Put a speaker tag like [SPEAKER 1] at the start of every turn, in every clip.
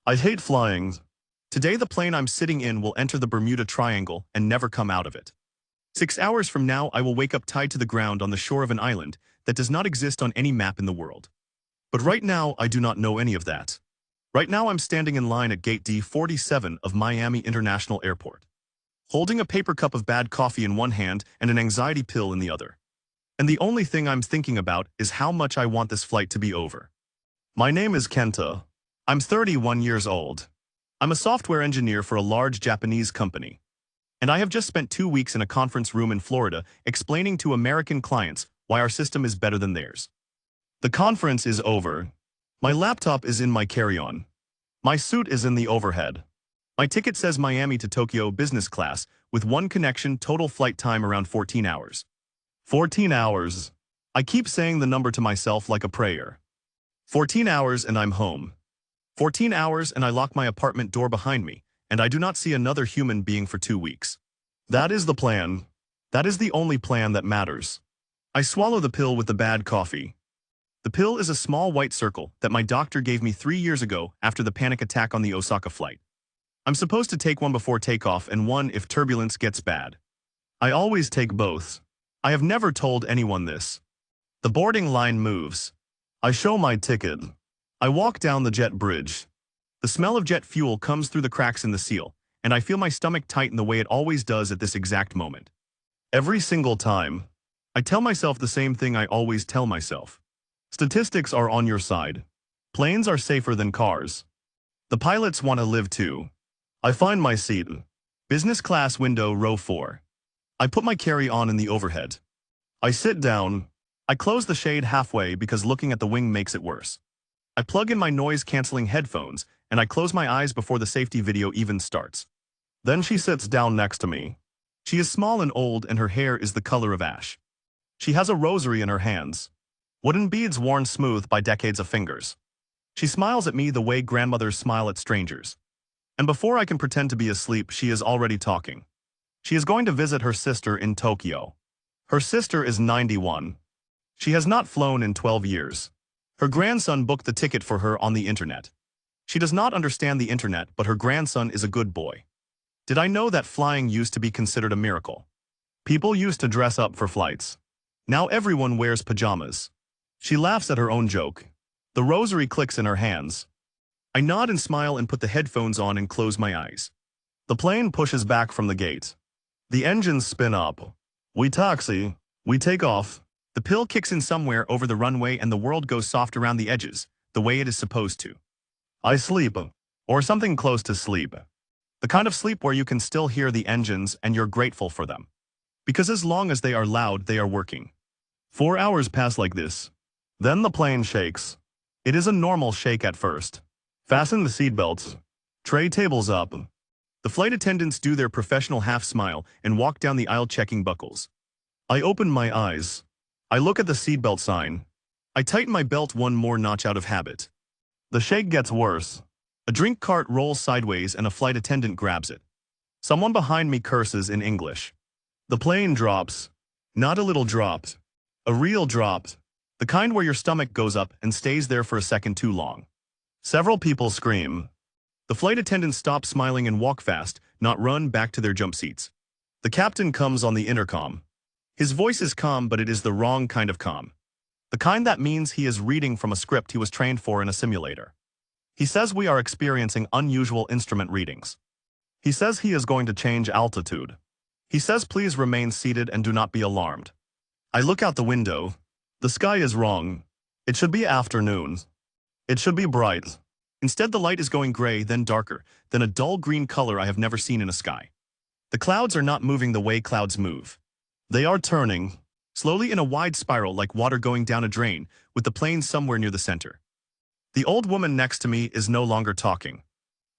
[SPEAKER 1] I hate flying. Today the plane I'm sitting in will enter the Bermuda Triangle and never come out of it. 6 hours from now I will wake up tied to the ground on the shore of an island that does not exist on any map in the world. But right now I do not know any of that. Right now I'm standing in line at gate D47 of Miami International Airport, holding a paper cup of bad coffee in one hand and an anxiety pill in the other. And the only thing I'm thinking about is how much I want this flight to be over. My name is Kenta. I'm 31 years old. I'm a software engineer for a large Japanese company. And I have just spent 2 weeks in a conference room in Florida explaining to American clients why our system is better than theirs. The conference is over. My laptop is in my carry-on. My suit is in the overhead. My ticket says Miami to Tokyo business class with one connection, total flight time around 14 hours. 14 hours. I keep saying the number to myself like a prayer. 14 hours and I'm home. 14 hours and I lock my apartment door behind me, and I do not see another human being for 2 weeks. That is the plan. That is the only plan that matters. I swallow the pill with the bad coffee. The pill is a small white circle that my doctor gave me 3 years ago after the panic attack on the Osaka flight. I'm supposed to take one before takeoff and one if turbulence gets bad. I always take both. I have never told anyone this. The boarding line moves. I show my ticket. I walk down the jet bridge. The smell of jet fuel comes through the cracks in the seal, and I feel my stomach tighten the way it always does at this exact moment. Every single time, I tell myself the same thing I always tell myself. Statistics are on your side. Planes are safer than cars. The pilots want to live too. I find my seat. Business class window, row 4. I put my carry-on in the overhead. I sit down. I close the shade halfway because looking at the wing makes it worse. I plug in my noise-canceling headphones, and I close my eyes before the safety video even starts. Then she sits down next to me. She is small and old, and her hair is the color of ash. She has a rosary in her hands, wooden beads worn smooth by decades of fingers. She smiles at me the way grandmothers smile at strangers. And before I can pretend to be asleep, she is already talking. She is going to visit her sister in Tokyo. Her sister is 91. She has not flown in 12 years. Her grandson booked the ticket for her on the internet. She does not understand the internet, but her grandson is a good boy. Did I know that flying used to be considered a miracle? People used to dress up for flights. Now everyone wears pajamas. She laughs at her own joke. The rosary clicks in her hands. I nod and smile and put the headphones on and close my eyes. The plane pushes back from the gate. The engines spin up. We taxi. We take off. The pill kicks in somewhere over the runway and the world goes soft around the edges, the way it is supposed to. I sleep. Or something close to sleep. The kind of sleep where you can still hear the engines and you're grateful for them. Because as long as they are loud, they are working. 4 hours pass like this. Then the plane shakes. It is a normal shake at first. Fasten the seatbelts. Tray tables up. The flight attendants do their professional half smile and walk down the aisle checking buckles. I open my eyes. I look at the seatbelt sign. I tighten my belt one more notch out of habit. The shake gets worse. A drink cart rolls sideways and a flight attendant grabs it. Someone behind me curses in English. The plane drops. Not a little dropped. A real dropped. The kind where your stomach goes up and stays there for a second too long. Several people scream. The flight attendants stop smiling and walk fast, not run back to their jump seats. The captain comes on the intercom. His voice is calm, but it is the wrong kind of calm. The kind that means he is reading from a script he was trained for in a simulator. He says we are experiencing unusual instrument readings. He says he is going to change altitude. He says please remain seated and do not be alarmed. I look out the window. The sky is wrong. It should be afternoon. It should be bright. Instead the light is going gray, then darker, then a dull green color I have never seen in a sky. The clouds are not moving the way clouds move. They are turning, slowly in a wide spiral like water going down a drain, with the plane somewhere near the center. The old woman next to me is no longer talking.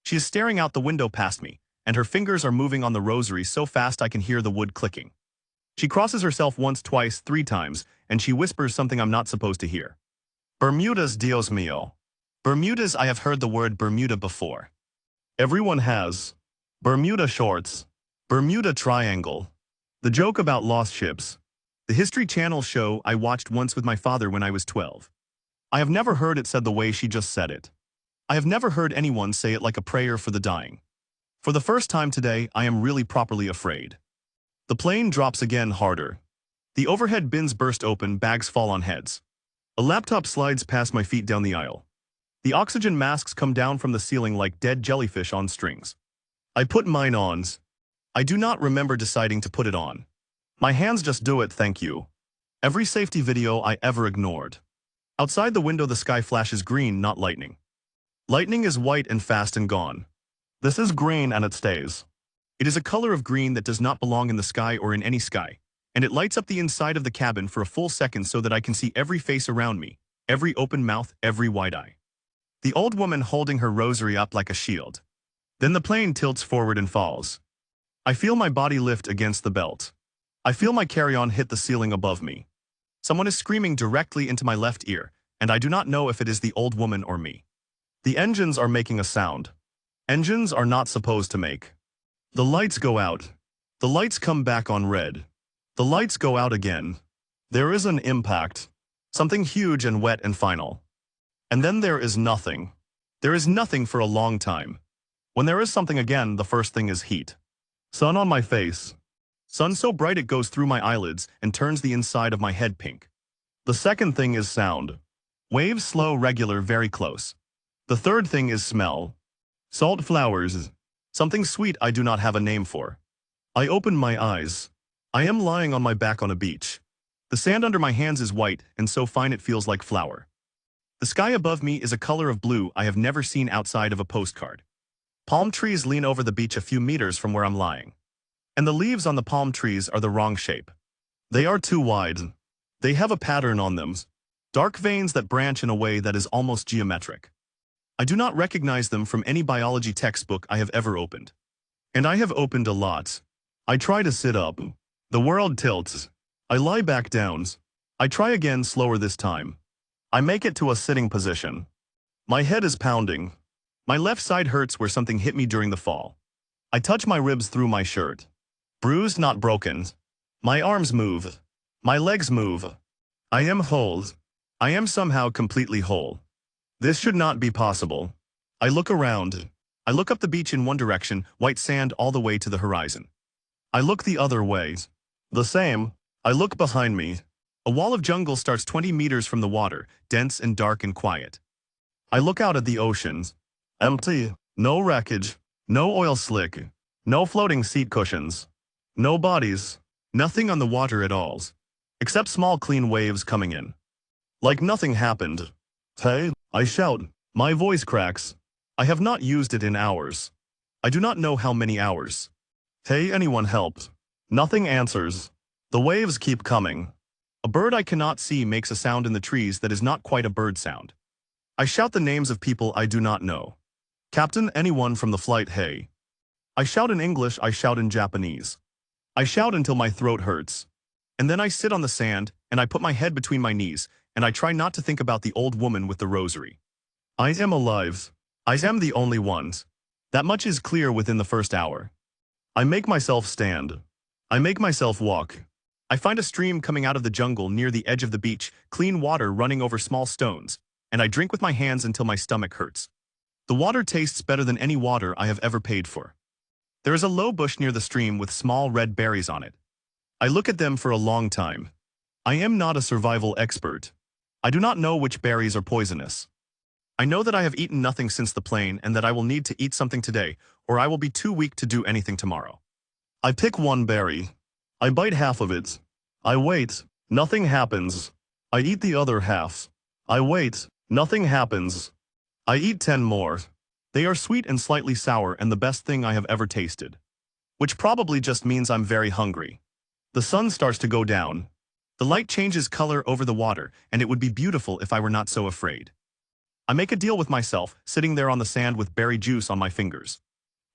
[SPEAKER 1] She is staring out the window past me, and her fingers are moving on the rosary so fast I can hear the wood clicking. She crosses herself once, twice, 3 times, and she whispers something I'm not supposed to hear. Bermudas, Dios mío. Bermudas, I have heard the word Bermuda before. Everyone has. Bermuda shorts. Bermuda Triangle. The joke about lost ships. The History Channel show I watched once with my father when I was 12. I have never heard it said the way she just said it. I have never heard anyone say it like a prayer for the dying. For the first time today, I am really properly afraid. The plane drops again harder. The overhead bins burst open, bags fall on heads. A laptop slides past my feet down the aisle. The oxygen masks come down from the ceiling like dead jellyfish on strings. I put mine on. I do not remember deciding to put it on. My hands just do it, thank you. Every safety video I ever ignored. Outside the window the sky flashes green, not lightning. Lightning is white and fast and gone. This is green and it stays. It is a color of green that does not belong in the sky or in any sky, and it lights up the inside of the cabin for a full second so that I can see every face around me, every open mouth, every wide eye. The old woman holding her rosary up like a shield. Then the plane tilts forward and falls. I feel my body lift against the belt. I feel my carry-on hit the ceiling above me. Someone is screaming directly into my left ear, and I do not know if it is the old woman or me. The engines are making a sound. Engines are not supposed to make. The lights go out. The lights come back on red. The lights go out again. There is an impact. Something huge and wet and final. And then there is nothing. There is nothing for a long time. When there is something again, the first thing is heat. Sun on my face. Sun so bright it goes through my eyelids and turns the inside of my head pink. The second thing is sound. Waves slow, regular, very close. The third thing is smell. Salt flowers. Something sweet I do not have a name for. I open my eyes. I am lying on my back on a beach. The sand under my hands is white and so fine it feels like flour. The sky above me is a color of blue I have never seen outside of a postcard. Palm trees lean over the beach a few meters from where I'm lying. And the leaves on the palm trees are the wrong shape. They are too wide. They have a pattern on them. Dark veins that branch in a way that is almost geometric. I do not recognize them from any biology textbook I have ever opened. And I have opened a lot. I try to sit up. The world tilts. I lie back down. I try again, slower this time. I make it to a sitting position. My head is pounding. My left side hurts where something hit me during the fall. I touch my ribs through my shirt. Bruised, not broken. My arms move. My legs move. I am whole. I am somehow completely whole. This should not be possible. I look around. I look up the beach in one direction, white sand all the way to the horizon. I look the other way. The same. I look behind me. A wall of jungle starts 20 meters from the water, dense and dark and quiet. I look out at the oceans. Empty. No wreckage. No oil slick. No floating seat cushions. No bodies. Nothing on the water at all. Except small clean waves coming in. Like nothing happened. Hey, I shout. My voice cracks. I have not used it in hours. I do not know how many hours. Hey, anyone help. Nothing answers. The waves keep coming. A bird I cannot see makes a sound in the trees that is not quite a bird sound. I shout the names of people I do not know. Captain, anyone from the flight, hey. I shout in English, I shout in Japanese. I shout until my throat hurts. And then I sit on the sand, and I put my head between my knees, and I try not to think about the old woman with the rosary. I am alive. I am the only one. That much is clear within the first hour. I make myself stand. I make myself walk. I find a stream coming out of the jungle near the edge of the beach, clean water running over small stones, and I drink with my hands until my stomach hurts. The water tastes better than any water I have ever paid for. There is a low bush near the stream with small red berries on it. I look at them for a long time. I am not a survival expert. I do not know which berries are poisonous. I know that I have eaten nothing since the plane and that I will need to eat something today, or I will be too weak to do anything tomorrow. I pick one berry. I bite half of it. I wait. Nothing happens. I eat the other half. I wait. Nothing happens. I eat 10 more. They are sweet and slightly sour and the best thing I have ever tasted. Which probably just means I'm very hungry. The sun starts to go down. The light changes color over the water, and it would be beautiful if I were not so afraid. I make a deal with myself, sitting there on the sand with berry juice on my fingers.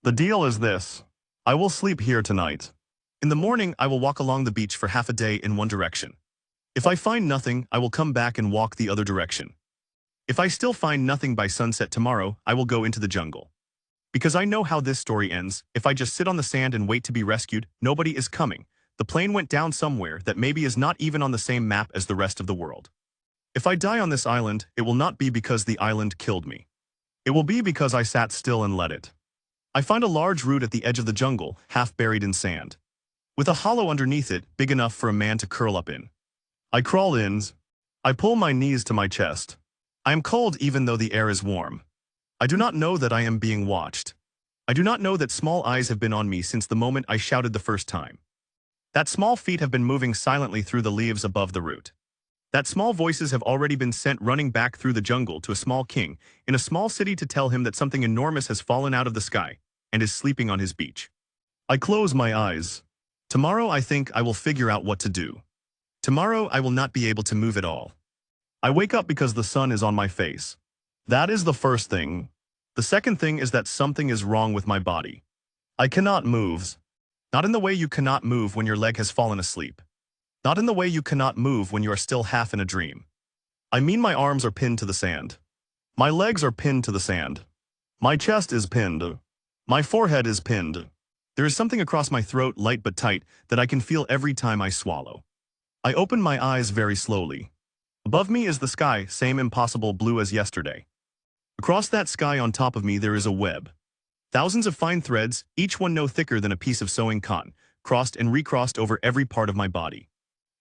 [SPEAKER 1] The deal is this. I will sleep here tonight. In the morning, I will walk along the beach for half a day in one direction. If I find nothing, I will come back and walk the other direction. If I still find nothing by sunset tomorrow, I will go into the jungle. Because I know how this story ends. If I just sit on the sand and wait to be rescued, nobody is coming. The plane went down somewhere that maybe is not even on the same map as the rest of the world. If I die on this island, it will not be because the island killed me. It will be because I sat still and let it. I find a large root at the edge of the jungle, half buried in sand, with a hollow underneath it big enough for a man to curl up in. I crawl in. I pull my knees to my chest. I am cold even though the air is warm. I do not know that I am being watched. I do not know that small eyes have been on me since the moment I shouted the first time. That small feet have been moving silently through the leaves above the root. That small voices have already been sent running back through the jungle to a small king in a small city to tell him that something enormous has fallen out of the sky and is sleeping on his beach. I close my eyes. Tomorrow I think I will figure out what to do. Tomorrow I will not be able to move at all. I wake up because the sun is on my face. That is the first thing. The second thing is that something is wrong with my body. I cannot move. Not in the way you cannot move when your leg has fallen asleep. Not in the way you cannot move when you are still half in a dream. I mean my arms are pinned to the sand. My legs are pinned to the sand. My chest is pinned. My forehead is pinned. There is something across my throat, light but tight, that I can feel every time I swallow. I open my eyes very slowly. Above me is the sky, same impossible blue as yesterday. Across that sky on top of me there is a web. Thousands of fine threads, each one no thicker than a piece of sewing cotton, crossed and recrossed over every part of my body.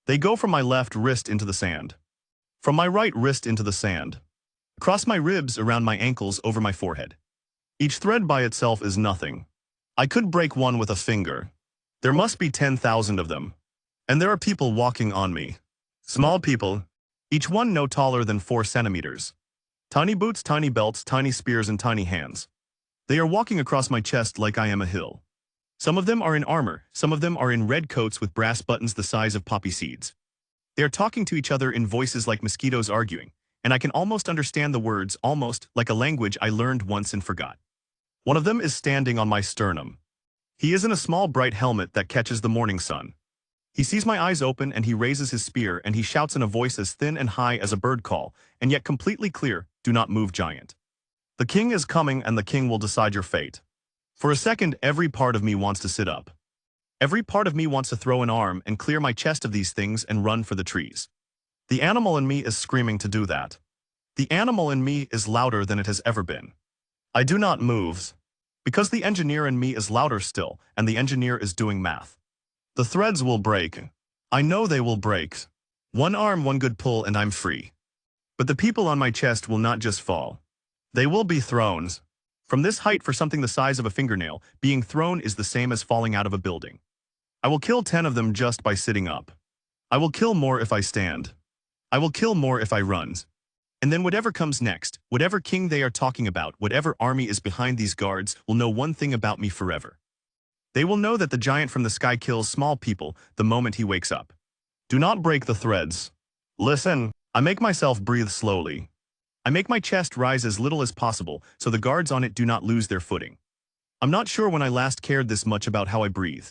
[SPEAKER 1] They go from my left wrist into the sand. From my right wrist into the sand. Across my ribs, around my ankles, over my forehead. Each thread by itself is nothing. I could break one with a finger. There must be 10,000 of them. And there are people walking on me. Small people, each one no taller than 4 centimeters. Tiny boots, tiny belts, tiny spears, and tiny hands. They are walking across my chest like I am a hill. Some of them are in armor, some of them are in red coats with brass buttons the size of poppy seeds. They are talking to each other in voices like mosquitoes arguing, and I can almost understand the words, almost like a language I learned once and forgot. One of them is standing on my sternum. He is in a small bright helmet that catches the morning sun. He sees my eyes open and he raises his spear and he shouts in a voice as thin and high as a bird call, and yet completely clear, "Do not move, giant. The king is coming and the king will decide your fate." For a second, every part of me wants to sit up. Every part of me wants to throw an arm and clear my chest of these things and run for the trees. The animal in me is screaming to do that. The animal in me is louder than it has ever been. I do not move. Because the engineer in me is louder still, and the engineer is doing math. The threads will break. I know they will break. One arm, one good pull, and I'm free. But the people on my chest will not just fall. They will be thrown. From this height, for something the size of a fingernail, being thrown is the same as falling out of a building. I will kill 10 of them just by sitting up. I will kill more if I stand. I will kill more if I run. And then whatever comes next, whatever king they are talking about, whatever army is behind these guards, will know one thing about me forever. They will know that the giant from the sky kills small people the moment he wakes up. Do not break the threads. Listen, I make myself breathe slowly. I make my chest rise as little as possible so the guards on it do not lose their footing. I'm not sure when I last cared this much about how I breathe.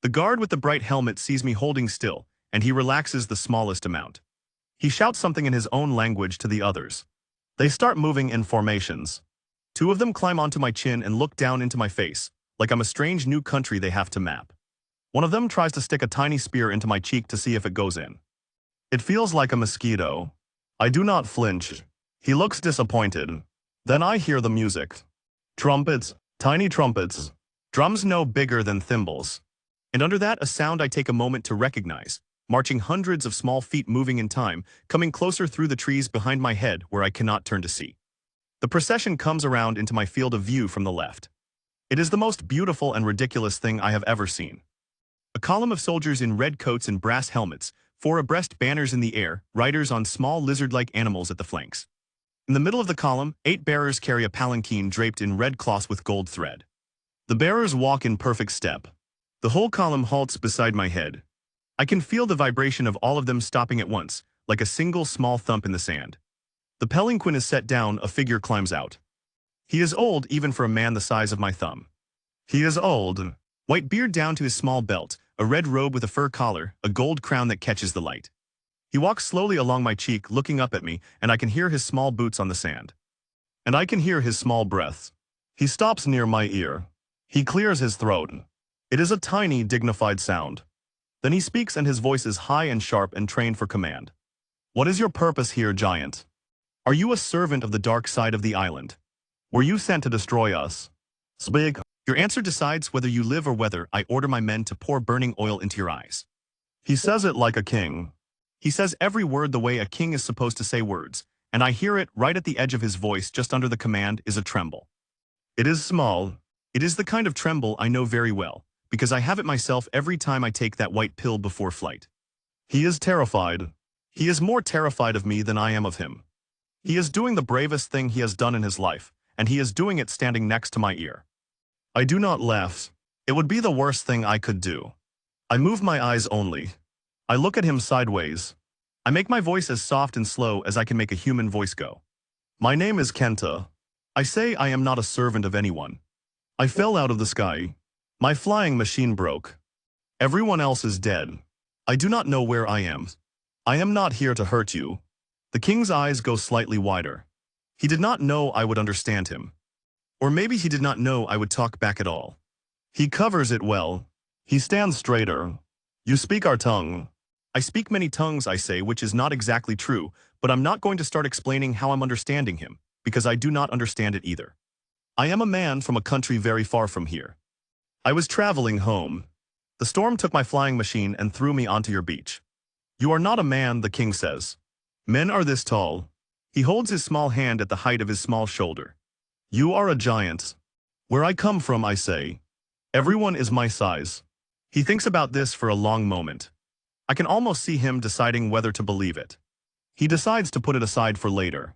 [SPEAKER 1] The guard with the bright helmet sees me holding still, and he relaxes the smallest amount. He shouts something in his own language to the others. They start moving in formations. 2 of them climb onto my chin and look down into my face, like I'm a strange new country they have to map. One of them tries to stick a tiny spear into my cheek to see if it goes in. It feels like a mosquito. I do not flinch. He looks disappointed. Then I hear the music. Trumpets, tiny trumpets. Drums no bigger than thimbles. And under that, a sound I take a moment to recognize, marching hundreds of small feet moving in time, coming closer through the trees behind my head where I cannot turn to see. The procession comes around into my field of view from the left. It is the most beautiful and ridiculous thing I have ever seen. A column of soldiers in red coats and brass helmets, 4 abreast, banners in the air, riders on small lizard-like animals at the flanks. In the middle of the column, 8 bearers carry a palanquin draped in red cloth with gold thread. The bearers walk in perfect step. The whole column halts beside my head. I can feel the vibration of all of them stopping at once, like a single small thump in the sand. The palanquin is set down, a figure climbs out. He is old even for a man the size of my thumb. He is old. White beard down to his small belt, a red robe with a fur collar, a gold crown that catches the light. He walks slowly along my cheek, looking up at me, and I can hear his small boots on the sand. And I can hear his small breaths. He stops near my ear. He clears his throat. It is a tiny, dignified sound. Then he speaks and his voice is high and sharp and trained for command. What is your purpose here, giant? Are you a servant of the dark side of the island? Were you sent to destroy us? Speak. Your answer decides whether you live or whether I order my men to pour burning oil into your eyes. He says it like a king. He says every word the way a king is supposed to say words, and I hear it right at the edge of his voice just under the command is a tremble. It is small. It is the kind of tremble I know very well, because I have it myself every time I take that white pill before flight. He is terrified. He is more terrified of me than I am of him. He is doing the bravest thing he has done in his life, and he is doing it standing next to my ear. I do not laugh. It would be the worst thing I could do. I move my eyes only. I look at him sideways. I make my voice as soft and slow as I can make a human voice go. My name is Kenta. I say I am not a servant of anyone. I fell out of the sky. My flying machine broke. Everyone else is dead. I do not know where I am. I am not here to hurt you. The king's eyes go slightly wider. He did not know I would understand him. Or maybe he did not know I would talk back at all. He covers it well. He stands straighter. You speak our tongue. I speak many tongues, I say, which is not exactly true, but I'm not going to start explaining how I'm understanding him, because I do not understand it either. I am a man from a country very far from here. I was traveling home. The storm took my flying machine and threw me onto your beach. You are not a man, the king says. Men are this tall. He holds his small hand at the height of his small shoulder. You are a giant. Where I come from, I say. Everyone is my size. He thinks about this for a long moment. I can almost see him deciding whether to believe it. He decides to put it aside for later.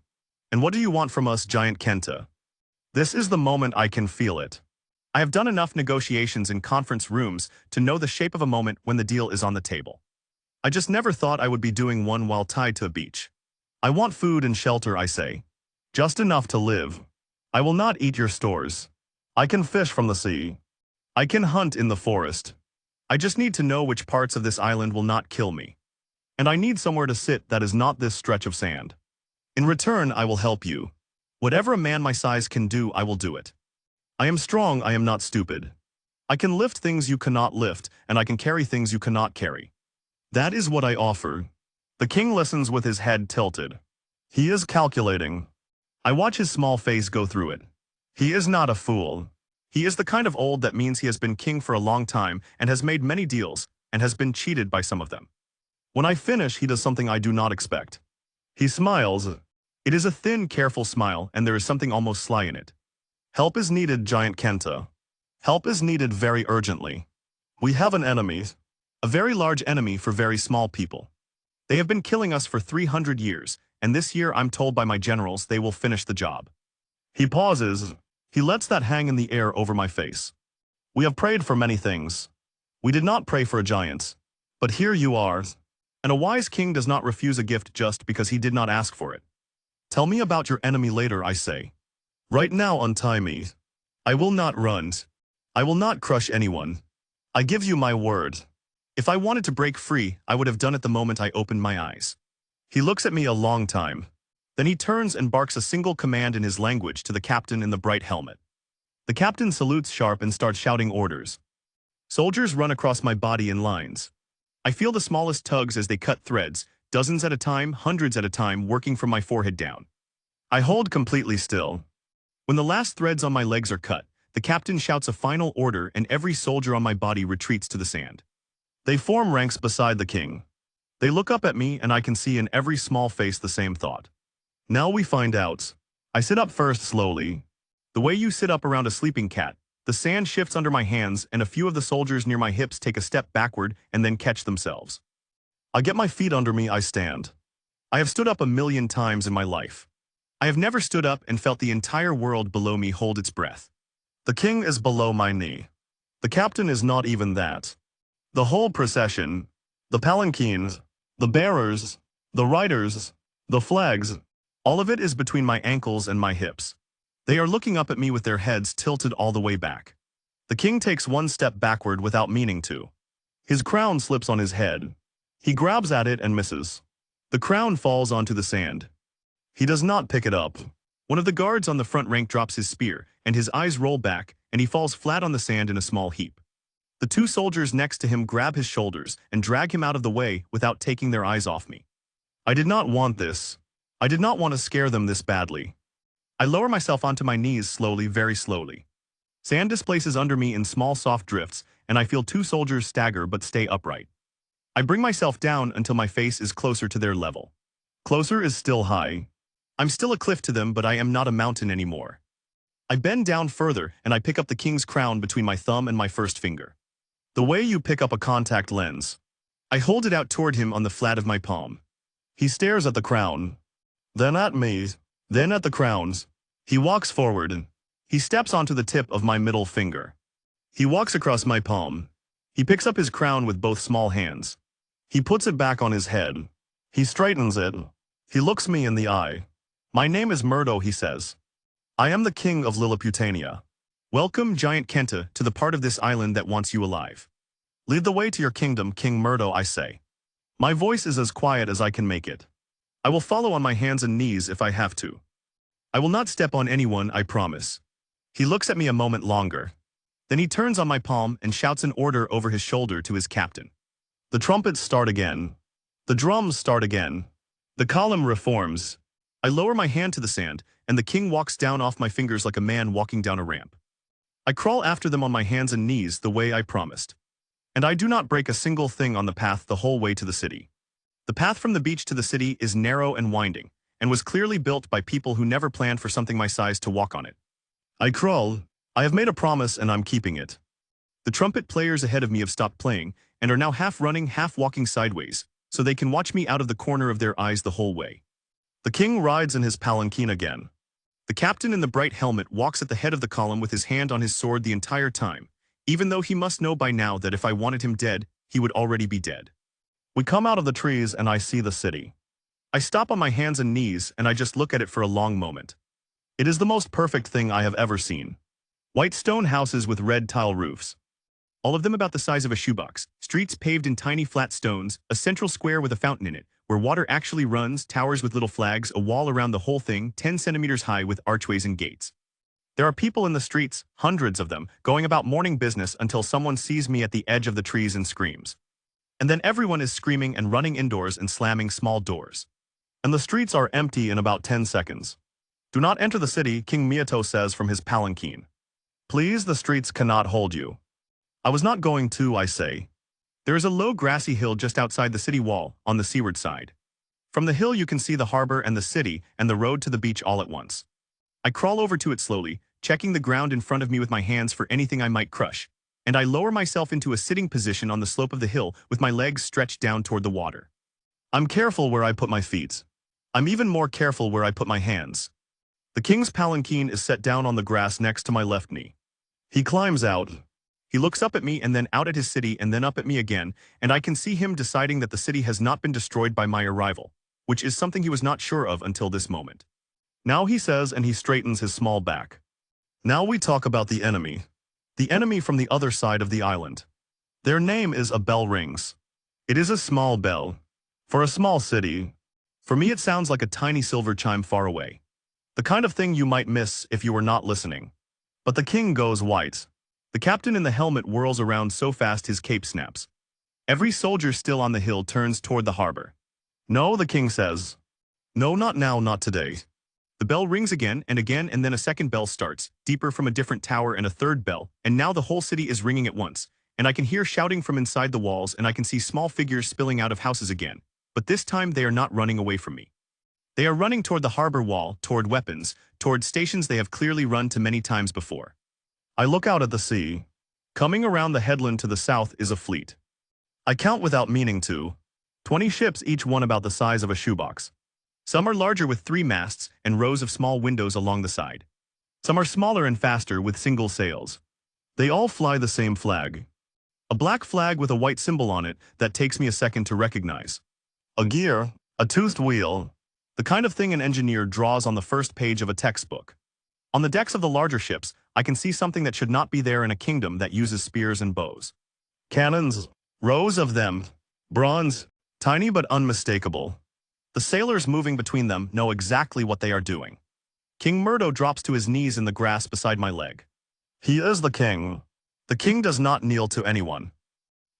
[SPEAKER 1] And what do you want from us, Giant Kenta? This is the moment I can feel it. I have done enough negotiations in conference rooms to know the shape of a moment when the deal is on the table. I just never thought I would be doing one while tied to a beach. I want food and shelter, I say. Just enough to live. I will not eat your stores. I can fish from the sea. I can hunt in the forest. I just need to know which parts of this island will not kill me. And I need somewhere to sit that is not this stretch of sand. In return, I will help you. Whatever a man my size can do, I will do it. I am strong, I am not stupid. I can lift things you cannot lift, and I can carry things you cannot carry. That is what I offer. The king listens with his head tilted. He is calculating. I watch his small face go through it. He is not a fool. He is the kind of old that means he has been king for a long time and has made many deals and has been cheated by some of them. When I finish, he does something I do not expect. He smiles. It is a thin, careful smile, and there is something almost sly in it. Help is needed, Giant Kenta. Help is needed very urgently. We have an enemy. A very large enemy for very small people. They have been killing us for 300 years, and this year I'm told by my generals they will finish the job. He pauses. He lets that hang in the air over my face. We have prayed for many things. We did not pray for a giant. But here you are. And a wise king does not refuse a gift just because he did not ask for it. Tell me about your enemy later, I say. Right now, untie me. I will not run. I will not crush anyone. I give you my word. If I wanted to break free, I would have done it the moment I opened my eyes. He looks at me a long time. Then he turns and barks a single command in his language to the captain in the bright helmet. The captain salutes sharp and starts shouting orders. Soldiers run across my body in lines. I feel the smallest tugs as they cut threads, dozens at a time, hundreds at a time, working from my forehead down. I hold completely still. When the last threads on my legs are cut, the captain shouts a final order and every soldier on my body retreats to the sand. They form ranks beside the king. They look up at me and I can see in every small face the same thought. Now we find out. I sit up first slowly. The way you sit up around a sleeping cat, the sand shifts under my hands and a few of the soldiers near my hips take a step backward and then catch themselves. I get my feet under me, I stand. I have stood up 1,000,000 times in my life. I have never stood up and felt the entire world below me hold its breath. The king is below my knee. The captain is not even that. The whole procession, the palanquins, the bearers, the riders, the flags, all of it is between my ankles and my hips. They are looking up at me with their heads tilted all the way back. The king takes one step backward without meaning to. His crown slips on his head. He grabs at it and misses. The crown falls onto the sand. He does not pick it up. One of the guards on the front rank drops his spear, and his eyes roll back, and he falls flat on the sand in a small heap. The two soldiers next to him grab his shoulders and drag him out of the way without taking their eyes off me. I did not want this. I did not want to scare them this badly. I lower myself onto my knees slowly, very slowly. Sand displaces under me in small soft drifts, and I feel two soldiers stagger but stay upright. I bring myself down until my face is closer to their level. Closer is still high. I'm still a cliff to them, but I am not a mountain anymore. I bend down further, and I pick up the king's crown between my thumb and my first finger. The way you pick up a contact lens. I hold it out toward him on the flat of my palm. He stares at the crown, then at me, then at the crowns. He walks forward, and he steps onto the tip of my middle finger. He walks across my palm. He picks up his crown with both small hands. He puts it back on his head. He straightens it. He looks me in the eye. My name is Murdo, he says. I am the king of Lilliputania. Welcome, giant Kenta, to the part of this island that wants you alive. Lead the way to your kingdom, King Murdo, I say. My voice is as quiet as I can make it. I will follow on my hands and knees if I have to. I will not step on anyone, I promise. He looks at me a moment longer. Then he turns on my palm and shouts an order over his shoulder to his captain. The trumpets start again. The drums start again. The column reforms. I lower my hand to the sand, and the king walks down off my fingers like a man walking down a ramp. I crawl after them on my hands and knees the way I promised. And I do not break a single thing on the path the whole way to the city. The path from the beach to the city is narrow and winding, and was clearly built by people who never planned for something my size to walk on it. I crawl. I have made a promise and I'm keeping it. The trumpet players ahead of me have stopped playing and are now half running, half walking sideways, so they can watch me out of the corner of their eyes the whole way. The king rides in his palanquin again. The captain in the bright helmet walks at the head of the column with his hand on his sword the entire time, even though he must know by now that if I wanted him dead, he would already be dead. We come out of the trees and I see the city. I stop on my hands and knees and I just look at it for a long moment. It is the most perfect thing I have ever seen. White stone houses with red tile roofs. All of them about the size of a shoebox, streets paved in tiny flat stones, a central square with a fountain in it, where water actually runs, towers with little flags, a wall around the whole thing, 10 centimeters high with archways and gates. There are people in the streets, hundreds of them, going about morning business until someone sees me at the edge of the trees and screams. And then everyone is screaming and running indoors and slamming small doors. And the streets are empty in about 10 seconds. Do not enter the city, King Miyato says from his palanquin. Please, the streets cannot hold you. I was not going to, I say. There is a low grassy hill just outside the city wall, on the seaward side. From the hill you can see the harbor and the city and the road to the beach all at once. I crawl over to it slowly, checking the ground in front of me with my hands for anything I might crush, and I lower myself into a sitting position on the slope of the hill with my legs stretched down toward the water. I'm careful where I put my feet. I'm even more careful where I put my hands. The king's palanquin is set down on the grass next to my left knee. He climbs out. He looks up at me and then out at his city and then up at me again, and I can see him deciding that the city has not been destroyed by my arrival, which is something he was not sure of until this moment. Now he says, and he straightens his small back. Now we talk about the enemy. The enemy from the other side of the island. Their name is A Bell Rings. It is a small bell. For a small city. For me it sounds like a tiny silver chime far away. The kind of thing you might miss if you were not listening. But the king goes white. The captain in the helmet whirls around so fast his cape snaps. Every soldier still on the hill turns toward the harbor. No, the king says. No, not now, not today. The bell rings again, and then a second bell starts, deeper from a different tower and a third bell, and now the whole city is ringing at once, and I can hear shouting from inside the walls and I can see small figures spilling out of houses again, but this time they are not running away from me. They are running toward the harbor wall, toward weapons, toward stations they have clearly run to many times before. I look out at the sea. Coming around the headland to the south is a fleet. I count without meaning to. 20 ships, each one about the size of a shoebox. Some are larger with 3 masts and rows of small windows along the side. Some are smaller and faster with single sails. They all fly the same flag. A black flag with a white symbol on it that takes me a second to recognize. A gear, a toothed wheel, the kind of thing an engineer draws on the first page of a textbook. On the decks of the larger ships, I can see something that should not be there in a kingdom that uses spears and bows. Cannons, rows of them, bronze, tiny but unmistakable. The sailors moving between them know exactly what they are doing. King Murdo drops to his knees in the grass beside my leg. He is the king. The king does not kneel to anyone.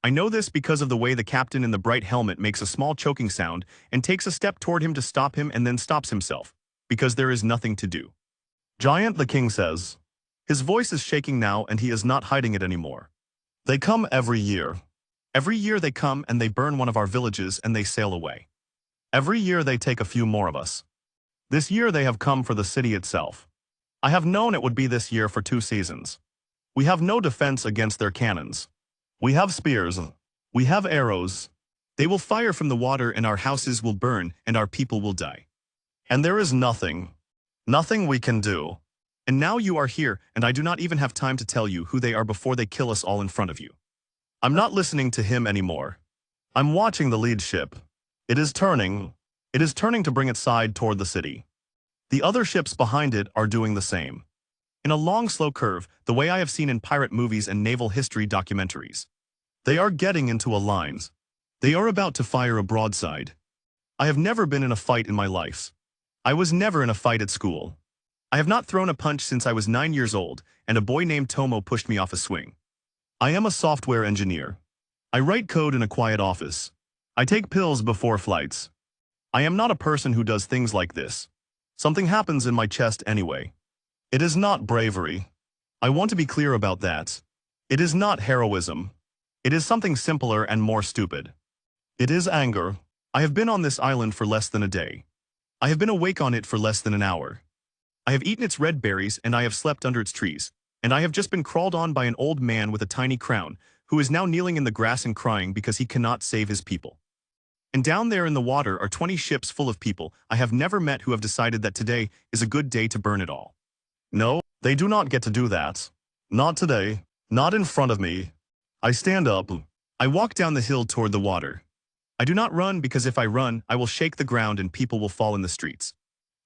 [SPEAKER 1] I know this because of the way the captain in the bright helmet makes a small choking sound and takes a step toward him to stop him and then stops himself, because there is nothing to do. Giant, the king says. His voice is shaking now and he is not hiding it anymore. They come every year. Every year they come and they burn one of our villages and they sail away. Every year they take a few more of us. This year they have come for the city itself. I have known it would be this year for 2 seasons. We have no defense against their cannons. We have spears. We have arrows. They will fire from the water and our houses will burn and our people will die. And there is nothing we can do. And now you are here and I do not even have time to tell you who they are before they kill us all in front of you. I'm not listening to him anymore. I'm watching the lead ship. It is turning. It is turning to bring its side toward the city. The other ships behind it are doing the same. In a long, slow curve, the way I have seen in pirate movies and naval history documentaries. They are getting into a line. They are about to fire a broadside. I have never been in a fight in my life. I was never in a fight at school. I have not thrown a punch since I was 9 years old, and a boy named Tomo pushed me off a swing. I am a software engineer. I write code in a quiet office. I take pills before flights. I am not a person who does things like this. Something happens in my chest anyway. It is not bravery. I want to be clear about that. It is not heroism. It is something simpler and more stupid. It is anger. I have been on this island for less than a day. I have been awake on it for less than an hour. I have eaten its red berries and I have slept under its trees, and I have just been crawled on by an old man with a tiny crown, who is now kneeling in the grass and crying because he cannot save his people. And down there in the water are 20 ships full of people I have never met who have decided that today is a good day to burn it all. No, they do not get to do that. Not today. Not in front of me. I stand up. I walk down the hill toward the water. I do not run because if I run, I will shake the ground and people will fall in the streets.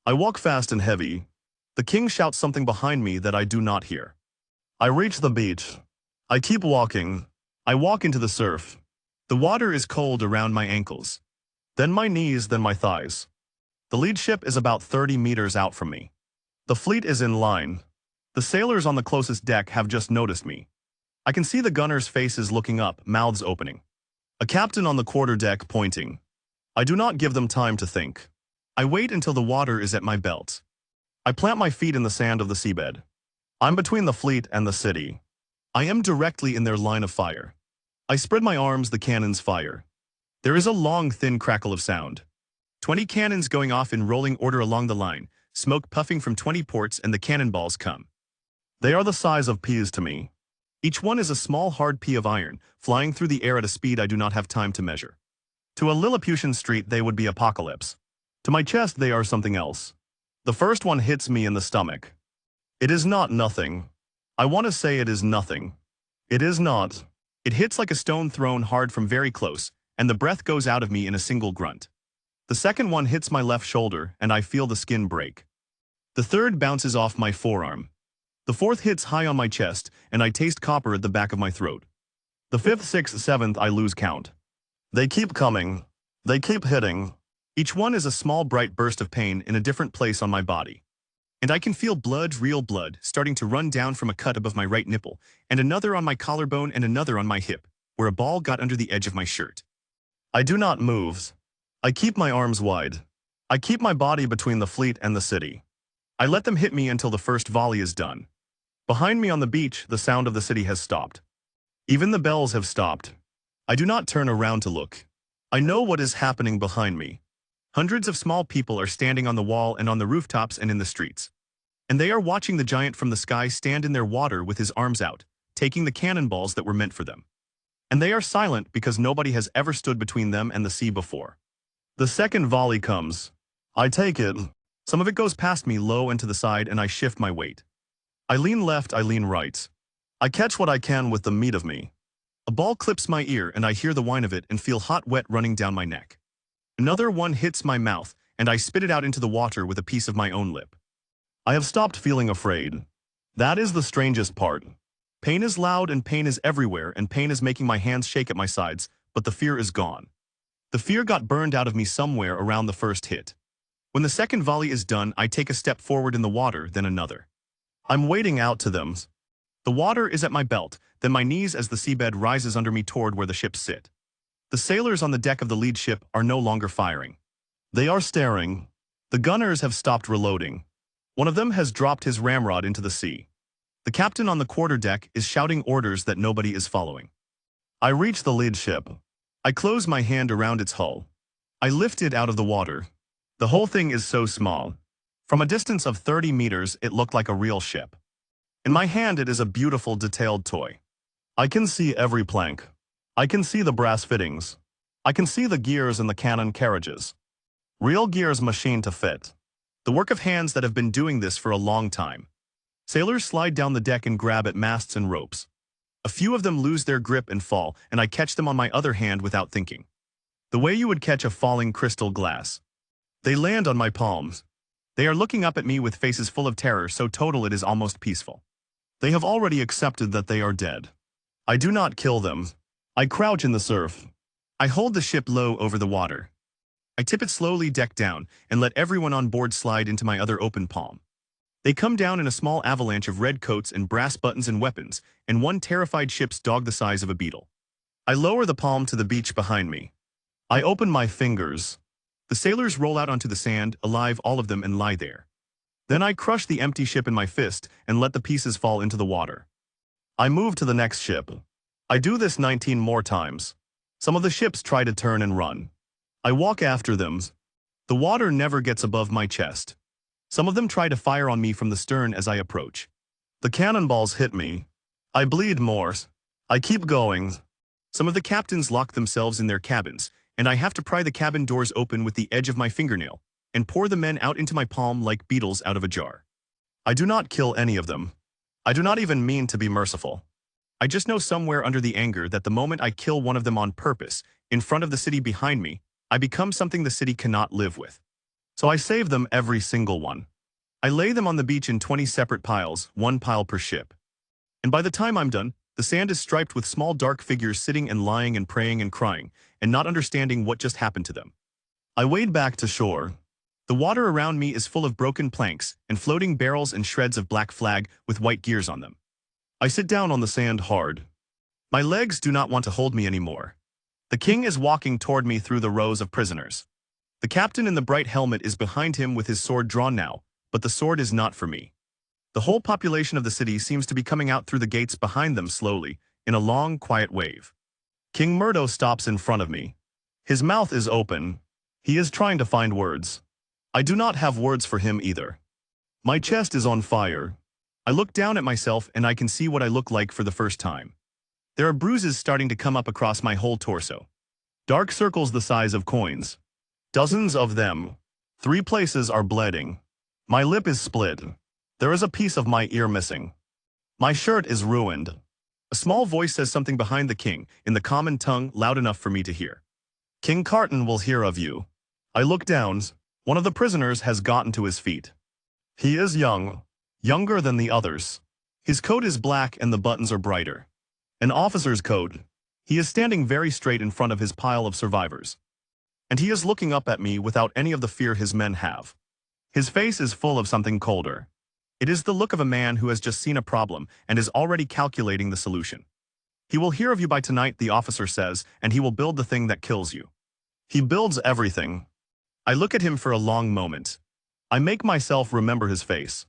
[SPEAKER 1] I walk fast and heavy. The king shouts something behind me that I do not hear. I reach the beach. I keep walking. I walk into the surf. The water is cold around my ankles. Then my knees, then my thighs. The lead ship is about 30 meters out from me. The fleet is in line. The sailors on the closest deck have just noticed me. I can see the gunners' faces looking up, mouths opening. A captain on the quarterdeck pointing. I do not give them time to think. I wait until the water is at my belt. I plant my feet in the sand of the seabed. I'm between the fleet and the city. I am directly in their line of fire. I spread my arms, the cannons fire. There is a long, thin crackle of sound. 20 cannons going off in rolling order along the line, smoke puffing from 20 ports and the cannonballs come. They are the size of peas to me. Each one is a small hard pea of iron, flying through the air at a speed I do not have time to measure. To a Lilliputian street they would be apocalypse. To my chest they are something else. The first one hits me in the stomach. It is not nothing. I want to say it is nothing. It is not. It hits like a stone thrown hard from very close, and the breath goes out of me in a single grunt. The second one hits my left shoulder, and I feel the skin break. The third bounces off my forearm. The fourth hits high on my chest, and I taste copper at the back of my throat. The fifth, sixth, seventh, I lose count. They keep coming. They keep hitting. Each one is a small bright burst of pain in a different place on my body. And I can feel blood, real blood, starting to run down from a cut above my right nipple, and another on my collarbone and another on my hip, where a ball got under the edge of my shirt. I do not move. I keep my arms wide. I keep my body between the fleet and the city. I let them hit me until the first volley is done. Behind me on the beach, the sound of the city has stopped. Even the bells have stopped. I do not turn around to look. I know what is happening behind me. Hundreds of small people are standing on the wall and on the rooftops and in the streets. And they are watching the giant from the sky stand in their water with his arms out, taking the cannonballs that were meant for them. And they are silent because nobody has ever stood between them and the sea before. The second volley comes. I take it. Some of it goes past me low and to the side and I shift my weight. I lean left, I lean right. I catch what I can with the meat of me. A ball clips my ear and I hear the whine of it and feel hot wet running down my neck. Another one hits my mouth and I spit it out into the water with a piece of my own lip. I have stopped feeling afraid. That is the strangest part. Pain is loud and pain is everywhere and pain is making my hands shake at my sides, but the fear is gone. The fear got burned out of me somewhere around the first hit. When the second volley is done, I take a step forward in the water, then another. I'm wading out to them. The water is at my belt, then my knees as the seabed rises under me toward where the ships sit. The sailors on the deck of the lead ship are no longer firing. They are staring. The gunners have stopped reloading. One of them has dropped his ramrod into the sea. The captain on the quarterdeck is shouting orders that nobody is following. I reach the lead ship. I close my hand around its hull. I lift it out of the water. The whole thing is so small. From a distance of 30 meters, it looked like a real ship. In my hand, it is a beautiful, detailed toy. I can see every plank. I can see the brass fittings. I can see the gears and the cannon carriages. Real gears machined to fit. The work of hands that have been doing this for a long time. Sailors slide down the deck and grab at masts and ropes. A few of them lose their grip and fall, and I catch them on my other hand without thinking. The way you would catch a falling crystal glass. They land on my palms. They are looking up at me with faces full of terror, so total it is almost peaceful. They have already accepted that they are dead. I do not kill them. I crouch in the surf. I hold the ship low over the water. I tip it slowly deck down and let everyone on board slide into my other open palm. They come down in a small avalanche of red coats and brass buttons and weapons, and one terrified ship's dog the size of a beetle. I lower the palm to the beach behind me. I open my fingers. The sailors roll out onto the sand, alive all of them, and lie there. Then I crush the empty ship in my fist and let the pieces fall into the water. I move to the next ship. I do this 19 more times. Some of the ships try to turn and run. I walk after them. The water never gets above my chest. Some of them try to fire on me from the stern as I approach. The cannonballs hit me. I bleed more. I keep going. Some of the captains lock themselves in their cabins, and I have to pry the cabin doors open with the edge of my fingernail and pour the men out into my palm like beetles out of a jar. I do not kill any of them. I do not even mean to be merciful. I just know somewhere under the anger that the moment I kill one of them on purpose, in front of the city behind me, I become something the city cannot live with. So I save them, every single one. I lay them on the beach in 20 separate piles, 1 pile per ship. And by the time I'm done, the sand is striped with small dark figures sitting and lying and praying and crying, and not understanding what just happened to them. I wade back to shore. The water around me is full of broken planks and floating barrels and shreds of black flag with white gears on them. I sit down on the sand hard. My legs do not want to hold me anymore. The king is walking toward me through the rows of prisoners. The captain in the bright helmet is behind him with his sword drawn now, but the sword is not for me. The whole population of the city seems to be coming out through the gates behind them slowly, in a long, quiet wave. King Murdo stops in front of me. His mouth is open. He is trying to find words. I do not have words for him either. My chest is on fire. I look down at myself and I can see what I look like for the first time. There are bruises starting to come up across my whole torso. Dark circles the size of coins. Dozens of them. 3 places are bleeding. My lip is split. There is a piece of my ear missing. My shirt is ruined. A small voice says something behind the king, in the common tongue, loud enough for me to hear. King Carton will hear of you. I look down. One of the prisoners has gotten to his feet. He is young. Younger than the others. His coat is black and the buttons are brighter. An officer's coat. He is standing very straight in front of his pile of survivors. And he is looking up at me without any of the fear his men have. His face is full of something colder. It is the look of a man who has just seen a problem and is already calculating the solution. He will hear of you by tonight, the officer says, and he will build the thing that kills you. He builds everything. I look at him for a long moment. I make myself remember his face.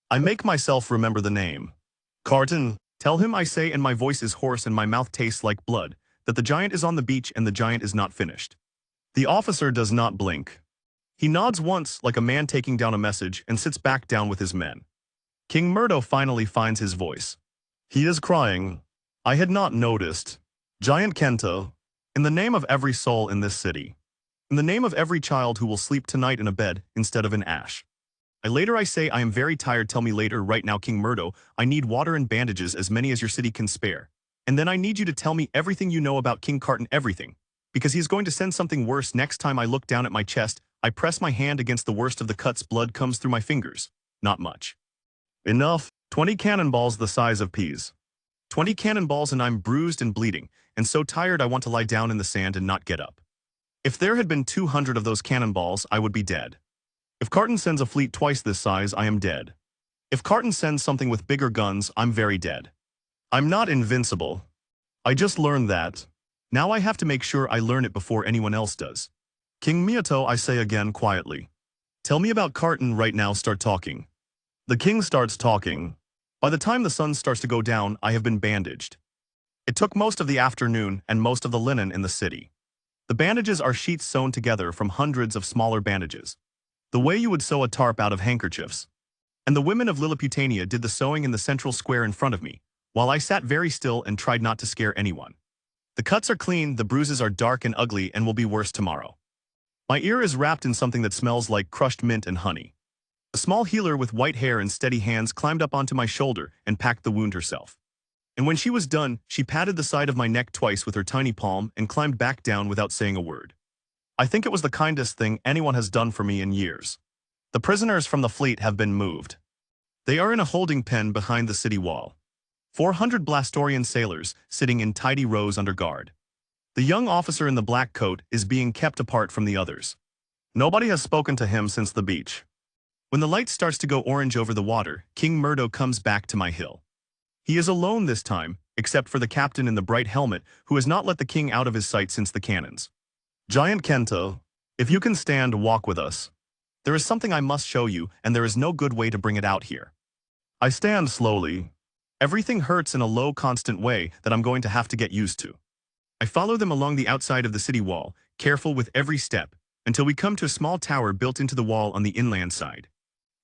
[SPEAKER 1] I make myself remember the name. Carton, tell him, I say, and my voice is hoarse and my mouth tastes like blood, that the giant is on the beach and the giant is not finished. The officer does not blink. He nods once like a man taking down a message and sits back down with his men. King Murdo finally finds his voice. He is crying. I had not noticed. Giant Kenta, in the name of every soul in this city. In the name of every child who will sleep tonight in a bed instead of in ash. I say, I am very tired, tell me later, right now, King Murdo, I need water and bandages, as many as your city can spare. And then I need you to tell me everything you know about King Carton, everything. Because he is going to send something worse. Next time I look down at my chest, I press my hand against the worst of the cuts, blood comes through my fingers. Not much. Enough. 20 cannonballs the size of peas. 20 cannonballs and I'm bruised and bleeding, and so tired I want to lie down in the sand and not get up. If there had been 200 of those cannonballs, I would be dead. If Carton sends a fleet twice this size, I am dead. If Carton sends something with bigger guns, I'm very dead. I'm not invincible. I just learned that. Now I have to make sure I learn it before anyone else does. King Miyato, I say again quietly. Tell me about Carton right now, start talking. The king starts talking. By the time the sun starts to go down, I have been bandaged. It took most of the afternoon and most of the linen in the city. The bandages are sheets sewn together from hundreds of smaller bandages, the way you would sew a tarp out of handkerchiefs. And the women of Lilliputania did the sewing in the central square in front of me, while I sat very still and tried not to scare anyone. The cuts are clean, the bruises are dark and ugly and will be worse tomorrow. My ear is wrapped in something that smells like crushed mint and honey. A small healer with white hair and steady hands climbed up onto my shoulder and packed the wound herself. And when she was done, she patted the side of my neck twice with her tiny palm and climbed back down without saying a word. I think it was the kindest thing anyone has done for me in years. The prisoners from the fleet have been moved. They are in a holding pen behind the city wall. 400 Blastorian sailors sitting in tidy rows under guard. The young officer in the black coat is being kept apart from the others. Nobody has spoken to him since the beach. When the light starts to go orange over the water, King Murdo comes back to my hill. He is alone this time, except for the captain in the bright helmet who has not let the king out of his sight since the cannons. Giant Kento, if you can stand, walk with us. There is something I must show you, and there is no good way to bring it out here. I stand slowly. Everything hurts in a low, constant way that I'm going to have to get used to. I follow them along the outside of the city wall, careful with every step, until we come to a small tower built into the wall on the inland side.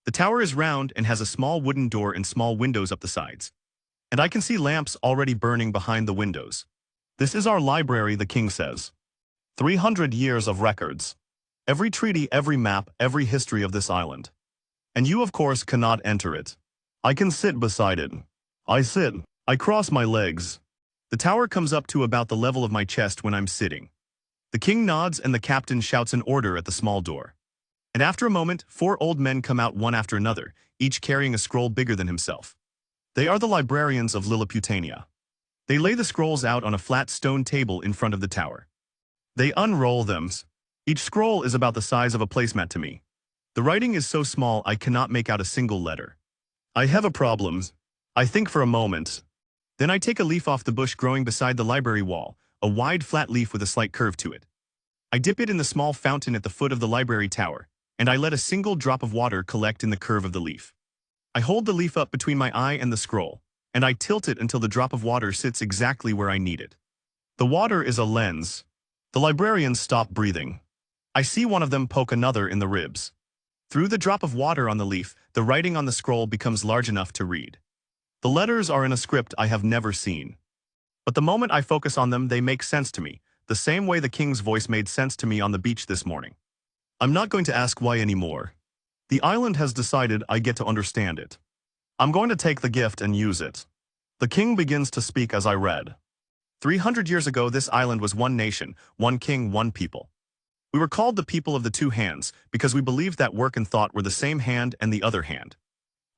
[SPEAKER 1] The tower is round and has a small wooden door and small windows up the sides. And I can see lamps already burning behind the windows. This is our library, the king says. 300 years of records. Every treaty, every map, every history of this island. And you, of course, cannot enter it. I can sit beside it. I sit. I cross my legs. The tower comes up to about the level of my chest when I'm sitting. The king nods and the captain shouts an order at the small door. And after a moment, 4 old men come out one after another, each carrying a scroll bigger than himself. They are the librarians of Lilliputania. They lay the scrolls out on a flat stone table in front of the tower. They unroll them. Each scroll is about the size of a placemat to me. The writing is so small I cannot make out a single letter. I have a problem. I think for a moment. Then I take a leaf off the bush growing beside the library wall, a wide flat leaf with a slight curve to it. I dip it in the small fountain at the foot of the library tower, and I let a single drop of water collect in the curve of the leaf. I hold the leaf up between my eye and the scroll, and I tilt it until the drop of water sits exactly where I need it. The water is a lens. The librarians stop breathing. I see one of them poke another in the ribs. Through the drop of water on the leaf, the writing on the scroll becomes large enough to read. The letters are in a script I have never seen. But the moment I focus on them, they make sense to me, the same way the king's voice made sense to me on the beach this morning. I'm not going to ask why anymore. The island has decided I get to understand it. I'm going to take the gift and use it. The king begins to speak as I read. 300 years ago, this island was one nation, one king, one people. We were called the people of the 2 hands because we believed that work and thought were the same hand and the other hand.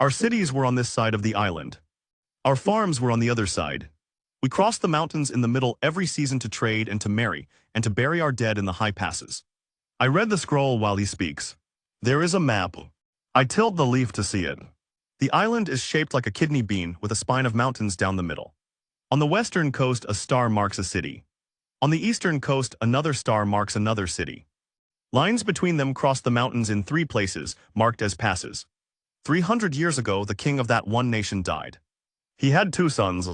[SPEAKER 1] Our cities were on this side of the island. Our farms were on the other side. We crossed the mountains in the middle every season to trade and to marry and to bury our dead in the high passes. I read the scroll while he speaks. There is a map. I tilt the leaf to see it. The island is shaped like a kidney bean with a spine of mountains down the middle. On the western coast, a star marks a city. On the eastern coast, another star marks another city. Lines between them cross the mountains in 3 places, marked as passes. 300 years ago, the king of that one nation died. He had 2 sons.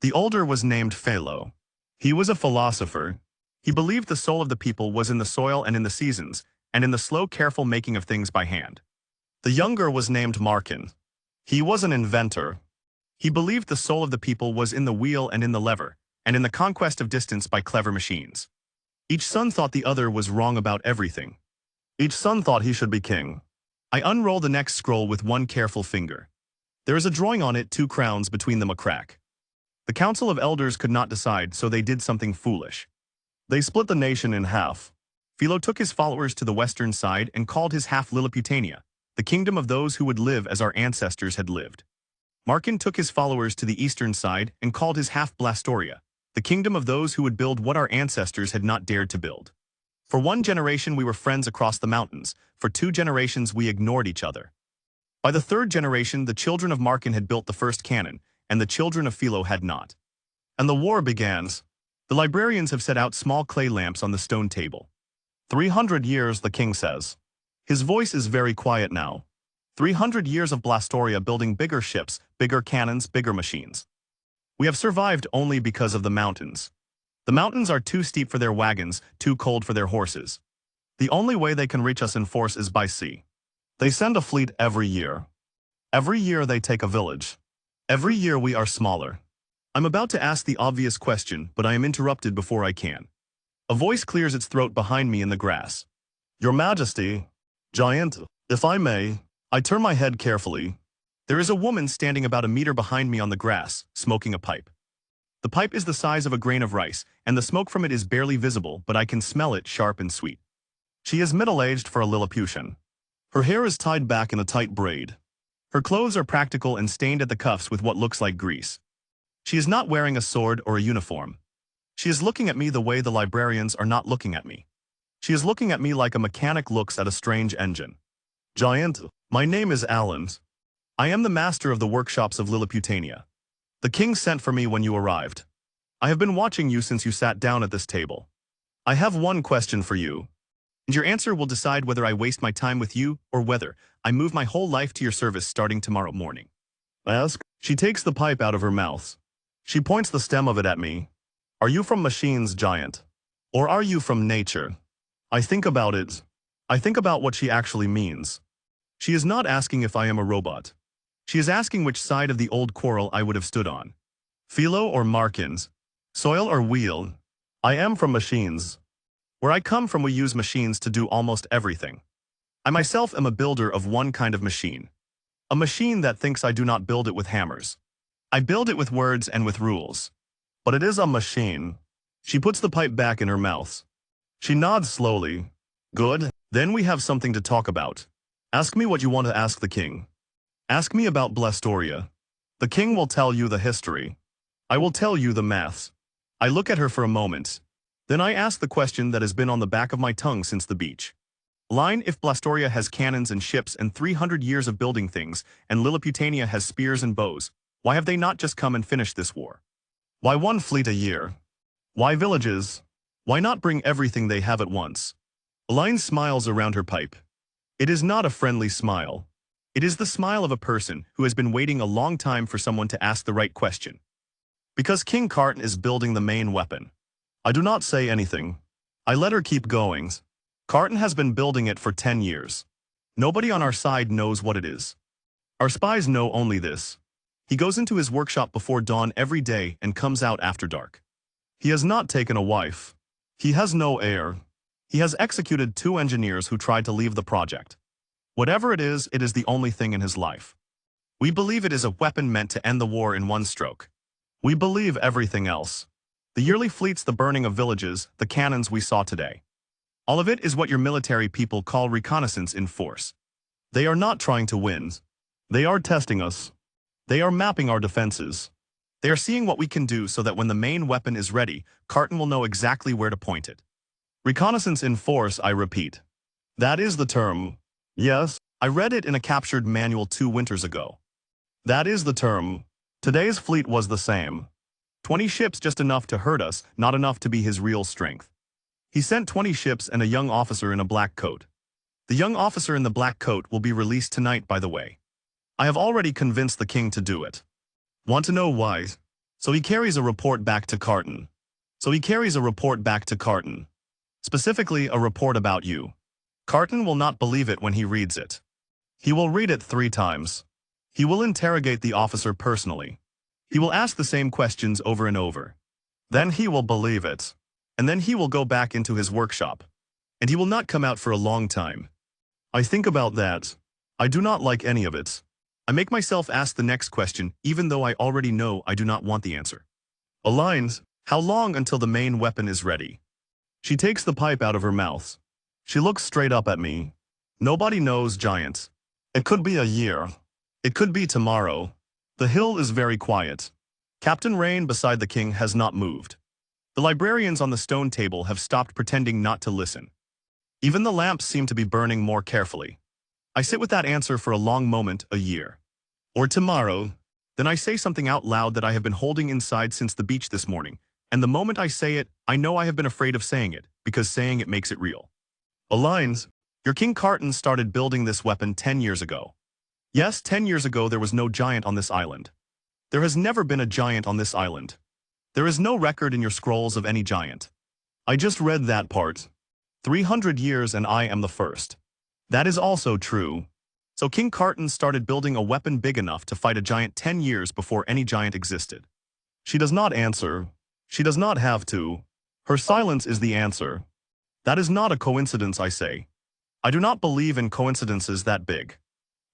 [SPEAKER 1] The older was named Phalo. He was a philosopher. He believed the soul of the people was in the soil and in the seasons, and in the slow, careful making of things by hand. The younger was named Markin. He was an inventor. He believed the soul of the people was in the wheel and in the lever, and in the conquest of distance by clever machines. Each son thought the other was wrong about everything. Each son thought he should be king. I unroll the next scroll with one careful finger. There is a drawing on it, 2 crowns, between them a crack. The council of elders could not decide, so they did something foolish. They split the nation in half. Philo took his followers to the western side and called his half Lilliputania, the kingdom of those who would live as our ancestors had lived. Markin took his followers to the eastern side and called his half Blastoria, the kingdom of those who would build what our ancestors had not dared to build. For 1 generation we were friends across the mountains, for 2 generations we ignored each other. By the 3rd generation the children of Markin had built the first cannon, and the children of Philo had not. And the war began. The librarians have set out small clay lamps on the stone table. 300 years, the king says. His voice is very quiet now. 300 years of Blastoria building bigger ships, bigger cannons, bigger machines. We have survived only because of the mountains. The mountains are too steep for their wagons, too cold for their horses. The only way they can reach us in force is by sea. They send a fleet every year. Every year they take a village. Every year we are smaller. I'm about to ask the obvious question, but I am interrupted before I can. A voice clears its throat behind me in the grass. Your Majesty, Giant, if I may. I turn my head carefully. There is a woman standing about a meter behind me on the grass, smoking a pipe. The pipe is the size of a grain of rice, and the smoke from it is barely visible, but I can smell it sharp and sweet. She is middle-aged for a Lilliputian. Her hair is tied back in a tight braid. Her clothes are practical and stained at the cuffs with what looks like grease. She is not wearing a sword or a uniform. She is looking at me the way the librarians are not looking at me. She is looking at me like a mechanic looks at a strange engine. Giant, my name is Alan. I am the master of the workshops of Lilliputania. The king sent for me when you arrived. I have been watching you since you sat down at this table. I have one question for you, and your answer will decide whether I waste my time with you or whether I move my whole life to your service starting tomorrow morning. Ask. She takes the pipe out of her mouth. She points the stem of it at me. Are you from machines, Giant? Or are you from nature? I think about it. I think about what she actually means. She is not asking if I am a robot. She is asking which side of the old quarrel I would have stood on. Philo or Markins? Soil or wheel? I am from machines. Where I come from we use machines to do almost everything. I myself am a builder of one kind of machine. A machine that thinks I do not build it with hammers. I build it with words and with rules. But it is a machine. She puts the pipe back in her mouth. She nods slowly. Good, then we have something to talk about. Ask me what you want to ask the king. Ask me about Blastoria. The king will tell you the history. I will tell you the maths. I look at her for a moment. Then I ask the question that has been on the back of my tongue since the beach. Line, if Blastoria has cannons and ships and 300 years of building things, and Lilliputania has spears and bows, why have they not just come and finished this war? Why one fleet a year? Why villages? Why not bring everything they have at once? Line smiles around her pipe. It is not a friendly smile. It is the smile of a person who has been waiting a long time for someone to ask the right question. Because King Carton is building the main weapon. I do not say anything. I let her keep going. Carton has been building it for 10 years. Nobody on our side knows what it is. Our spies know only this. He goes into his workshop before dawn every day and comes out after dark. He has not taken a wife. He has no heir. He has executed 2 engineers who tried to leave the project. Whatever it is the only thing in his life. We believe it is a weapon meant to end the war in one stroke. We believe everything else. The yearly fleets, the burning of villages, the cannons we saw today. All of it is what your military people call reconnaissance in force. They are not trying to win. They are testing us. They are mapping our defenses. They are seeing what we can do so that when the main weapon is ready, Carton will know exactly where to point it. Reconnaissance in force, I repeat. That is the term. Yes, I read it in a captured manual 2 winters ago. That is the term. Today's fleet was the same. 20 ships, just enough to hurt us, not enough to be his real strength. He sent 20 ships and a young officer in a black coat. The young officer in the black coat will be released tonight, by the way. I have already convinced the king to do it. Want to know why? So he carries a report back to Carton. Specifically, a report about you. Carton will not believe it when he reads it. He will read it 3 times. He will interrogate the officer personally. He will ask the same questions over and over. Then he will believe it. And then he will go back into his workshop. And he will not come out for a long time. I think about that. I do not like any of it. I make myself ask the next question, even though I already know I do not want the answer. Alines, how long until the main weapon is ready? She takes the pipe out of her mouth. She looks straight up at me. Nobody knows, Giant. It could be a year. It could be tomorrow. The hill is very quiet. Captain Rain beside the king has not moved. The librarians on the stone table have stopped pretending not to listen. Even the lamps seem to be burning more carefully. I sit with that answer for a long moment, a year. Or tomorrow. Then I say something out loud that I have been holding inside since the beach this morning, and the moment I say it, I know I have been afraid of saying it, because saying it makes it real. Alines, your King Carton started building this weapon 10 years ago. Yes, 10 years ago there was no giant on this island. There has never been a giant on this island. There is no record in your scrolls of any giant. I just read that part. 300 years and I am the first. That is also true. So King Carton started building a weapon big enough to fight a giant 10 years before any giant existed. She does not answer. She does not have to. Her silence is the answer. That is not a coincidence, I say. I do not believe in coincidences that big.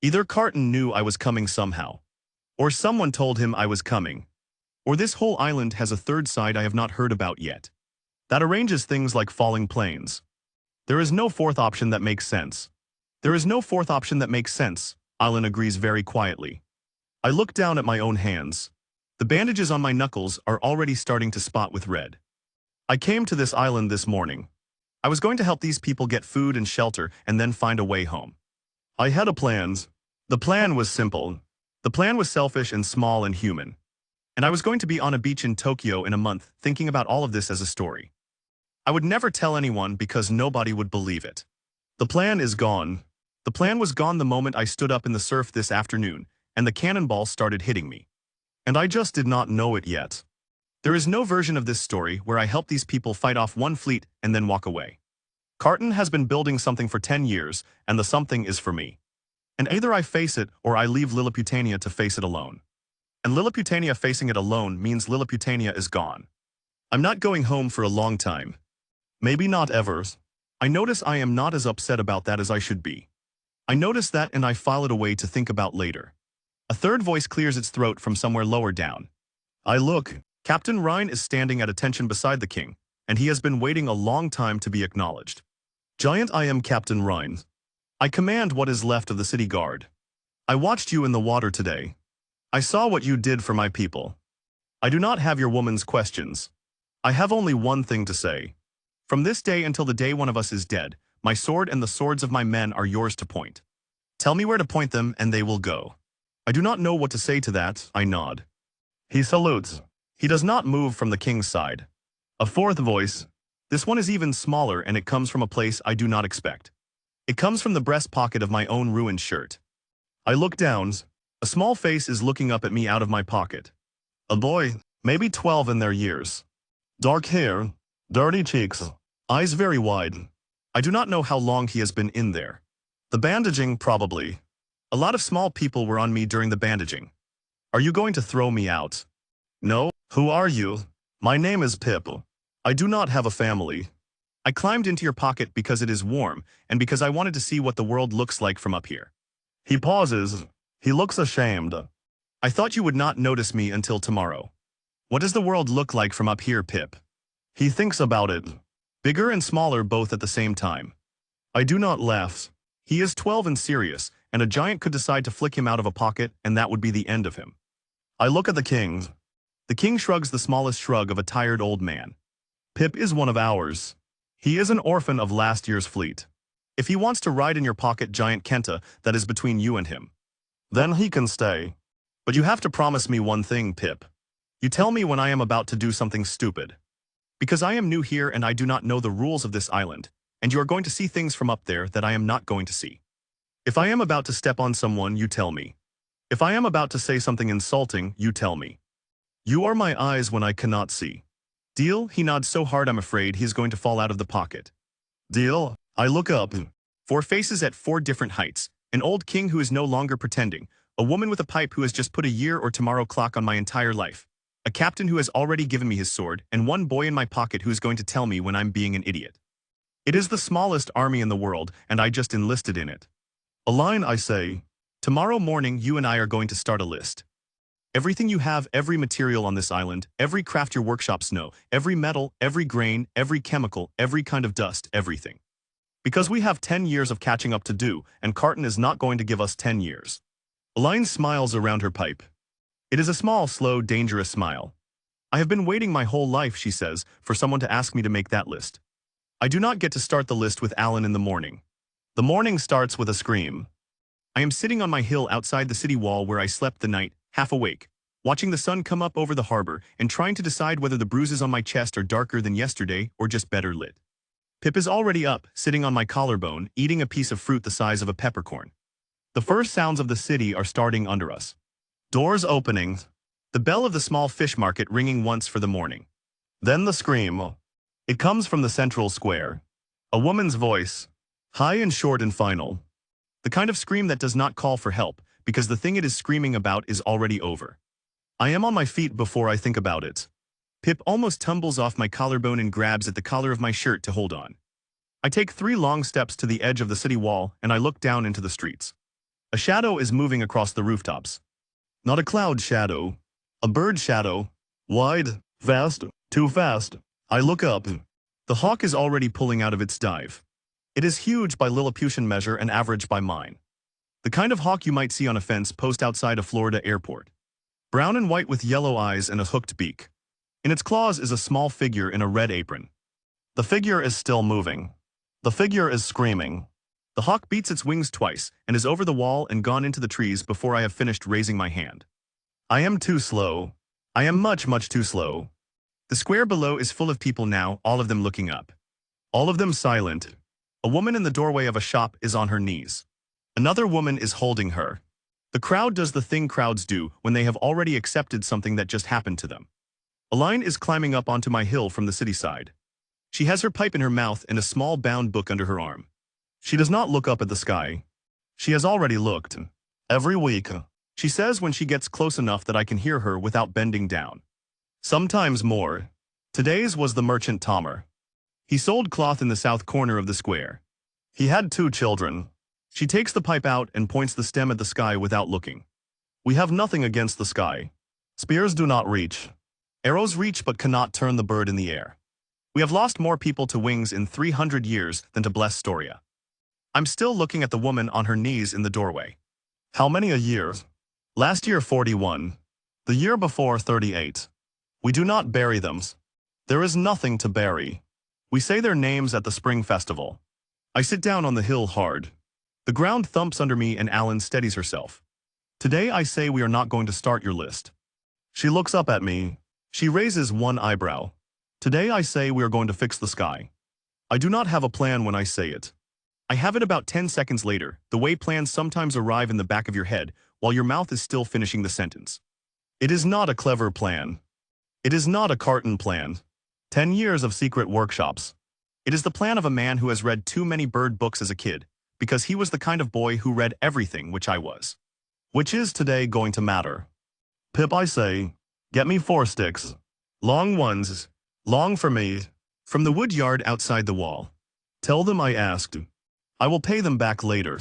[SPEAKER 1] Either Carton knew I was coming somehow, or someone told him I was coming, or this whole island has a third side I have not heard about yet. That arranges things like falling planes. There is no fourth option that makes sense. There is no fourth option that makes sense, Alan agrees very quietly. I look down at my own hands. The bandages on my knuckles are already starting to spot with red. I came to this island this morning. I was going to help these people get food and shelter and then find a way home. I had a plan. The plan was simple. The plan was selfish and small and human. And I was going to be on a beach in Tokyo in a month thinking about all of this as a story. I would never tell anyone because nobody would believe it. The plan is gone. The plan was gone the moment I stood up in the surf this afternoon, and the cannonball started hitting me. And I just did not know it yet. There is no version of this story where I help these people fight off one fleet and then walk away. Carton has been building something for 10 years, and the something is for me. And either I face it or I leave Lilliputania to face it alone. And Lilliputania facing it alone means Lilliputania is gone. I'm not going home for a long time. Maybe not ever. I notice I am not as upset about that as I should be. I notice that and I file it away to think about later. A third voice clears its throat from somewhere lower down. I look. Captain Rhine is standing at attention beside the king, and he has been waiting a long time to be acknowledged. Giant, I am Captain Rhine. I command what is left of the city guard. I watched you in the water today. I saw what you did for my people. I do not have your woman's questions. I have only one thing to say. From this day until the day one of us is dead, my sword and the swords of my men are yours to point. Tell me where to point them and they will go. I do not know what to say to that, I nod. He salutes. He does not move from the king's side. A fourth voice. This one is even smaller and it comes from a place I do not expect. It comes from the breast pocket of my own ruined shirt. I look down. A small face is looking up at me out of my pocket. A boy, maybe 12 in their years. Dark hair, dirty cheeks, eyes very wide. I do not know how long he has been in there. The bandaging, probably. A lot of small people were on me during the bandaging. Are you going to throw me out? No. Who are you? My name is Pip. I do not have a family. I climbed into your pocket because it is warm and because I wanted to see what the world looks like from up here. He pauses. He looks ashamed. I thought you would not notice me until tomorrow. What does the world look like from up here, Pip? He thinks about it. Bigger and smaller both at the same time. I do not laugh. He is 12 and serious, and a giant could decide to flick him out of a pocket and that would be the end of him. I look at the king. The king shrugs the smallest shrug of a tired old man. Pip is one of ours. He is an orphan of last year's fleet. If he wants to ride in your pocket, Giant Kenta, that is between you and him. Then he can stay. But you have to promise me one thing, Pip. You tell me when I am about to do something stupid. Because I am new here and I do not know the rules of this island, and you are going to see things from up there that I am not going to see. If I am about to step on someone, you tell me. If I am about to say something insulting, you tell me. You are my eyes when I cannot see. Deal? He nods so hard I'm afraid he is going to fall out of the pocket. Deal? I look up. 4 faces at 4 different heights. An old king who is no longer pretending. A woman with a pipe who has just put a year or tomorrow clock on my entire life. A captain who has already given me his sword, and one boy in my pocket who is going to tell me when I'm being an idiot. It is the smallest army in the world, and I just enlisted in it. A line, I say. Tomorrow morning you and I are going to start a list. Everything you have, every material on this island, every craft your workshops know, every metal, every grain, every chemical, every kind of dust, everything. Because we have 10 years of catching up to do, and Carton is not going to give us 10 years. Elaine smiles around her pipe. It is a small, slow, dangerous smile. I have been waiting my whole life, she says, for someone to ask me to make that list. I do not get to start the list with Alan in the morning. The morning starts with a scream. I am sitting on my hill outside the city wall where I slept the night, half awake, watching the sun come up over the harbor and trying to decide whether the bruises on my chest are darker than yesterday or just better lit. Pip is already up, sitting on my collarbone, eating a piece of fruit the size of a peppercorn. The first sounds of the city are starting under us. Doors opening. The bell of the small fish market ringing once for the morning. Then the scream. It comes from the central square. A woman's voice. High and short and final. The kind of scream that does not call for help, because the thing it is screaming about is already over. I am on my feet before I think about it. Pip almost tumbles off my collarbone and grabs at the collar of my shirt to hold on. I take 3 long steps to the edge of the city wall and I look down into the streets. A shadow is moving across the rooftops. Not a cloud shadow. A bird shadow. Wide, vast, too fast. I look up. The hawk is already pulling out of its dive. It is huge by Lilliputian measure and average by mine. The kind of hawk you might see on a fence post outside a Florida airport. Brown and white with yellow eyes and a hooked beak. In its claws is a small figure in a red apron. The figure is still moving. The figure is screaming. The hawk beats its wings twice and is over the wall and gone into the trees before I have finished raising my hand. I am too slow. I am much, much too slow. The square below is full of people now, all of them looking up. All of them silent. A woman in the doorway of a shop is on her knees. Another woman is holding her. The crowd does the thing crowds do when they have already accepted something that just happened to them. Aline is climbing up onto my hill from the city side. She has her pipe in her mouth and a small bound book under her arm. She does not look up at the sky. She has already looked. Every week, she says when she gets close enough that I can hear her without bending down. Sometimes more. Today's was the merchant Tomer. He sold cloth in the south corner of the square. He had 2 children. She takes the pipe out and points the stem at the sky without looking. We have nothing against the sky. Spears do not reach. Arrows reach but cannot turn the bird in the air. We have lost more people to wings in 300 years than to bless Storia. I'm still looking at the woman on her knees in the doorway. How many a year? Last year 41. The year before 38. We do not bury them. There is nothing to bury. We say their names at the spring festival. I sit down on the hill hard. The ground thumps under me and Alan steadies herself. Today I say we are not going to start your list. She looks up at me. She raises one eyebrow. Today I say we are going to fix the sky. I do not have a plan when I say it. I have it about 10 seconds later, the way plans sometimes arrive in the back of your head while your mouth is still finishing the sentence. It is not a clever plan. It is not a carton plan. 10 years of secret workshops. It is the plan of a man who has read too many bird books as a kid, because he was the kind of boy who read everything, which I was. Which is today going to matter. Pip, I say, get me 4 sticks. Long ones. Long for me. From the wood yard outside the wall. Tell them I asked. I will pay them back later.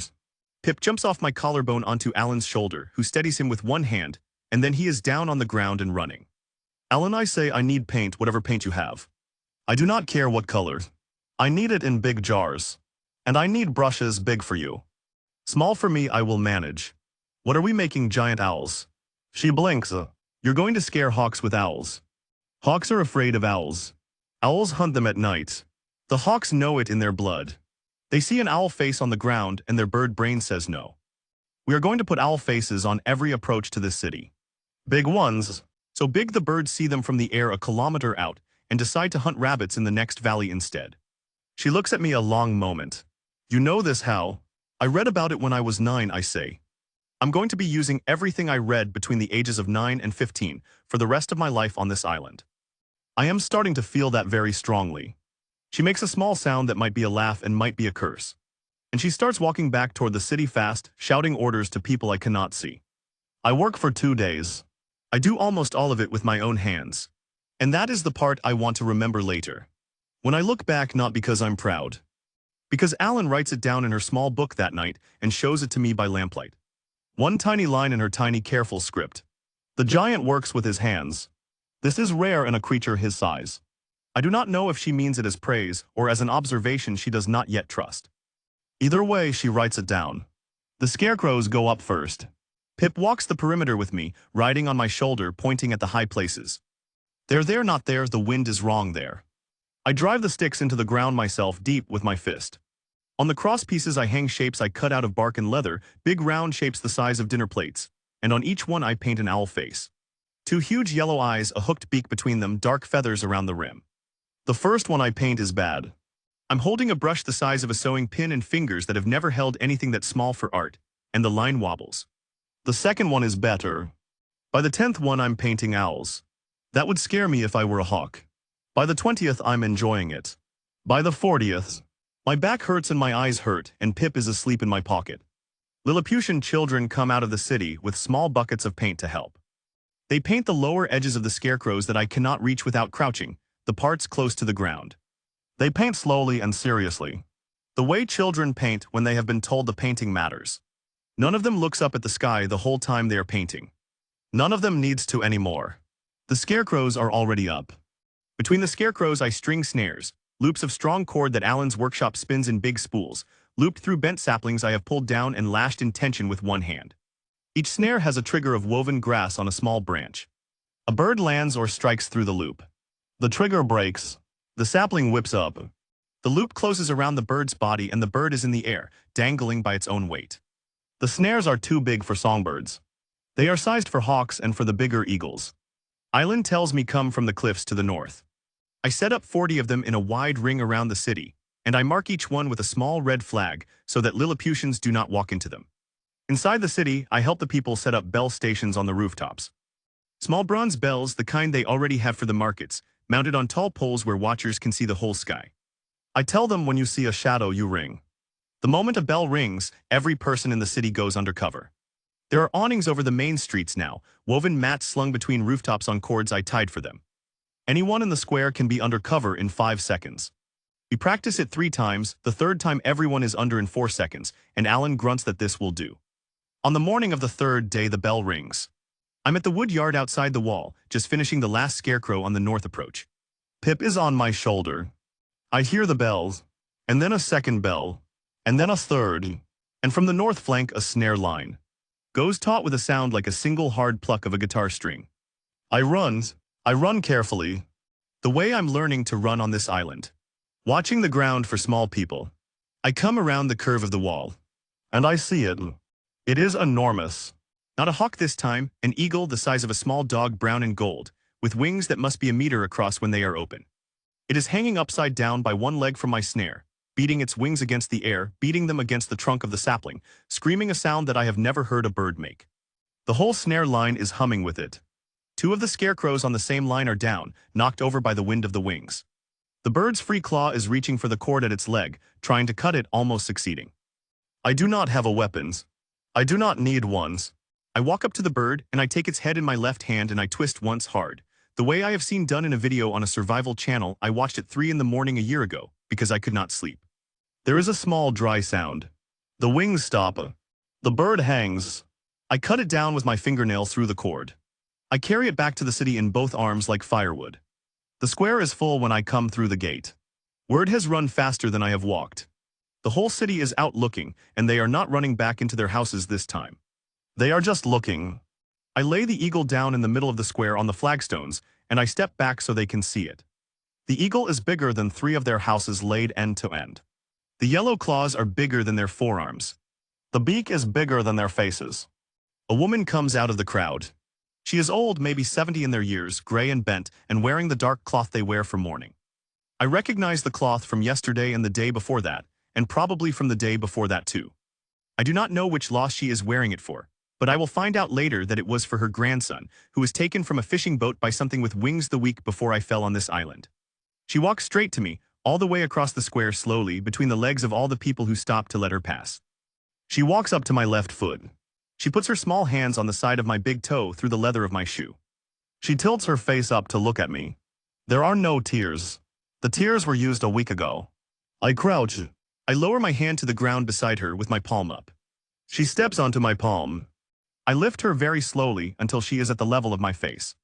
[SPEAKER 1] Pip jumps off my collarbone onto Alan's shoulder, who steadies him with one hand, and then he is down on the ground and running. Alan, I say I need paint, whatever paint you have. I do not care what color. I need it in big jars. And I need brushes big for you. Small for me I will manage. What are we making, giant owls? She blinks. You're going to scare hawks with owls. Hawks are afraid of owls. Owls hunt them at night. The hawks know it in their blood. They see an owl face on the ground and their bird brain says no. We are going to put owl faces on every approach to this city. Big ones. So big the birds see them from the air a kilometer out and decide to hunt rabbits in the next valley instead. She looks at me a long moment. You know this how? I read about it when I was 9, I say. I'm going to be using everything I read between the ages of 9 and 15 for the rest of my life on this island. I am starting to feel that very strongly. She makes a small sound that might be a laugh and might be a curse. And she starts walking back toward the city fast, shouting orders to people I cannot see. I work for 2 days. I do almost all of it with my own hands. And that is the part I want to remember later. When I look back, not because I'm proud. Because Alan writes it down in her small book that night and shows it to me by lamplight. One tiny line in her tiny careful script. The giant works with his hands. This is rare in a creature his size. I do not know if she means it as praise or as an observation she does not yet trust. Either way, she writes it down. The scarecrows go up first. Pip walks the perimeter with me, riding on my shoulder, pointing at the high places. They're there, not there, the wind is wrong there. I drive the sticks into the ground myself deep with my fist. On the cross pieces I hang shapes I cut out of bark and leather, big round shapes the size of dinner plates, and on each one I paint an owl face. 2 huge yellow eyes, a hooked beak between them, dark feathers around the rim. The first one I paint is bad. I'm holding a brush the size of a sewing pin and fingers that have never held anything that small for art, and the line wobbles. The second one is better. By the 10th one I'm painting owls. That would scare me if I were a hawk. By the 20th I'm enjoying it. By the 40th, my back hurts and my eyes hurt, and Pip is asleep in my pocket. Lilliputian children come out of the city with small buckets of paint to help. They paint the lower edges of the scarecrows that I cannot reach without crouching, the parts close to the ground. They paint slowly and seriously. The way children paint when they have been told the painting matters. None of them looks up at the sky the whole time they are painting. None of them needs to anymore. The scarecrows are already up. Between the scarecrows I string snares, loops of strong cord that Alan's workshop spins in big spools, looped through bent saplings I have pulled down and lashed in tension with one hand. Each snare has a trigger of woven grass on a small branch. A bird lands or strikes through the loop. The trigger breaks. The sapling whips up. The loop closes around the bird's body and the bird is in the air, dangling by its own weight. The snares are too big for songbirds. They are sized for hawks and for the bigger eagles. Island tells me come from the cliffs to the north. I set up 40 of them in a wide ring around the city, and I mark each one with a small red flag so that Lilliputians do not walk into them. Inside the city, I help the people set up bell stations on the rooftops. Small bronze bells, the kind they already have for the markets, mounted on tall poles where watchers can see the whole sky. I tell them when you see a shadow, you ring. The moment a bell rings, every person in the city goes under cover. There are awnings over the main streets now, woven mats slung between rooftops on cords I tied for them. Anyone in the square can be under cover in 5 seconds. We practice it 3 times, the third time everyone is under in 4 seconds, and Alan grunts that this will do. On the morning of the 3rd day the bell rings. I'm at the wood yard outside the wall, just finishing the last scarecrow on the north approach. Pip is on my shoulder. I hear the bells, and then a second bell, and then a third, and from the north flank a snare line goes taut with a sound like a single hard pluck of a guitar string. I run carefully, the way I'm learning to run on this island, watching the ground for small people. I come around the curve of the wall, and I see it. It is enormous. Not a hawk this time, an eagle the size of a small dog, brown and gold, with wings that must be a meter across when they are open. It is hanging upside down by one leg from my snare, beating its wings against the air, beating them against the trunk of the sapling, screaming a sound that I have never heard a bird make. The whole snare line is humming with it. 2 of the scarecrows on the same line are down, knocked over by the wind of the wings. The bird's free claw is reaching for the cord at its leg, trying to cut it, almost succeeding. I do not have a weapons. I do not need ones. I walk up to the bird, and I take its head in my left hand and I twist once hard, the way I have seen done in a video on a survival channel I watched at 3 in the morning a year ago, because I could not sleep. There is a small dry sound. The wings stop. The bird hangs. I cut it down with my fingernail through the cord. I carry it back to the city in both arms like firewood. The square is full when I come through the gate. Word has run faster than I have walked. The whole city is out looking, and they are not running back into their houses this time. They are just looking. I lay the eagle down in the middle of the square on the flagstones, and I step back so they can see it. The eagle is bigger than 3 of their houses laid end to end. The yellow claws are bigger than their forearms. The beak is bigger than their faces. A woman comes out of the crowd. She is old, maybe 70 in their years, gray and bent, and wearing the dark cloth they wear for mourning. I recognize the cloth from yesterday and the day before that, and probably from the day before that too. I do not know which loss she is wearing it for, but I will find out later that it was for her grandson, who was taken from a fishing boat by something with wings the week before I fell on this island. She walks straight to me, all the way across the square slowly, between the legs of all the people who stopped to let her pass. She walks up to my left foot. She puts her small hands on the side of my big toe through the leather of my shoe. She tilts her face up to look at me. There are no tears. The tears were used a week ago. I crouch. I lower my hand to the ground beside her with my palm up. She steps onto my palm. I lift her very slowly until she is at the level of my face.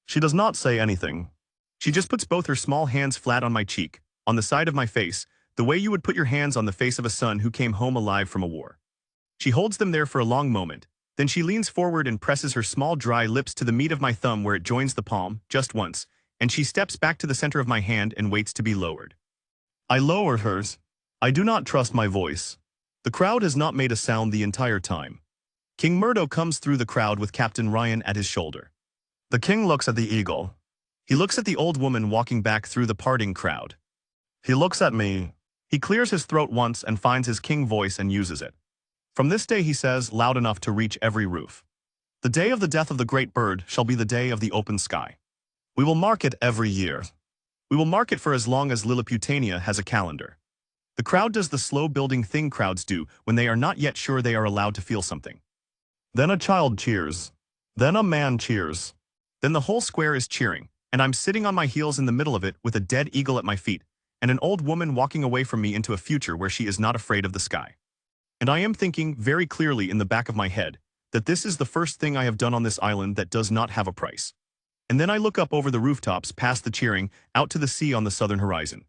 [SPEAKER 1] She does not say anything. She just puts both her small hands flat on my cheek, on the side of my face, the way you would put your hands on the face of a son who came home alive from a war. She holds them there for a long moment, then she leans forward and presses her small dry lips to the meat of my thumb where it joins the palm, just once, and she steps back to the center of my hand and waits to be lowered. I lower hers. I do not trust my voice. The crowd has not made a sound the entire time. King Murdo comes through the crowd with Captain Ryan at his shoulder. The king looks at the eagle. He looks at the old woman walking back through the parting crowd. He looks at me. He clears his throat once and finds his king voice and uses it. From this day, he says, loud enough to reach every roof. The day of the death of the great bird shall be the day of the open sky. We will mark it every year. We will mark it for as long as Lilliputania has a calendar. The crowd does the slow-building thing crowds do when they are not yet sure they are allowed to feel something. Then a child cheers. Then a man cheers. Then the whole square is cheering, and I'm sitting on my heels in the middle of it with a dead eagle at my feet, and an old woman walking away from me into a future where she is not afraid of the sky. And I am thinking very clearly in the back of my head that this is the first thing I have done on this island that does not have a price. And then I look up over the rooftops past the cheering, out to the sea on the southern horizon.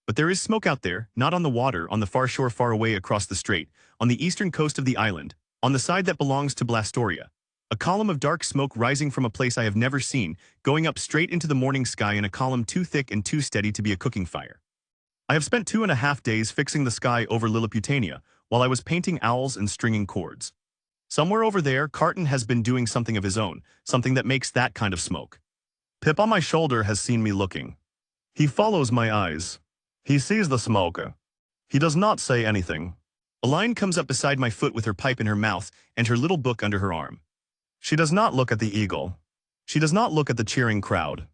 [SPEAKER 1] But there is smoke out there, not on the water, on the far shore far away across the strait, on the eastern coast of the island, on the side that belongs to Blastoria. A column of dark smoke rising from a place I have never seen, going up straight into the morning sky in a column too thick and too steady to be a cooking fire. I have spent 2.5 days fixing the sky over Lilliputania, while I was painting owls and stringing cords. Somewhere over there, Carton has been doing something of his own, something that makes that kind of smoke. Pip on my shoulder has seen me looking. He follows my eyes. He sees the smoke. He does not say anything. A lion comes up beside my foot with her pipe in her mouth and her little book under her arm. She does not look at the eagle. She does not look at the cheering crowd.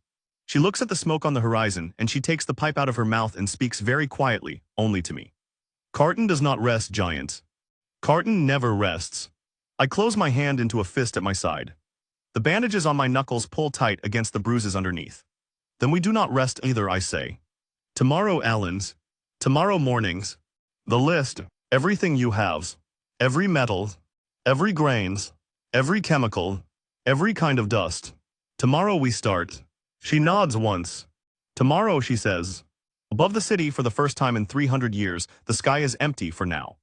[SPEAKER 1] She looks at the smoke on the horizon, and she takes the pipe out of her mouth and speaks very quietly, only to me. Carton does not rest, Giant. Carton never rests. I close my hand into a fist at my side. The bandages on my knuckles pull tight against the bruises underneath. Then we do not rest either, I say. Tomorrow, Allens. Tomorrow mornings. The list, everything you have. Every metal. Every grains. Every chemical. Every kind of dust. Tomorrow we start. She nods once. Tomorrow, she says. Above the city, for the first time in 300 years, the sky is empty for now.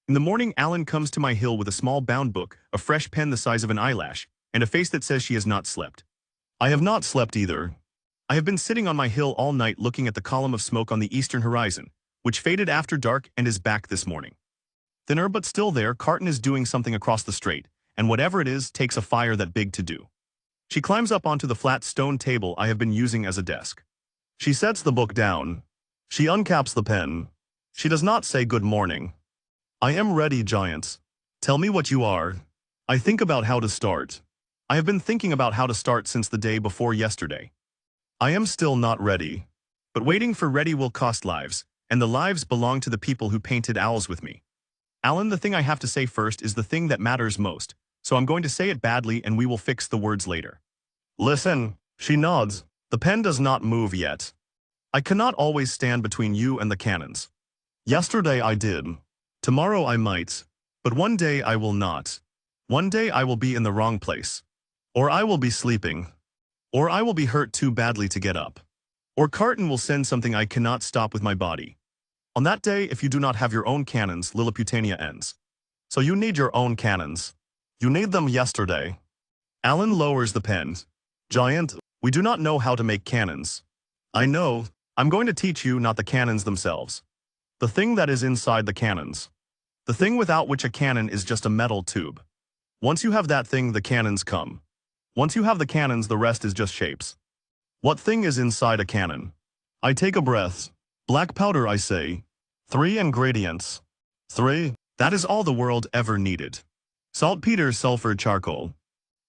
[SPEAKER 1] In the morning, Alan comes to my hill with a small bound book, a fresh pen the size of an eyelash, and a face that says she has not slept. I have not slept either. I have been sitting on my hill all night looking at the column of smoke on the eastern horizon, which faded after dark and is back this morning. Thinner but still there, Carton is doing something across the strait, and whatever it is takes a fire that big to do. She climbs up onto the flat stone table I have been using as a desk. She sets the book down. She uncaps the pen. She does not say good morning. I am ready, Giants. Tell me what you are. I think about how to start. I have been thinking about how to start since the day before yesterday. I am still not ready. But waiting for ready will cost lives, and the lives belong to the people who painted owls with me. Alan, the thing I have to say first is the thing that matters most, so I'm going to say it badly and we will fix the words later. Listen, she nods. The pen does not move yet. I cannot always stand between you and the cannons. Yesterday I did. Tomorrow I might. But one day I will not. One day I will be in the wrong place. Or I will be sleeping. Or I will be hurt too badly to get up. Or Carton will send something I cannot stop with my body. On that day, if you do not have your own cannons, Lilliputania ends. So you need your own cannons. You need them yesterday. Alan lowers the pen. Giant, we do not know how to make cannons. I know. I'm going to teach you, not the cannons themselves. The thing that is inside the cannons. The thing without which a cannon is just a metal tube. Once you have that thing, the cannons come. Once you have the cannons, the rest is just shapes. What thing is inside a cannon? I take a breath. Black powder, I say. 3 ingredients. 3. That is all the world ever needed. Saltpeter, sulfur, charcoal.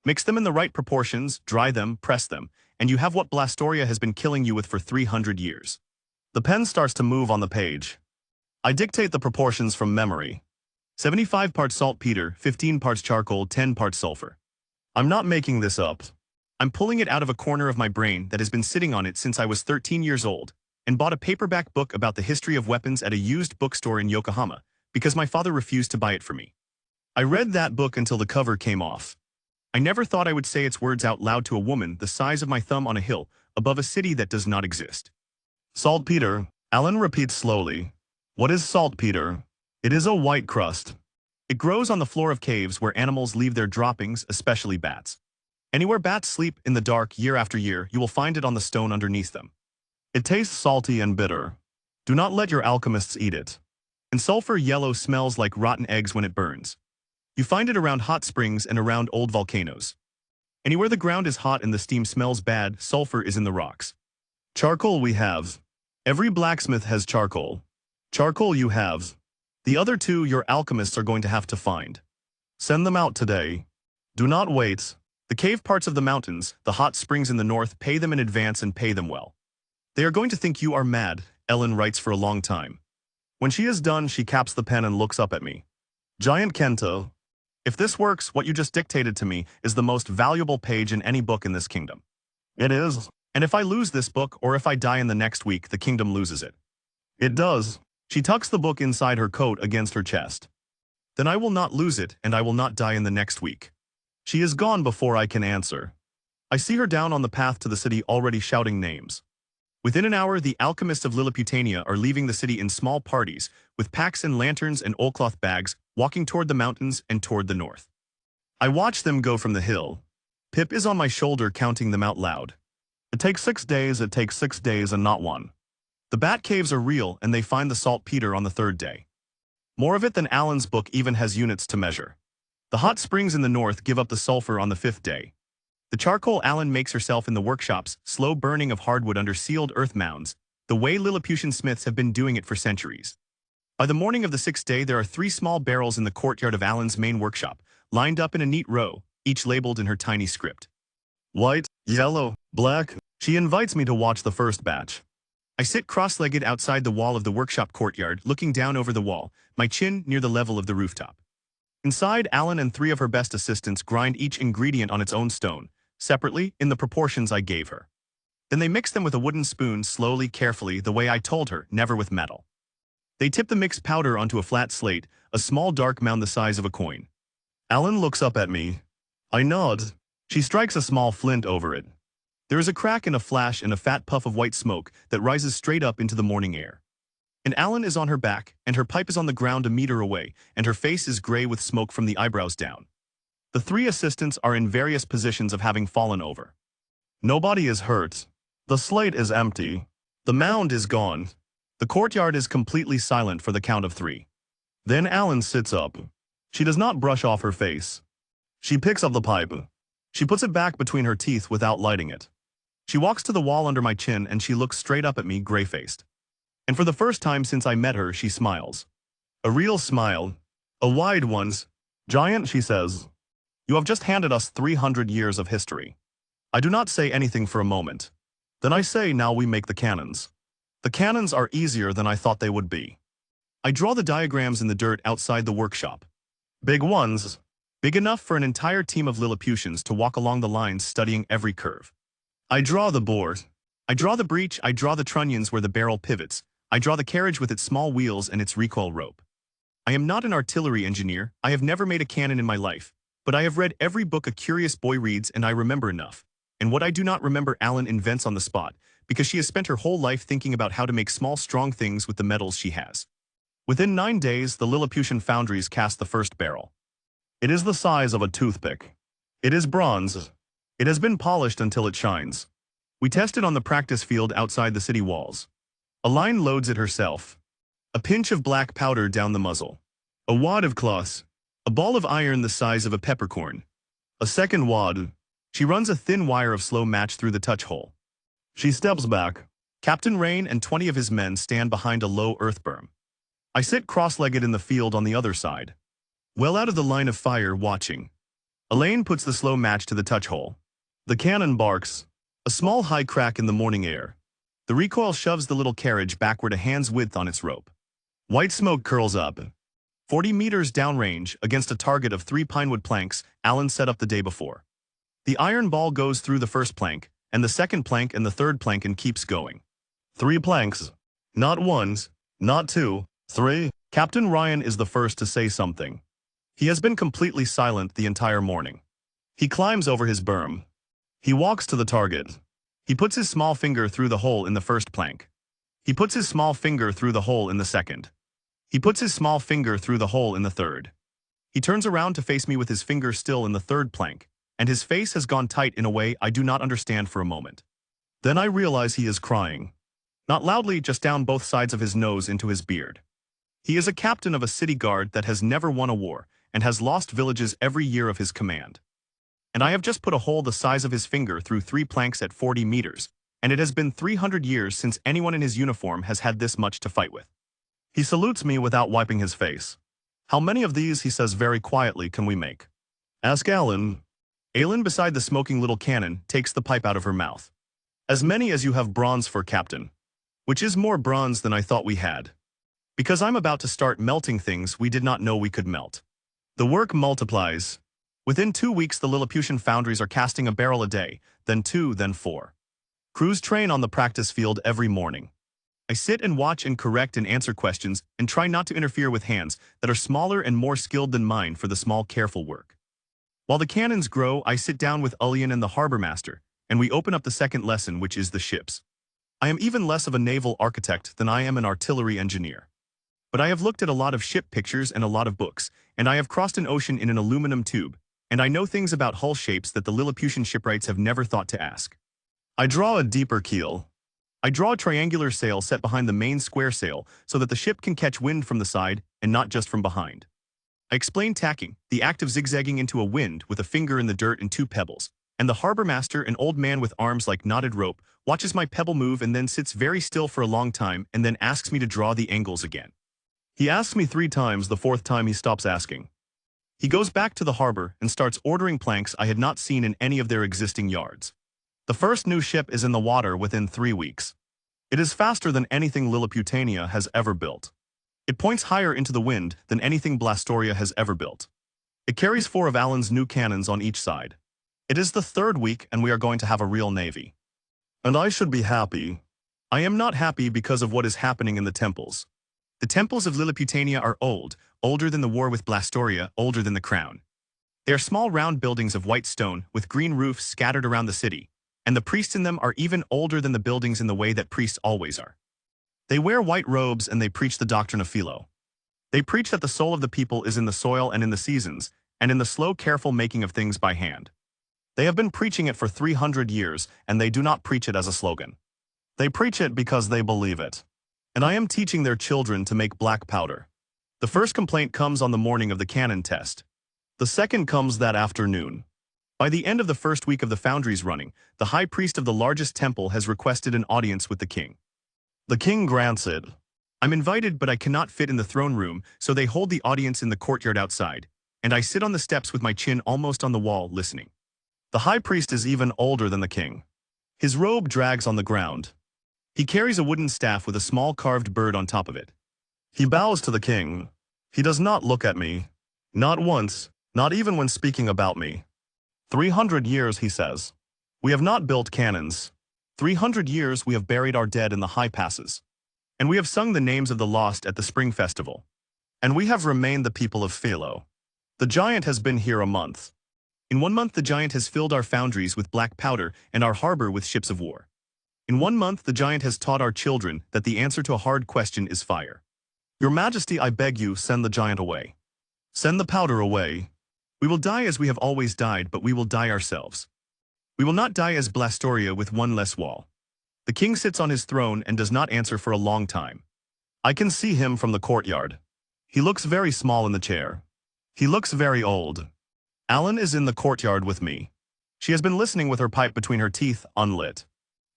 [SPEAKER 1] Mix them in the right proportions, dry them, press them, and you have what Blastoria has been killing you with for 300 years. The pen starts to move on the page. I dictate the proportions from memory. 75 parts saltpeter, 15 parts charcoal, 10 parts sulfur. I'm not making this up. I'm pulling it out of a corner of my brain that has been sitting on it since I was 13 years old, and bought a paperback book about the history of weapons at a used bookstore in Yokohama, because my father refused to buy it for me. I read that book until the cover came off. I never thought I would say its words out loud to a woman the size of my thumb on a hill, above a city that does not exist. Saltpeter, Alan repeats slowly. What is saltpeter? It is a white crust. It grows on the floor of caves where animals leave their droppings, especially bats. Anywhere bats sleep in the dark year after year, you will find it on the stone underneath them. It tastes salty and bitter. Do not let your alchemists eat it. And sulfur yellow smells like rotten eggs when it burns. You find it around hot springs and around old volcanoes. Anywhere the ground is hot and the steam smells bad, sulfur is in the rocks. Charcoal we have. Every blacksmith has charcoal. Charcoal you have. The other two your alchemists are going to have to find. Send them out today. Do not wait. The cave parts of the mountains, the hot springs in the north, pay them in advance and pay them well. They are going to think you are mad, Ellen writes for a long time. When she is done, she caps the pen and looks up at me. Giant Kento. If this works, what you just dictated to me is the most valuable page in any book in this kingdom. It is. And if I lose this book, or if I die in the next week, the kingdom loses it. It does. She tucks the book inside her coat against her chest. Then I will not lose it, and I will not die in the next week. She is gone before I can answer. I see her down on the path to the city already shouting names. Within an hour, the alchemists of Lilliputania are leaving the city in small parties, with packs and lanterns and oilcloth bags, walking toward the mountains and toward the north. I watch them go from the hill. Pip is on my shoulder counting them out loud. It takes 6 days, it takes 6 days and not one. The bat caves are real and they find the saltpeter on the 3rd day. More of it than Alan's book even has units to measure. The hot springs in the north give up the sulfur on the 5th day. The charcoal Alan makes herself in the workshops, slow burning of hardwood under sealed earth mounds, the way Lilliputian smiths have been doing it for centuries. By the morning of the 6th day, there are 3 small barrels in the courtyard of Alan's main workshop, lined up in a neat row, each labeled in her tiny script. White, yellow, black. She invites me to watch the first batch. I sit cross-legged outside the wall of the workshop courtyard, looking down over the wall, my chin near the level of the rooftop. Inside, Alan and 3 of her best assistants grind each ingredient on its own stone, separately, in the proportions I gave her. Then they mix them with a wooden spoon slowly, carefully, the way I told her, never with metal. They tip the mixed powder onto a flat slate, a small dark mound the size of a coin. Alan looks up at me. I nod. She strikes a small flint over it. There is a crack and a flash and a fat puff of white smoke that rises straight up into the morning air. And Alan is on her back, and her pipe is on the ground a meter away, and her face is gray with smoke from the eyebrows down. The 3 assistants are in various positions of having fallen over. Nobody is hurt. The slate is empty. The mound is gone. The courtyard is completely silent for the count of 3. Then Alan sits up. She does not brush off her face. She picks up the pipe. She puts it back between her teeth without lighting it. She walks to the wall under my chin and she looks straight up at me, gray-faced. And for the first time since I met her, she smiles. A real smile. A wide one. Giant, she says. You have just handed us 300 years of history. I do not say anything for a moment. Then I say, now we make the cannons. The cannons are easier than I thought they would be. I draw the diagrams in the dirt outside the workshop. Big ones. Big enough for an entire team of Lilliputians to walk along the lines studying every curve. I draw the bore. I draw the breech, I draw the trunnions where the barrel pivots. I draw the carriage with its small wheels and its recoil rope. I am not an artillery engineer, I have never made a cannon in my life. But I have read every book a curious boy reads and I remember enough. And what I do not remember Alan invents on the spot, because she has spent her whole life thinking about how to make small strong things with the metals she has. Within 9 days, the Lilliputian foundries cast the first barrel. It is the size of a toothpick. It is bronze. It has been polished until it shines. We test it on the practice field outside the city walls. A line loads it herself. A pinch of black powder down the muzzle. A wad of cloth. A ball of iron the size of a peppercorn. A second wad. She runs a thin wire of slow match through the touch hole. She steps back. Captain Rain and 20 of his men stand behind a low earth berm. I sit cross-legged in the field on the other side. Well out of the line of fire, watching. Elaine puts the slow match to the touch hole. The cannon barks. A small high crack in the morning air. The recoil shoves the little carriage backward a hand's width on its rope. White smoke curls up. 40 meters downrange, against a target of 3 pinewood planks Alan set up the day before. The iron ball goes through the first plank, and the second plank and the third plank and keeps going. 3 planks. Not 1, not 2, 3. Captain Ryan is the first to say something. He has been completely silent the entire morning. He climbs over his berm. He walks to the target. He puts his small finger through the hole in the first plank. He puts his small finger through the hole in the second. He puts his small finger through the hole in the third. He turns around to face me with his finger still in the third plank, and his face has gone tight in a way I do not understand for a moment. Then I realize he is crying. Not loudly, just down both sides of his nose into his beard. He is a captain of a city guard that has never won a war, and has lost villages every year of his command. And I have just put a hole the size of his finger through 3 planks at 40 meters, and it has been 300 years since anyone in his uniform has had this much to fight with. He salutes me without wiping his face. How many of these, he says very quietly, can we make? Ask Alan. Alan, beside the smoking little cannon, takes the pipe out of her mouth. As many as you have bronze for, Captain. Which is more bronze than I thought we had. Because I'm about to start melting things we did not know we could melt. The work multiplies. Within 2 weeks the Lilliputian foundries are casting a barrel a day, then 2, then 4. Crews train on the practice field every morning. I sit and watch and correct and answer questions and try not to interfere with hands that are smaller and more skilled than mine for the small careful work. While the cannons grow, I sit down with Ullian and the harbor master, and we open up the second lesson, which is the ships. I am even less of a naval architect than I am an artillery engineer. But I have looked at a lot of ship pictures and a lot of books, and I have crossed an ocean in an aluminum tube, and I know things about hull shapes that the Lilliputian shipwrights have never thought to ask. I draw a deeper keel. I draw a triangular sail set behind the main square sail so that the ship can catch wind from the side and not just from behind. I explain tacking, the act of zigzagging into a wind with a finger in the dirt and 2 pebbles, and the harbor master, an old man with arms like knotted rope, watches my pebble move and then sits very still for a long time and then asks me to draw the angles again. He asks me 3 times, the 4th time he stops asking. He goes back to the harbor and starts ordering planks I had not seen in any of their existing yards. The first new ship is in the water within 3 weeks. It is faster than anything Lilliputania has ever built. It points higher into the wind than anything Blastoria has ever built. It carries 4 of Alan's new cannons on each side. It is the 3rd week and we are going to have a real navy. And I should be happy. I am not happy because of what is happening in the temples. The temples of Lilliputania are old, older than the war with Blastoria, older than the crown. They are small round buildings of white stone with green roofs scattered around the city, and the priests in them are even older than the buildings in the way that priests always are. They wear white robes and they preach the doctrine of philo. They preach that the soul of the people is in the soil and in the seasons, and in the slow, careful making of things by hand. They have been preaching it for 300 years, and they do not preach it as a slogan. They preach it because they believe it. And I am teaching their children to make black powder. The first complaint comes on the morning of the cannon test. The second comes that afternoon. By the end of the first week of the foundries running, the high priest of the largest temple has requested an audience with the king. The king grants it. I'm invited, but I cannot fit in the throne room, so they hold the audience in the courtyard outside, and I sit on the steps with my chin almost on the wall, listening. The high priest is even older than the king. His robe drags on the ground. He carries a wooden staff with a small carved bird on top of it. He bows to the king. He does not look at me. Not once, not even when speaking about me. 300 years, he says. We have not built cannons. 300 years we have buried our dead in the high passes. And we have sung the names of the lost at the spring festival. And we have remained the people of Philo. The giant has been here a month. In 1 month the giant has filled our foundries with black powder and our harbor with ships of war. In 1 month the giant has taught our children that the answer to a hard question is fire. Your Majesty, I beg you, send the giant away. Send the powder away. We will die as we have always died, but we will die ourselves. We will not die as Blastoria with 1 less wall. The king sits on his throne and does not answer for a long time. I can see him from the courtyard. He looks very small in the chair. He looks very old. Alan is in the courtyard with me. She has been listening with her pipe between her teeth, unlit.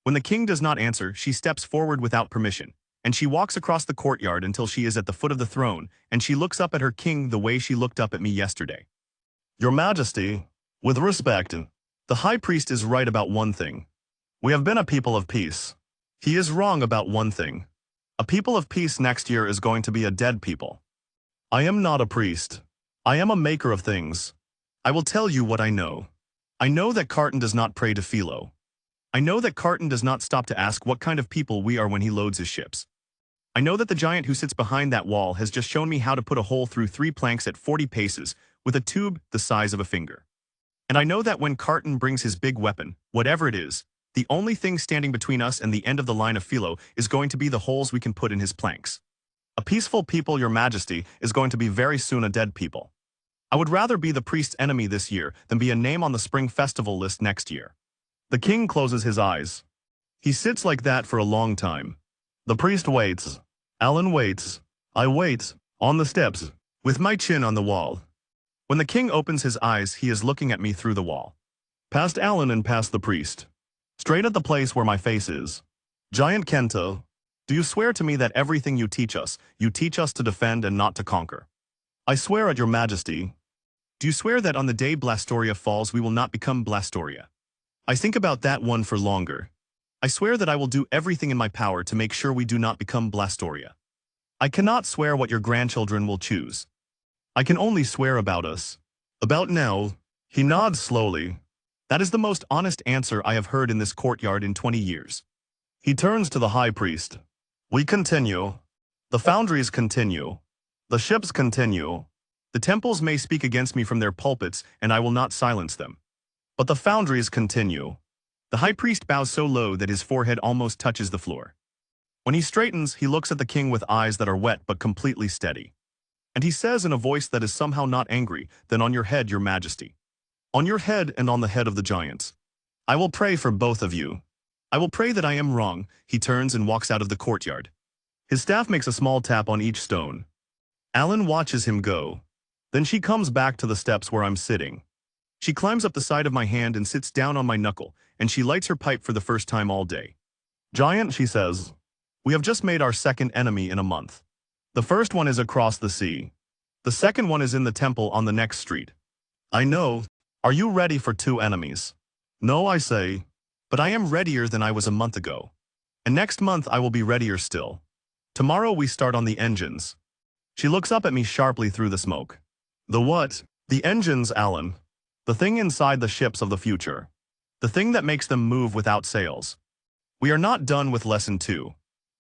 [SPEAKER 1] When the king does not answer, she steps forward without permission, and she walks across the courtyard until she is at the foot of the throne, and she looks up at her king the way she looked up at me yesterday. Your Majesty, with respect, the high priest is right about one thing. We have been a people of peace. He is wrong about one thing. A people of peace next year is going to be a dead people. I am not a priest. I am a maker of things. I will tell you what I know. I know that Carton does not pray to Philo. I know that Carton does not stop to ask what kind of people we are when he loads his ships. I know that the giant who sits behind that wall has just shown me how to put a hole through 3 planks at 40 paces with a tube the size of a finger. And I know that when Carton brings his big weapon, whatever it is, the only thing standing between us and the end of the line of Philo is going to be the holes we can put in his planks. A peaceful people, Your Majesty, is going to be very soon a dead people. I would rather be the priest's enemy this year than be a name on the spring festival list next year. The king closes his eyes. He sits like that for a long time. The priest waits. Alan waits. I wait, on the steps, with my chin on the wall. When the king opens his eyes, he is looking at me through the wall. Past Alan and past the priest. Straight at the place where my face is. Giant Kenta. Do you swear to me that everything you teach us to defend and not to conquer? I swear at your majesty. Do you swear that on the day Blastoria falls we will not become Blastoria? I think about that one for longer. I swear that I will do everything in my power to make sure we do not become Blastoria. I cannot swear what your grandchildren will choose. I can only swear about us. About now. He nods slowly. That is the most honest answer I have heard in this courtyard in 20 years. He turns to the high priest. We continue. The foundries continue. The ships continue. The temples may speak against me from their pulpits, and I will not silence them. But the foundries continue. The high priest bows so low that his forehead almost touches the floor. When he straightens, he looks at the king with eyes that are wet but completely steady. And he says in a voice that is somehow not angry, "Then on your head, your majesty. On your head and on the head of the giants. I will pray for both of you. I will pray that I am wrong." He turns and walks out of the courtyard. His staff makes a small tap on each stone. Alan watches him go. Then she comes back to the steps where I'm sitting. She climbs up the side of my hand and sits down on my knuckle, and she lights her pipe for the first time all day. "Giant," she says, "we have just made our second enemy in a month. The first one is across the sea. The second one is in the temple on the next street. I know. Are you ready for 2 enemies? No, I say. But I am readier than I was a month ago. And next month I will be readier still. Tomorrow we start on the engines." She looks up at me sharply through the smoke. "The what?" "The engines, Alan. The thing inside the ships of the future. The thing that makes them move without sails. We are not done with lesson 2.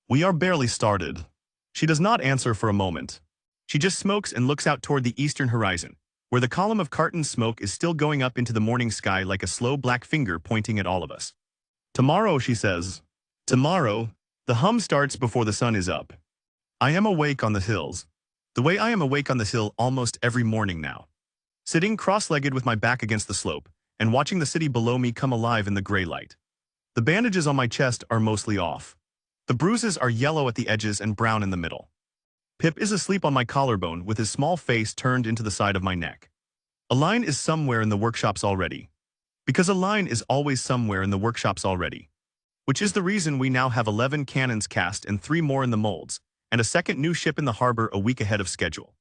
[SPEAKER 1] We are barely started." She does not answer for a moment. She just smokes and looks out toward the eastern horizon, where the column of Carton smoke is still going up into the morning sky like a slow black finger pointing at all of us. "Tomorrow," she says. "Tomorrow." The hum starts before the sun is up. I am awake on the hills. The way I am awake on the hill almost every morning now. Sitting cross-legged with my back against the slope, and watching the city below me come alive in the gray light. The bandages on my chest are mostly off. The bruises are yellow at the edges and brown in the middle. Pip is asleep on my collarbone with his small face turned into the side of my neck. Aline is somewhere in the workshops already. Because Aline is always somewhere in the workshops already. Which is the reason we now have 11 cannons cast and 3 more in the molds, and a second new ship in the harbor a week ahead of schedule.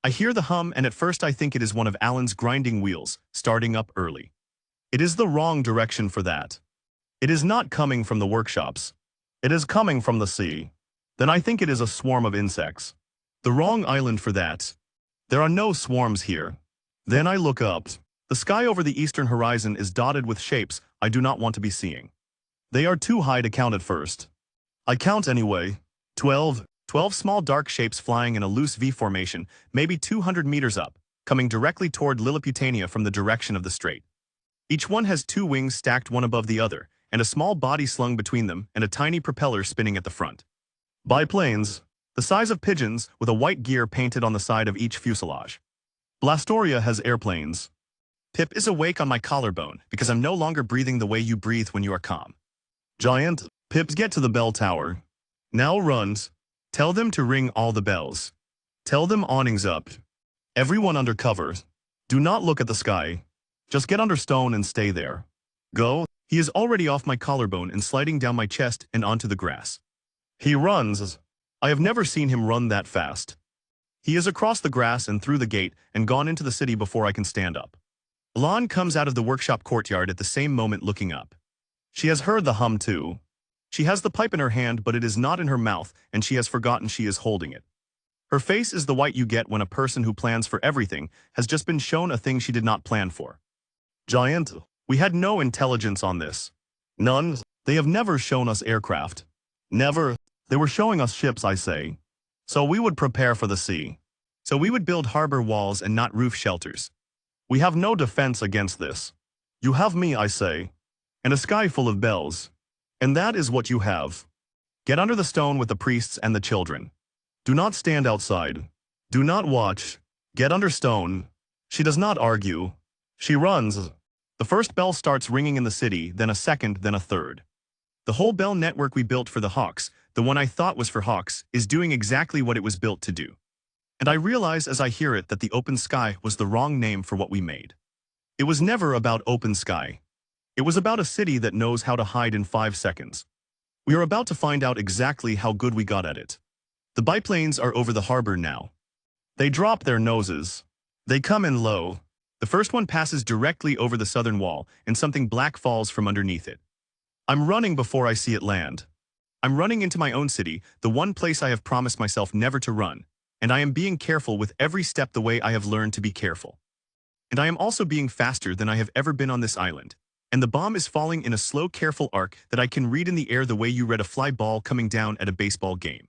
[SPEAKER 1] I hear the hum, and at first I think it is one of Alan's grinding wheels, starting up early. It is the wrong direction for that. It is not coming from the workshops. It is coming from the sea. Then I think it is a swarm of insects. The wrong island for that. There are no swarms here. Then I look up. The sky over the eastern horizon is dotted with shapes I do not want to be seeing. They are too high to count at first. I count anyway. 12 small dark shapes flying in a loose V formation, maybe 200 meters up, coming directly toward Lilliputania from the direction of the strait. Each one has 2 wings stacked one above the other, and a small body slung between them and a tiny propeller spinning at the front. Biplanes, the size of pigeons, with a white gear painted on the side of each fuselage. Blastoria has airplanes. Pip is awake on my collarbone because I'm no longer breathing the way you breathe when you are calm. Giant, Pips get to the bell tower. Now runs. Tell them to ring all the bells. Tell them awnings up. Everyone under cover. Do not look at the sky. Just get under stone and stay there. Go. He is already off my collarbone and sliding down my chest and onto the grass. He runs. I have never seen him run that fast. He is across the grass and through the gate and gone into the city before I can stand up. Alon comes out of the workshop courtyard at the same moment looking up. She has heard the hum too. She has the pipe in her hand, but it is not in her mouth, and she has forgotten she is holding it. Her face is the white you get when a person who plans for everything has just been shown a thing she did not plan for. Giant, we had no intelligence on this. None. They have never shown us aircraft. Never. They were showing us ships, I say. So we would prepare for the sea. So we would build harbor walls and not roof shelters. We have no defense against this. You have me, I say. And a sky full of bells. And that is what you have. Get under the stone with the priests and the children. Do not stand outside. Do not watch. Get under stone. She does not argue. She runs. The first bell starts ringing in the city, then a second, then a third. The whole bell network we built for the Hawks, the one I thought was for Hawks, is doing exactly what it was built to do. And I realize as I hear it that the open sky was the wrong name for what we made. It was never about open sky. It was about a city that knows how to hide in 5 seconds. We are about to find out exactly how good we got at it. The biplanes are over the harbor now. They drop their noses. They come in low. The first one passes directly over the southern wall, and something black falls from underneath it. I'm running before I see it land. I'm running into my own city, the one place I have promised myself never to run, and I am being careful with every step the way I have learned to be careful. And I am also being faster than I have ever been on this island. And the bomb is falling in a slow, careful arc that I can read in the air the way you read a fly ball coming down at a baseball game.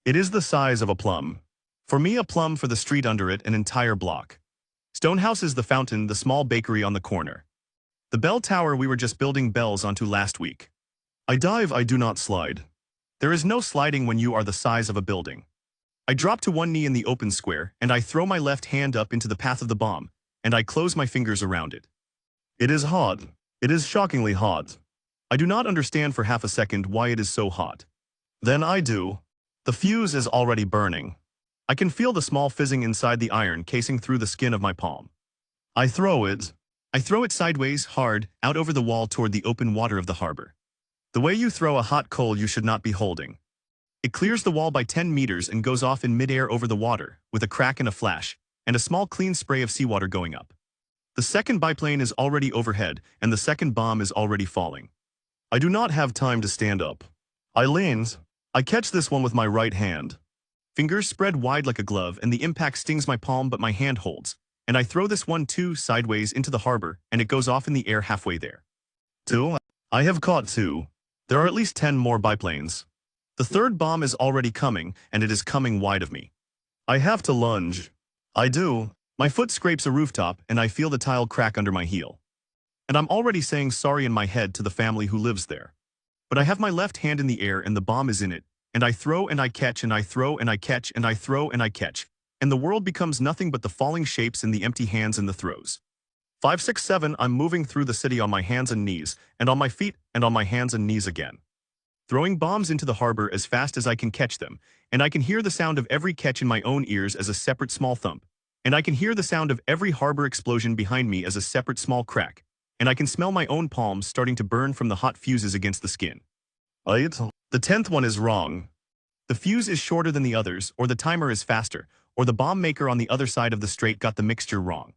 [SPEAKER 1] It is the size of a plum. For me, a plum, for the street under it, an entire block. Stonehouse is the fountain, the small bakery on the corner. The bell tower we were just building bells onto last week. I dive, I do not slide. There is no sliding when you are the size of a building. I drop to one knee in the open square, and I throw my left hand up into the path of the bomb, and I close my fingers around it. It is hot. It is shockingly hot. I do not understand for half a second why it is so hot. Then I do. The fuse is already burning. I can feel the small fizzing inside the iron casing through the skin of my palm. I throw it. I throw it sideways, hard, out over the wall toward the open water of the harbor. The way you throw a hot coal you should not be holding. It clears the wall by 10 meters and goes off in midair over the water, with a crack and a flash, and a small clean spray of seawater going up. The second biplane is already overhead, and the second bomb is already falling. I do not have time to stand up. I leans. I catch this one with my right hand. Fingers spread wide like a glove, and the impact stings my palm, but my hand holds. And I throw this one too sideways into the harbor, and it goes off in the air halfway there. 2. I have caught 2. There are at least 10 more biplanes. The third bomb is already coming, and it is coming wide of me. I have to lunge. I do. My foot scrapes a rooftop, and I feel the tile crack under my heel. And I'm already saying sorry in my head to the family who lives there. But I have my left hand in the air, and the bomb is in it, and I throw and I catch, and I throw and I catch, and I throw and I catch, and the world becomes nothing but the falling shapes and the empty hands and the throws. 5, 6, 7, I'm moving through the city on my hands and knees, and on my feet, and on my hands and knees again. Throwing bombs into the harbor as fast as I can catch them, and I can hear the sound of every catch in my own ears as a separate small thump, and I can hear the sound of every harbor explosion behind me as a separate small crack, and I can smell my own palms starting to burn from the hot fuses against the skin. Right? The 10th one is wrong. The fuse is shorter than the others, or the timer is faster, or the bomb maker on the other side of the strait got the mixture wrong.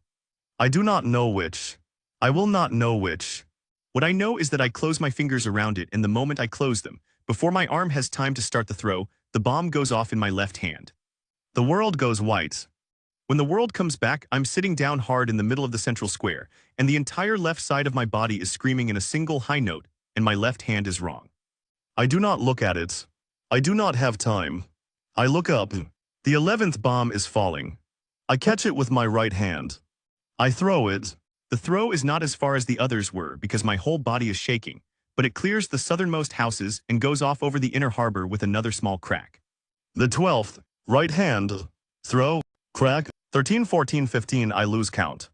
[SPEAKER 1] I do not know which. I will not know which. What I know is that I close my fingers around it, and the moment I close them, before my arm has time to start the throw, the bomb goes off in my left hand. The world goes white. When the world comes back, I'm sitting down hard in the middle of the central square, and the entire left side of my body is screaming in a single high note, and my left hand is wrong. I do not look at it. I do not have time. I look up. The 11th bomb is falling. I catch it with my right hand. I throw it. The throw is not as far as the others were because my whole body is shaking, but it clears the southernmost houses and goes off over the inner harbor with another small crack. The 12th, right hand, throw, crack, 13, 14, 15, I lose count.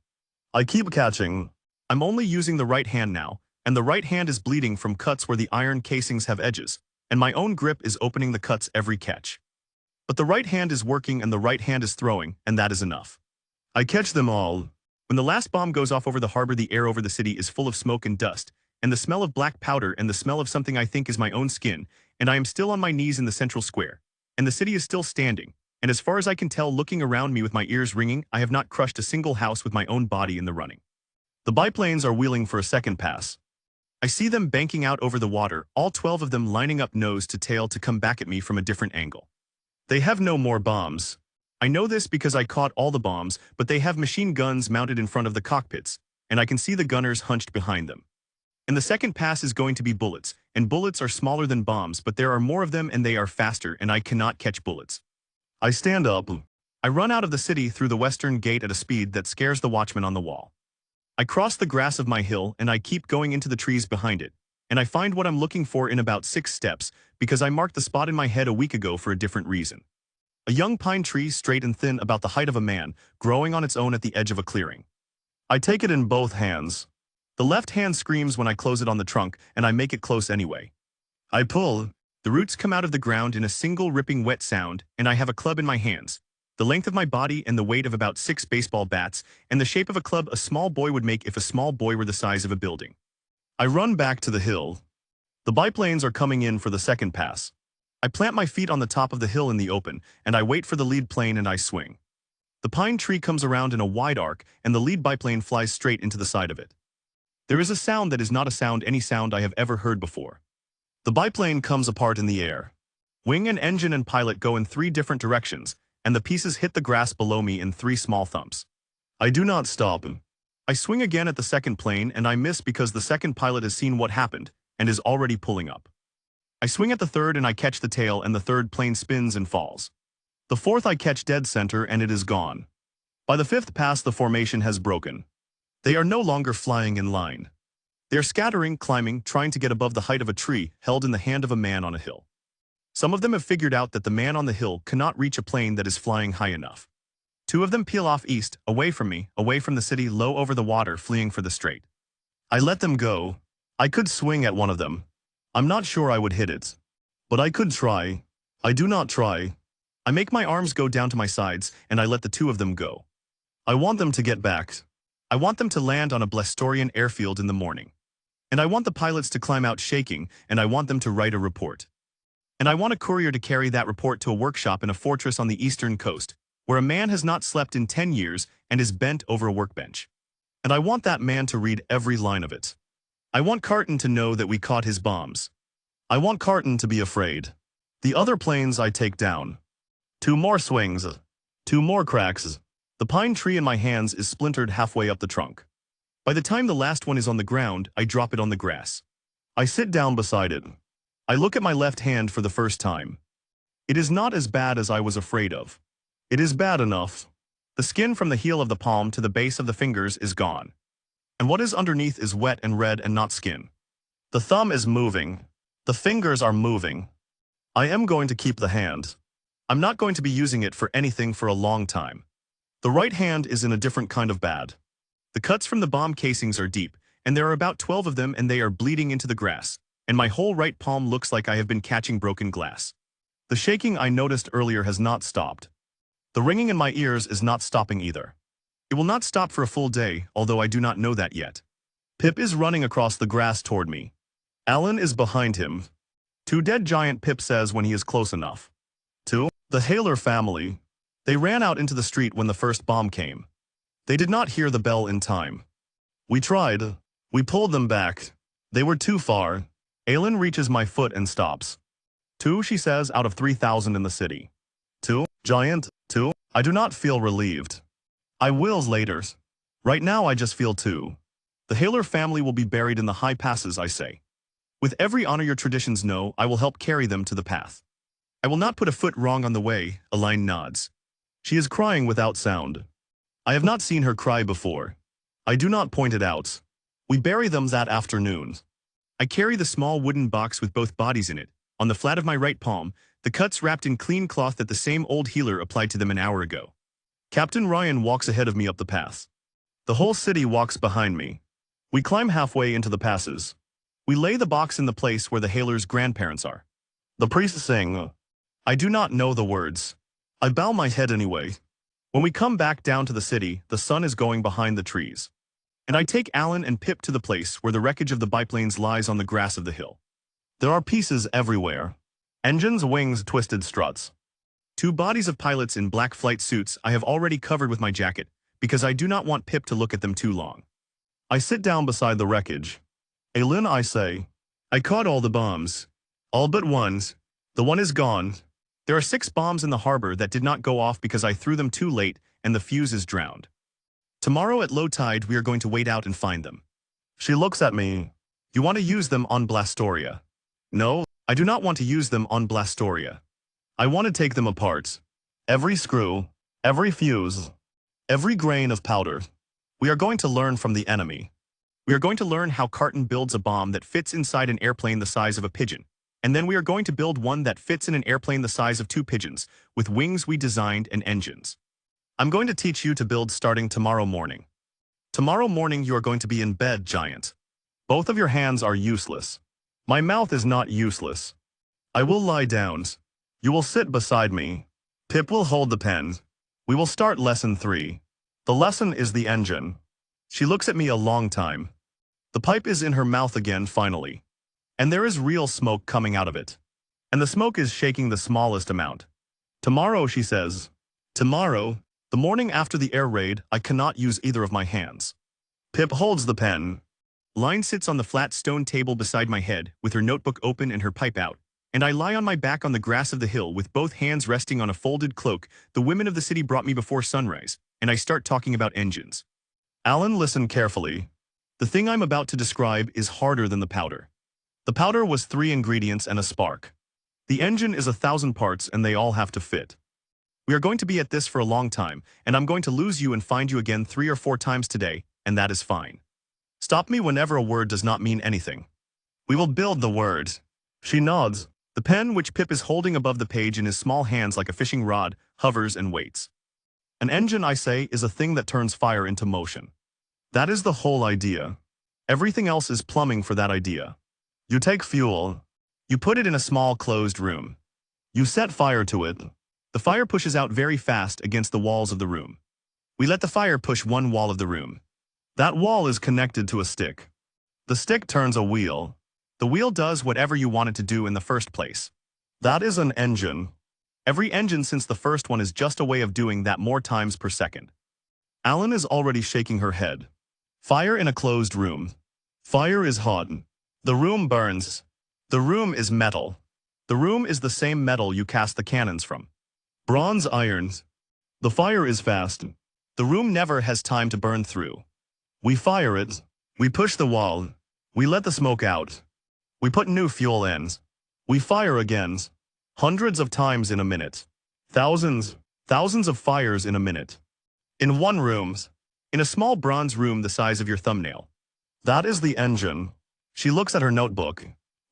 [SPEAKER 1] I keep catching. I'm only using the right hand now, and the right hand is bleeding from cuts where the iron casings have edges, and my own grip is opening the cuts every catch. But the right hand is working and the right hand is throwing, and that is enough. I catch them all. When the last bomb goes off over the harbor, the air over the city is full of smoke and dust, and the smell of black powder and the smell of something I think is my own skin, and I am still on my knees in the central square, and the city is still standing, and as far as I can tell, looking around me with my ears ringing, I have not crushed a single house with my own body in the running. The biplanes are wheeling for a second pass. I see them banking out over the water, all 12 of them lining up nose to tail to come back at me from a different angle. They have no more bombs. I know this because I caught all the bombs, but they have machine guns mounted in front of the cockpits, and I can see the gunners hunched behind them. And the second pass is going to be bullets, and bullets are smaller than bombs, but there are more of them and they are faster, and I cannot catch bullets. I stand up. I run out of the city through the western gate at a speed that scares the watchman on the wall. I cross the grass of my hill, and I keep going into the trees behind it, and I find what I'm looking for in about 6 steps, because I marked the spot in my head a week ago for a different reason. A young pine tree, straight and thin, about the height of a man, growing on its own at the edge of a clearing. I take it in both hands. The left hand screams when I close it on the trunk, and I make it close anyway. I pull. The roots come out of the ground in a single ripping wet sound, and I have a club in my hands, the length of my body and the weight of about 6 baseball bats, and the shape of a club a small boy would make if a small boy were the size of a building. I run back to the hill. The biplanes are coming in for the second pass. I plant my feet on the top of the hill in the open, and I wait for the lead plane and I swing. The pine tree comes around in a wide arc, and the lead biplane flies straight into the side of it. There is a sound that is not a sound any sound I have ever heard before. The biplane comes apart in the air. Wing and engine and pilot go in 3 different directions, and the pieces hit the grass below me in 3 small thumps. I do not stop. I swing again at the second plane, and I miss because the second pilot has seen what happened and is already pulling up. I swing at the third and I catch the tail, and the third plane spins and falls. The fourth I catch dead center and it is gone. By the 5th pass the formation has broken. They are no longer flying in line. They are scattering, climbing, trying to get above the height of a tree held in the hand of a man on a hill. Some of them have figured out that the man on the hill cannot reach a plane that is flying high enough. 2 of them peel off east, away from me, away from the city, low over the water, fleeing for the strait. I let them go. I could swing at one of them. I'm not sure I would hit it. But I could try. I do not try. I make my arms go down to my sides, and I let the 2 of them go. I want them to get back. I want them to land on a Blastorian airfield in the morning. And I want the pilots to climb out shaking, and I want them to write a report. And I want a courier to carry that report to a workshop in a fortress on the eastern coast, where a man has not slept in 10 years and is bent over a workbench. And I want that man to read every line of it. I want Carton to know that we caught his bombs. I want Carton to be afraid. The other planes I take down. 2 more swings. 2 more cracks. The pine tree in my hands is splintered halfway up the trunk. By the time the last one is on the ground, I drop it on the grass. I sit down beside it. I look at my left hand for the first time. It is not as bad as I was afraid of. It is bad enough. The skin from the heel of the palm to the base of the fingers is gone. And what is underneath is wet and red and not skin. The thumb is moving. The fingers are moving. I am going to keep the hand. I'm not going to be using it for anything for a long time. The right hand is in a different kind of bad. The cuts from the bomb casings are deep, and there are about 12 of them, and they are bleeding into the grass, and my whole right palm looks like I have been catching broken glass. The shaking I noticed earlier has not stopped. The ringing in my ears is not stopping either. It will not stop for a full day, although I do not know that yet. Pip is running across the grass toward me. Alan is behind him. 2 dead giant, Pip says when he is close enough. 2. The Haler family. They ran out into the street when the first bomb came. They did not hear the bell in time. We tried. We pulled them back. They were too far. Alan reaches my foot and stops. 2, she says, out of 3,000 in the city. 2. Giant. 2. I do not feel relieved. I will later. Right now I just feel 2. The Haler family will be buried in the high passes, I say. With every honor your traditions know, I will help carry them to the path. I will not put a foot wrong on the way, Elaine nods. She is crying without sound. I have not seen her cry before. I do not point it out. We bury them that afternoon. I carry the small wooden box with both bodies in it, on the flat of my right palm, the cuts wrapped in clean cloth that the same old healer applied to them an hour ago. Captain Ryan walks ahead of me up the path. The whole city walks behind me. We climb halfway into the passes. We lay the box in the place where the Haler's grandparents are. The priests sing. I do not know the words. I bow my head anyway. When we come back down to the city, the sun is going behind the trees. And I take Alan and Pip to the place where the wreckage of the biplanes lies on the grass of the hill. There are pieces everywhere. Engines, wings, twisted struts. 2 bodies of pilots in black flight suits I have already covered with my jacket, because I do not want Pip to look at them too long. I sit down beside the wreckage. Aylin, I say. I caught all the bombs. All but one. The one is gone. There are 6 bombs in the harbor that did not go off because I threw them too late and the fuse is drowned. Tomorrow at low tide we are going to wait out and find them. She looks at me. You want to use them on Blastoria? No, I do not want to use them on Blastoria. I want to take them apart. Every screw, every fuse, every grain of powder. We are going to learn from the enemy. We are going to learn how Carton builds a bomb that fits inside an airplane the size of a pigeon. And then we are going to build one that fits in an airplane the size of 2 pigeons, with wings we designed and engines. I'm going to teach you to build starting tomorrow morning. Tomorrow morning you are going to be in bed, giant. Both of your hands are useless. My mouth is not useless. I will lie down. You will sit beside me. Pip will hold the pen. We will start lesson 3. The lesson is the engine. She looks at me a long time. The pipe is in her mouth again finally. And there is real smoke coming out of it. And the smoke is shaking the smallest amount. Tomorrow, she says. Tomorrow, the morning after the air raid, I cannot use either of my hands. Pip holds the pen. Line sits on the flat stone table beside my head, with her notebook open and her pipe out, and I lie on my back on the grass of the hill with both hands resting on a folded cloak the women of the city brought me before sunrise, and I start talking about engines. Alan, listen carefully. The thing I'm about to describe is harder than the powder. The powder was 3 ingredients and a spark. The engine is 1,000 parts and they all have to fit. We are going to be at this for a long time, and I'm going to lose you and find you again 3 or 4 times today, and that is fine. Stop me whenever a word does not mean anything. We will build the word. She nods. The pen, which Pip is holding above the page in his small hands like a fishing rod, hovers and waits. An engine, I say, is a thing that turns fire into motion. That is the whole idea. Everything else is plumbing for that idea. You take fuel. You put it in a small closed room. You set fire to it. The fire pushes out very fast against the walls of the room. We let the fire push one wall of the room. That wall is connected to a stick. The stick turns a wheel. The wheel does whatever you want it to do in the first place. That is an engine. Every engine since the first one is just a way of doing that more times per second. Alan is already shaking her head. Fire in a closed room. Fire is hot. The room burns. The room is metal. The room is the same metal you cast the cannons from. Bronze irons. The fire is fast. The room never has time to burn through. We fire it. We push the wall. We let the smoke out. We put new fuel in. We fire again. Hundreds of times in a minute. Thousands of fires in a minute. In one room. In a small bronze room the size of your thumbnail. That is the engine. She looks at her notebook.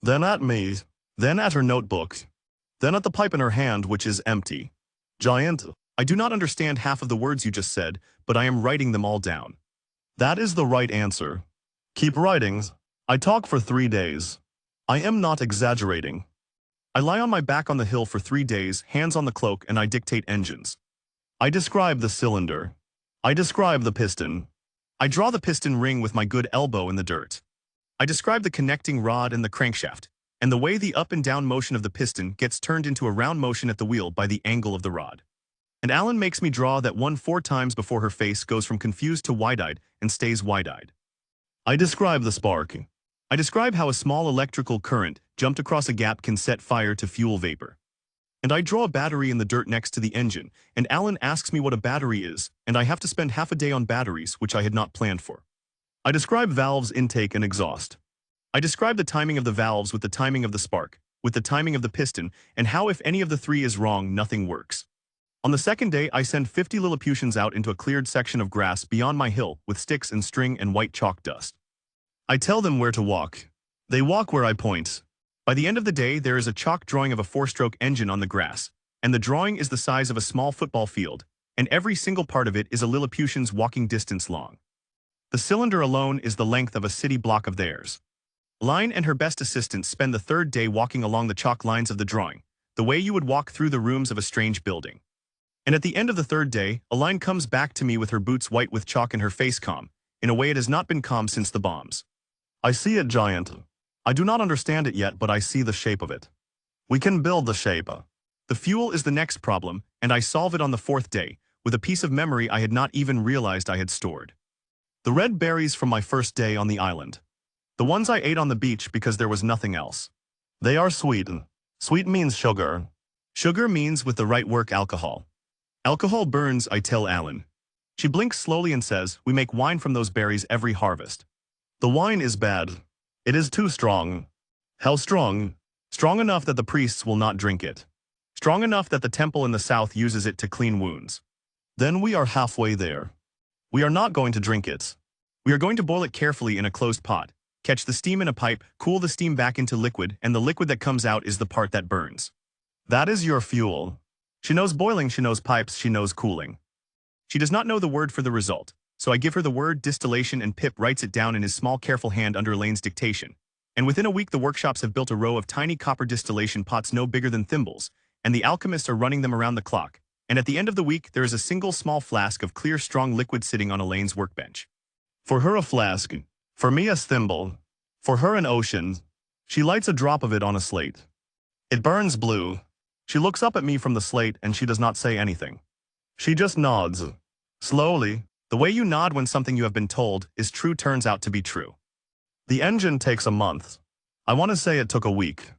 [SPEAKER 1] Then at me. Then at her notebook. Then at the pipe in her hand, which is empty. Giant, I do not understand half of the words you just said, but I am writing them all down. That is the right answer. Keep writing. I talk for 3 days. I am not exaggerating. I lie on my back on the hill for 3 days, hands on the cloak, and I dictate engines. I describe the cylinder. I describe the piston. I draw the piston ring with my good elbow in the dirt. I describe the connecting rod and the crankshaft, and the way the up and down motion of the piston gets turned into a round motion at the wheel by the angle of the rod. And Alan makes me draw that one 4 times before her face goes from confused to wide-eyed and stays wide-eyed. I describe the spark. I describe how a small electrical current jumped across a gap can set fire to fuel vapor. And I draw a battery in the dirt next to the engine, and Alan asks me what a battery is, and I have to spend half a day on batteries, which I had not planned for. I describe valves, intake, and exhaust. I describe the timing of the valves with the timing of the spark, with the timing of the piston, and how if any of the 3 is wrong, nothing works. On the second day, I send 50 Lilliputians out into a cleared section of grass beyond my hill with sticks and string and white chalk dust. I tell them where to walk. They walk where I point. By the end of the day, there is a chalk drawing of a 4-stroke engine on the grass, and the drawing is the size of a small football field, and every single part of it is a Lilliputian's walking distance long. The cylinder alone is the length of a city block of theirs. Line and her best assistant spend the 3rd day walking along the chalk lines of the drawing, the way you would walk through the rooms of a strange building. And at the end of the 3rd day, Line comes back to me with her boots white with chalk and her face calm, in a way it has not been calm since the bombs. I see it, Giant. I do not understand it yet, but I see the shape of it. We can build the shape. The fuel is the next problem, and I solve it on the 4th day, with a piece of memory I had not even realized I had stored. The red berries from my first day on the island. The ones I ate on the beach because there was nothing else. They are sweet. Sweet means sugar. Sugar means with the right work alcohol. Alcohol burns, I tell Alan. She blinks slowly and says, we make wine from those berries every harvest. The wine is bad. It is too strong. How strong? Strong enough that the priests will not drink it. Strong enough that the temple in the south uses it to clean wounds. Then we are halfway there. We are not going to drink it. We are going to boil it carefully in a closed pot, catch the steam in a pipe, cool the steam back into liquid, and the liquid that comes out is the part that burns. That is your fuel. She knows boiling, she knows pipes, she knows cooling. She does not know the word for the result, so I give her the word distillation and Pip writes it down in his small careful hand under Elaine's dictation. And within a week the workshops have built a row of tiny copper distillation pots no bigger than thimbles, and the alchemists are running them around the clock. And at the end of the week there is a single small flask of clear strong liquid sitting on Elaine's workbench. For her a flask. For me a thimble. For her an ocean. She lights a drop of it on a slate. It burns blue. She looks up at me from the slate and she does not say anything. She just nods. Slowly, the way you nod when something you have been told is true turns out to be true. The engine takes a month. I want to say it took a week.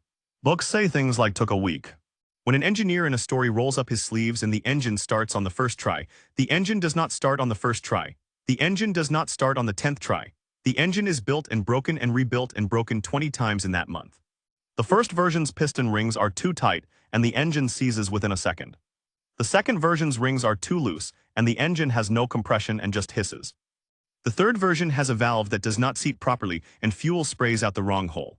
[SPEAKER 1] Books say things like took a week. When an engineer in a story rolls up his sleeves and the engine starts on the first try, the engine does not start on the first try. The engine does not start on the 10th try. The engine is built and rebuilt and broken 20 times in that month. The first version's piston rings are too tight and the engine seizes within a second. The second version's rings are too loose and the engine has no compression and just hisses. The third version has a valve that does not seat properly and fuel sprays out the wrong hole.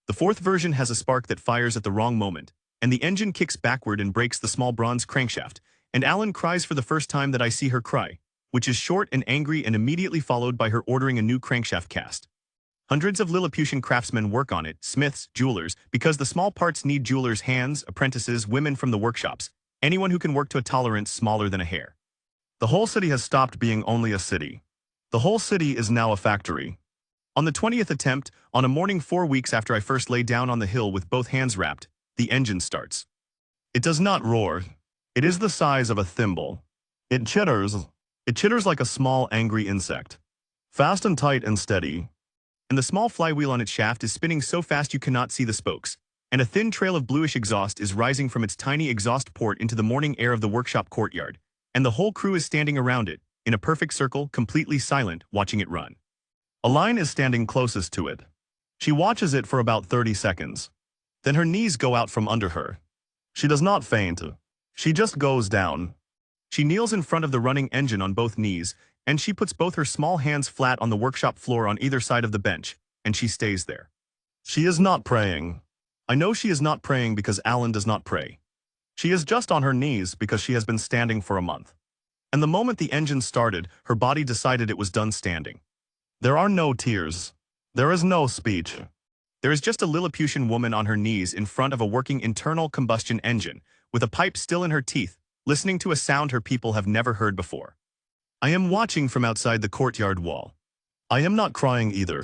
[SPEAKER 1] The fourth version has a spark that fires at the wrong moment, and the engine kicks backward and breaks the small bronze crankshaft, and Alan cries for the first time that I see her cry, which is short and angry and immediately followed by her ordering a new crankshaft cast. Hundreds of Lilliputian craftsmen work on it, smiths, jewelers, because the small parts need jewelers' hands, apprentices, women from the workshops, anyone who can work to a tolerance smaller than a hair. The whole city has stopped being only a city. The whole city is now a factory. On the 20th attempt, on a morning 4 weeks after I first lay down on the hill with both hands wrapped, the engine starts. It does not roar. It is the size of a thimble. It chitters. It chitters like a small, angry insect. Fast and tight and steady. And the small flywheel on its shaft is spinning so fast you cannot see the spokes, and a thin trail of bluish exhaust is rising from its tiny exhaust port into the morning air of the workshop courtyard, and the whole crew is standing around it, in a perfect circle, completely silent, watching it run. Aline is standing closest to it. She watches it for about 30 seconds. Then her knees go out from under her. She does not faint. She just goes down. She kneels in front of the running engine on both knees, and she puts both her small hands flat on the workshop floor on either side of the bench, and she stays there. She is not praying. I know she is not praying because Alan does not pray. She is just on her knees because she has been standing for a month. And the moment the engine started, her body decided it was done standing. There are no tears. There is no speech. There is just a Lilliputian woman on her knees in front of a working internal combustion engine, with a pipe still in her teeth, listening to a sound her people have never heard before. I am watching from outside the courtyard wall. I am not crying either.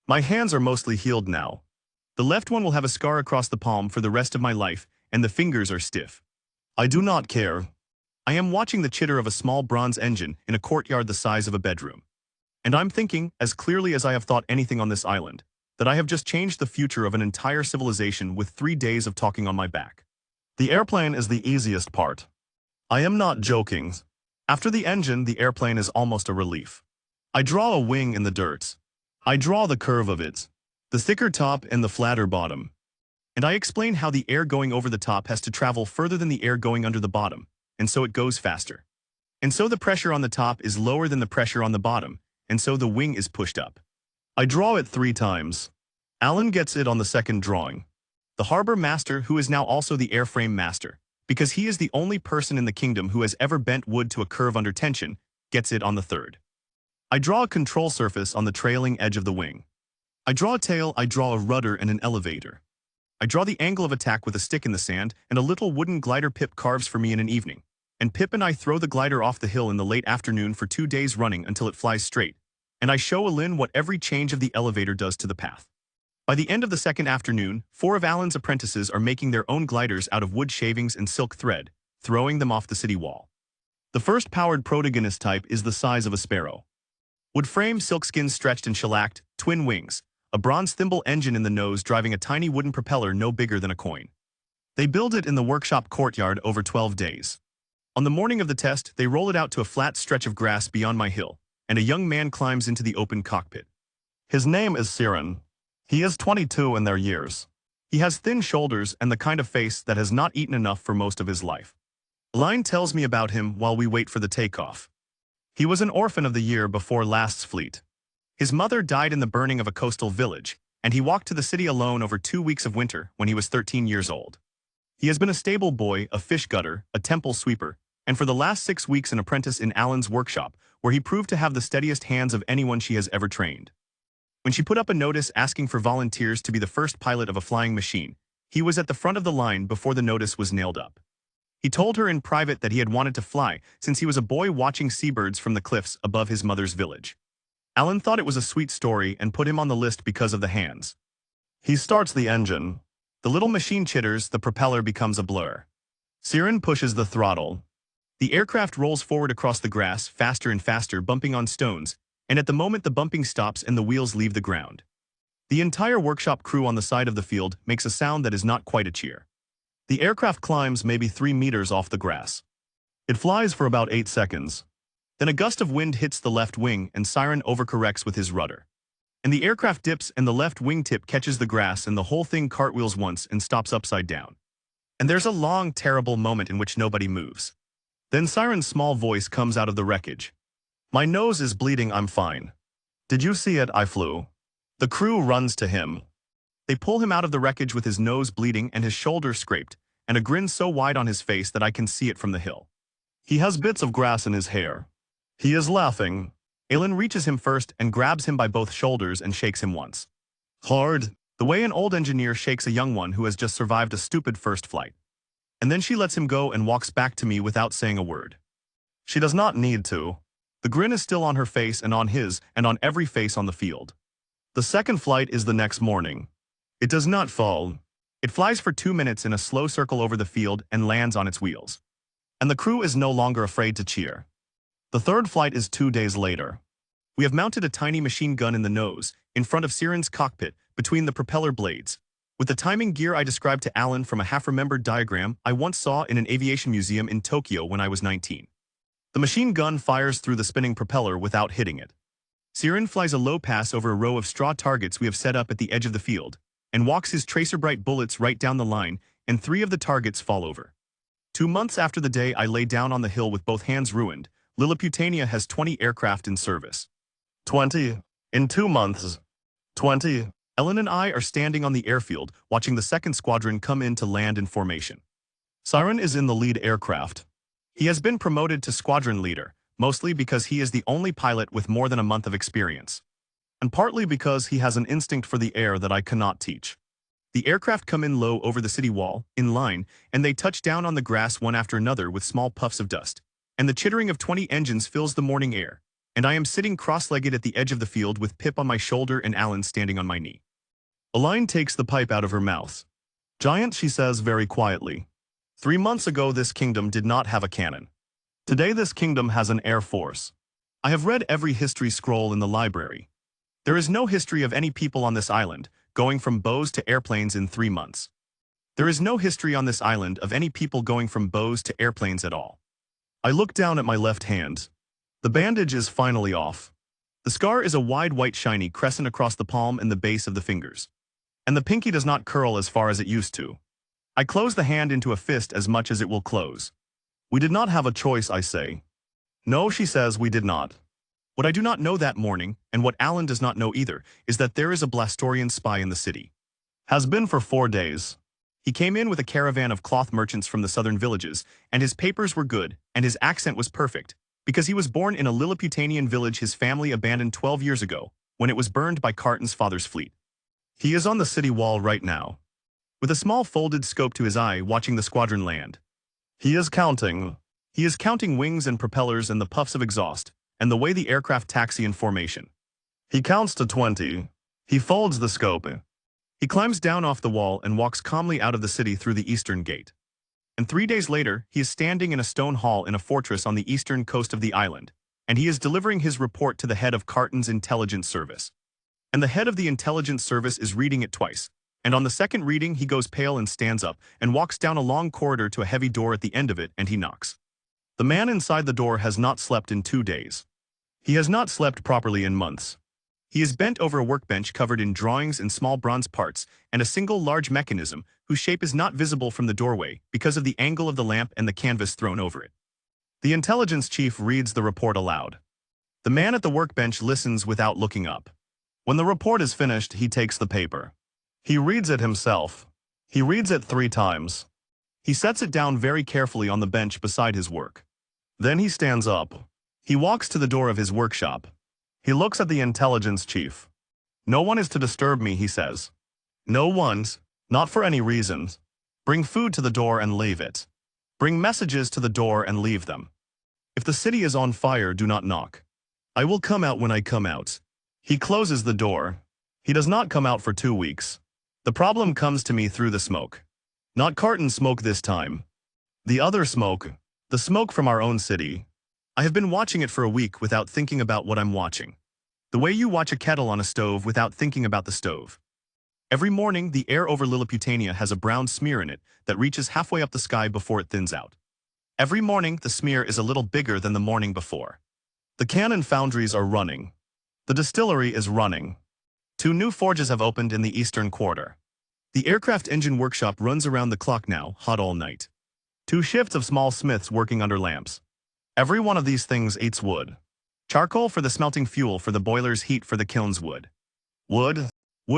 [SPEAKER 1] My hands are mostly healed now. The left one will have a scar across the palm for the rest of my life, and the fingers are stiff. I do not care. I am watching the chitter of a small bronze engine in a courtyard the size of a bedroom. And I'm thinking, as clearly as I have thought anything on this island, that I have just changed the future of an entire civilization with 3 days of talking on my back. The airplane is the easiest part. I am not joking. After the engine, the airplane is almost a relief. I draw a wing in the dirt. I draw the curve of it, the thicker top and the flatter bottom. And I explain how the air going over the top has to travel further than the air going under the bottom, and so it goes faster. And so the pressure on the top is lower than the pressure on the bottom, and so the wing is pushed up. I draw it 3 times. Alan gets it on the second drawing. The harbor master, who is now also the airframe master, because he is the only person in the kingdom who has ever bent wood to a curve under tension, gets it on the third. I draw a control surface on the trailing edge of the wing. I draw a tail, I draw a rudder and an elevator. I draw the angle of attack with a stick in the sand, and a little wooden glider Pip carves for me in an evening. And Pip and I throw the glider off the hill in the late afternoon for 2 days running until it flies straight, and I show Alin what every change of the elevator does to the path. By the end of the second afternoon, 4 of Alan's apprentices are making their own gliders out of wood shavings and silk thread, throwing them off the city wall. The first powered protagonist type is the size of a sparrow. Wood frame, silkskin stretched and shellacked, twin wings, a bronze thimble engine in the nose driving a tiny wooden propeller no bigger than a coin. They build it in the workshop courtyard over 12 days. On the morning of the test, they roll it out to a flat stretch of grass beyond my hill, and a young man climbs into the open cockpit. His name is Siren. He is 22 in their years. He has thin shoulders and the kind of face that has not eaten enough for most of his life. Line tells me about him while we wait for the takeoff. He was an orphan of the year before last's fleet. His mother died in the burning of a coastal village, and he walked to the city alone over 2 weeks of winter when he was 13 years old. He has been a stable boy, a fish gutter, a temple sweeper, and for the last 6 weeks an apprentice in Alan's workshop, where he proved to have the steadiest hands of anyone she has ever trained. When she put up a notice asking for volunteers to be the first pilot of a flying machine, he was at the front of the line before the notice was nailed up. He told her in private that he had wanted to fly since he was a boy watching seabirds from the cliffs above his mother's village. Alan thought it was a sweet story and put him on the list because of the hands. He starts the engine. The little machine chitters, the propeller becomes a blur. Siren pushes the throttle. The aircraft rolls forward across the grass, faster and faster, bumping on stones, and at the moment the bumping stops and the wheels leave the ground. The entire workshop crew on the side of the field makes a sound that is not quite a cheer. The aircraft climbs maybe 3 meters off the grass. It flies for about 8 seconds. Then a gust of wind hits the left wing and Siren overcorrects with his rudder. And the aircraft dips and the left wingtip catches the grass and the whole thing cartwheels once and stops upside down. And there's a long, terrible moment in which nobody moves. Then Siren's small voice comes out of the wreckage. "My nose is bleeding, I'm fine. Did you see it? I flew." The crew runs to him. They pull him out of the wreckage with his nose bleeding and his shoulder scraped, and a grin so wide on his face that I can see it from the hill. He has bits of grass in his hair. He is laughing. Aylin reaches him first and grabs him by both shoulders and shakes him once. Hard, the way an old engineer shakes a young one who has just survived a stupid first flight. And then she lets him go and walks back to me without saying a word. She does not need to. The grin is still on her face and on his and on every face on the field. The second flight is the next morning. It does not fall. It flies for 2 minutes in a slow circle over the field and lands on its wheels. And the crew is no longer afraid to cheer. The third flight is 2 days later. We have mounted a tiny machine gun in the nose, in front of Siren's cockpit, between the propeller blades. With the timing gear I described to Alan from a half-remembered diagram I once saw in an aviation museum in Tokyo when I was 19. The machine gun fires through the spinning propeller without hitting it. Siren flies a low pass over a row of straw targets we have set up at the edge of the field, and walks his tracer-bright bullets right down the line, and 3 of the targets fall over. 2 months after the day I lay down on the hill with both hands ruined, Lilliputania has 20 aircraft in service. 20. In 2 months. 20. Ellen and I are standing on the airfield, watching the second squadron come in to land in formation. Siren is in the lead aircraft. He has been promoted to squadron leader, mostly because he is the only pilot with more than a month of experience. And partly because he has an instinct for the air that I cannot teach. The aircraft come in low over the city wall, in line, and they touch down on the grass one after another with small puffs of dust. And the chittering of 20 engines fills the morning air. And I am sitting cross-legged at the edge of the field with Pip on my shoulder and Alan standing on my knee. Aline takes the pipe out of her mouth. "Giant," she says very quietly. 3 months ago this kingdom did not have a cannon. Today this kingdom has an air force. I have read every history scroll in the library. There is no history of any people on this island going from bows to airplanes in 3 months. There is no history on this island of any people going from bows to airplanes at all. I look down at my left hand. The bandage is finally off. The scar is a wide white shiny crescent across the palm and the base of the fingers. And the pinky does not curl as far as it used to. I close the hand into a fist as much as it will close. "We did not have a choice," I say. "No," she says, "we did not." What I do not know that morning, and what Alan does not know either, is that there is a Blastorian spy in the city. Has been for 4 days. He came in with a caravan of cloth merchants from the southern villages, and his papers were good, and his accent was perfect, because he was born in a Lilliputanian village his family abandoned 12 years ago, when it was burned by Carton's father's fleet. He is on the city wall right now, with a small folded scope to his eye watching the squadron land. He is counting. He is counting wings and propellers and the puffs of exhaust, and the way the aircraft taxi in formation. He counts to 20. He folds the scope. He climbs down off the wall and walks calmly out of the city through the eastern gate. And 3 days later, he is standing in a stone hall in a fortress on the eastern coast of the island, and he is delivering his report to the head of Carton's intelligence service. And the head of the intelligence service is reading it twice, and on the second reading he goes pale and stands up and walks down a long corridor to a heavy door at the end of it, and he knocks. The man inside the door has not slept in 2 days. He has not slept properly in months. He is bent over a workbench covered in drawings and small bronze parts, and a single large mechanism whose shape is not visible from the doorway because of the angle of the lamp and the canvas thrown over it. The intelligence chief reads the report aloud. The man at the workbench listens without looking up. When the report is finished, he takes the paper. He reads it himself. He reads it 3 times. He sets it down very carefully on the bench beside his work. Then he stands up. He walks to the door of his workshop. He looks at the intelligence chief. "No one is to disturb me," he says. "No one's, not for any reasons. Bring food to the door and leave it. Bring messages to the door and leave them. If the city is on fire, do not knock. I will come out when I come out." He closes the door. He does not come out for 2 weeks. The problem comes to me through the smoke. Not carton smoke this time. The other smoke. The smoke from our own city. I have been watching it for a week without thinking about what I'm watching. The way you watch a kettle on a stove without thinking about the stove. Every morning, the air over Lilliputiania has a brown smear in it that reaches halfway up the sky before it thins out. Every morning, the smear is a little bigger than the morning before. The cannon foundries are running. The distillery is running. 2 new forges have opened in the eastern quarter. The aircraft engine workshop runs around the clock now, hot all night. 2 shifts of small smiths working under lamps. Every one of these things eats wood. Charcoal for the smelting fuel for the boilers, heat for the kilns, wood. Wood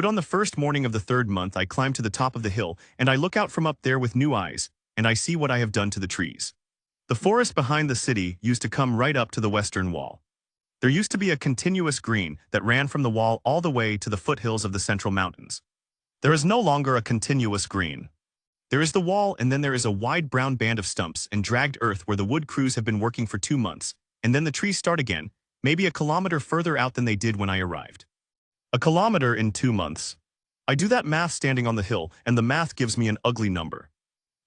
[SPEAKER 1] on the first morning of the 3rd month I climb to the top of the hill and I look out from up there with new eyes, and I see what I have done to the trees. The forest behind the city used to come right up to the western wall. There used to be a continuous green that ran from the wall all the way to the foothills of the central mountains. There is no longer a continuous green. There is the wall, and then there is a wide brown band of stumps and dragged earth where the wood crews have been working for 2 months, and then the trees start again, maybe a kilometer further out than they did when I arrived. A kilometer in 2 months. I do that math standing on the hill, and the math gives me an ugly number.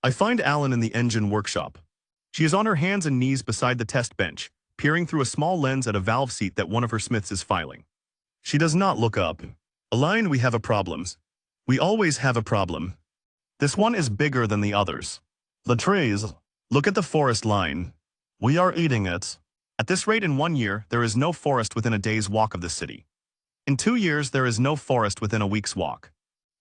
[SPEAKER 1] I find Alan in the engine workshop. She is on her hands and knees beside the test bench, peering through a small lens at a valve seat that one of her smiths is filing. She does not look up. Aline, we have a problem. We always have a problem. This one is bigger than the others. The trees. Look at the forest line. We are eating it. At this rate, in 1 year, there is no forest within a day's walk of the city. In 2 years, there is no forest within a week's walk.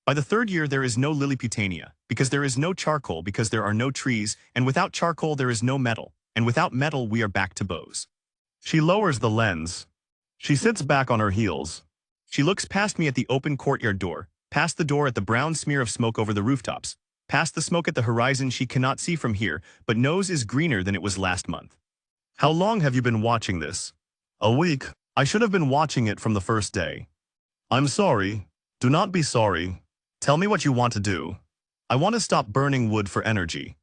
[SPEAKER 1] By the 3rd year, there is no Lilliputiania, because there is no charcoal, because there are no trees, and without charcoal there is no metal, and without metal we are back to bows. She lowers the lens. She sits back on her heels. She looks past me at the open courtyard door, past the door at the brown smear of smoke over the rooftops, past the smoke at the horizon she cannot see from here, but knows is greener than it was last month. How long have you been watching this? A week. I should have been watching it from the first day. I'm sorry. Do not be sorry. Tell me what you want to do. I want to stop burning wood for energy.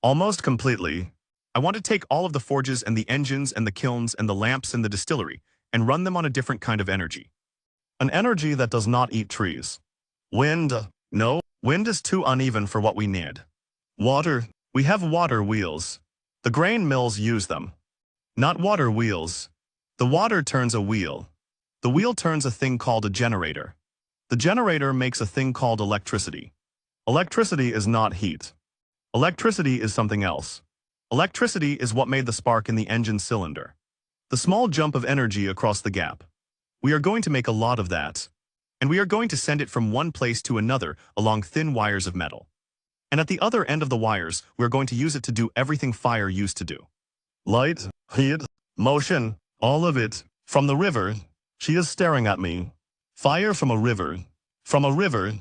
[SPEAKER 1] Almost completely. I want to take all of the forges and the engines and the kilns and the lamps and the distillery and run them on a different kind of energy. An energy that does not eat trees. Wind. No, wind is too uneven for what we need. Water. We have water wheels. The grain mills use them. Not water wheels. The water turns a wheel. The wheel turns a thing called a generator. The generator makes a thing called electricity. Electricity is not heat. Electricity is something else. Electricity is what made the spark in the engine cylinder. The small jump of energy across the gap. We are going to make a lot of that. And we are going to send it from one place to another along thin wires of metal. And at the other end of the wires, we are going to use it to do everything fire used to do. Light, heat, motion, all of it. From the river. She is staring at me. Fire from a river. From a river.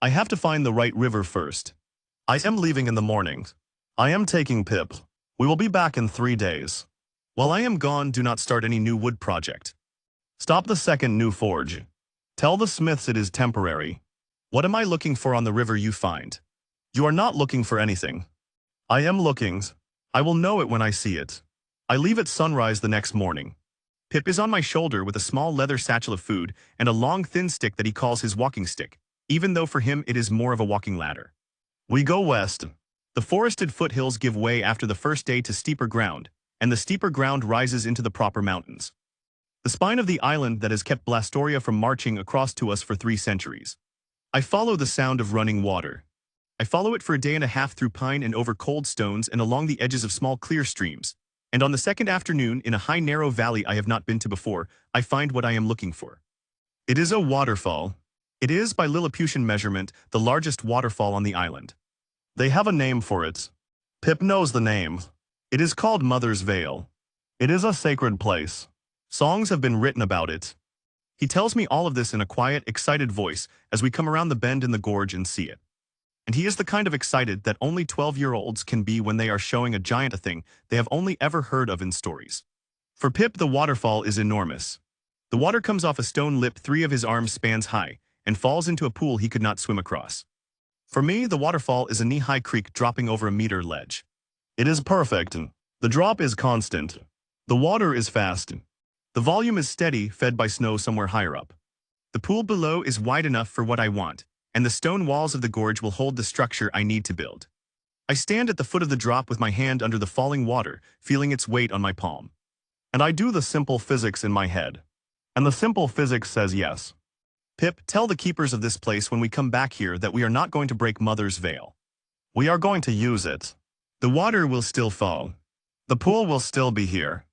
[SPEAKER 1] I have to find the right river first. I am leaving in the morning. I am taking Pip. We will be back in 3 days. While I am gone, do not start any new wood project. Stop the second new forge. Tell the smiths it is temporary. What am I looking for on the river you find? You are not looking for anything. I am looking. I will know it when I see it. I leave at sunrise the next morning. Pip is on my shoulder with a small leather satchel of food and a long thin stick that he calls his walking stick, even though for him it is more of a walking ladder. We go west. The forested foothills give way after the first day to steeper ground, and the steeper ground rises into the proper mountains. The spine of the island that has kept Blastoria from marching across to us for 3 centuries. I follow the sound of running water. I follow it for a day and a half through pine and over cold stones and along the edges of small clear streams. And on the second afternoon, in a high narrow valley I have not been to before, I find what I am looking for. It is a waterfall. It is, by Lilliputian measurement, the largest waterfall on the island. They have a name for it. Pip knows the name. It is called Mother's Vale. It is a sacred place. Songs have been written about it. He tells me all of this in a quiet, excited voice as we come around the bend in the gorge and see it. And he is the kind of excited that only 12-year-olds can be when they are showing a giant a thing they have only ever heard of in stories. For Pip, the waterfall is enormous. The water comes off a stone lip 3 of his arms spans high and falls into a pool he could not swim across. For me, the waterfall is a knee-high creek dropping over a meter ledge. It is perfect. The drop is constant. The water is fast. The volume is steady, fed by snow somewhere higher up. The pool below is wide enough for what I want, and the stone walls of the gorge will hold the structure I need to build. I stand at the foot of the drop with my hand under the falling water, feeling its weight on my palm. And I do the simple physics in my head. And the simple physics says yes. Pip, tell the keepers of this place when we come back here that we are not going to break Mother's veil. We are going to use it. The water will still fall. The pool will still be here.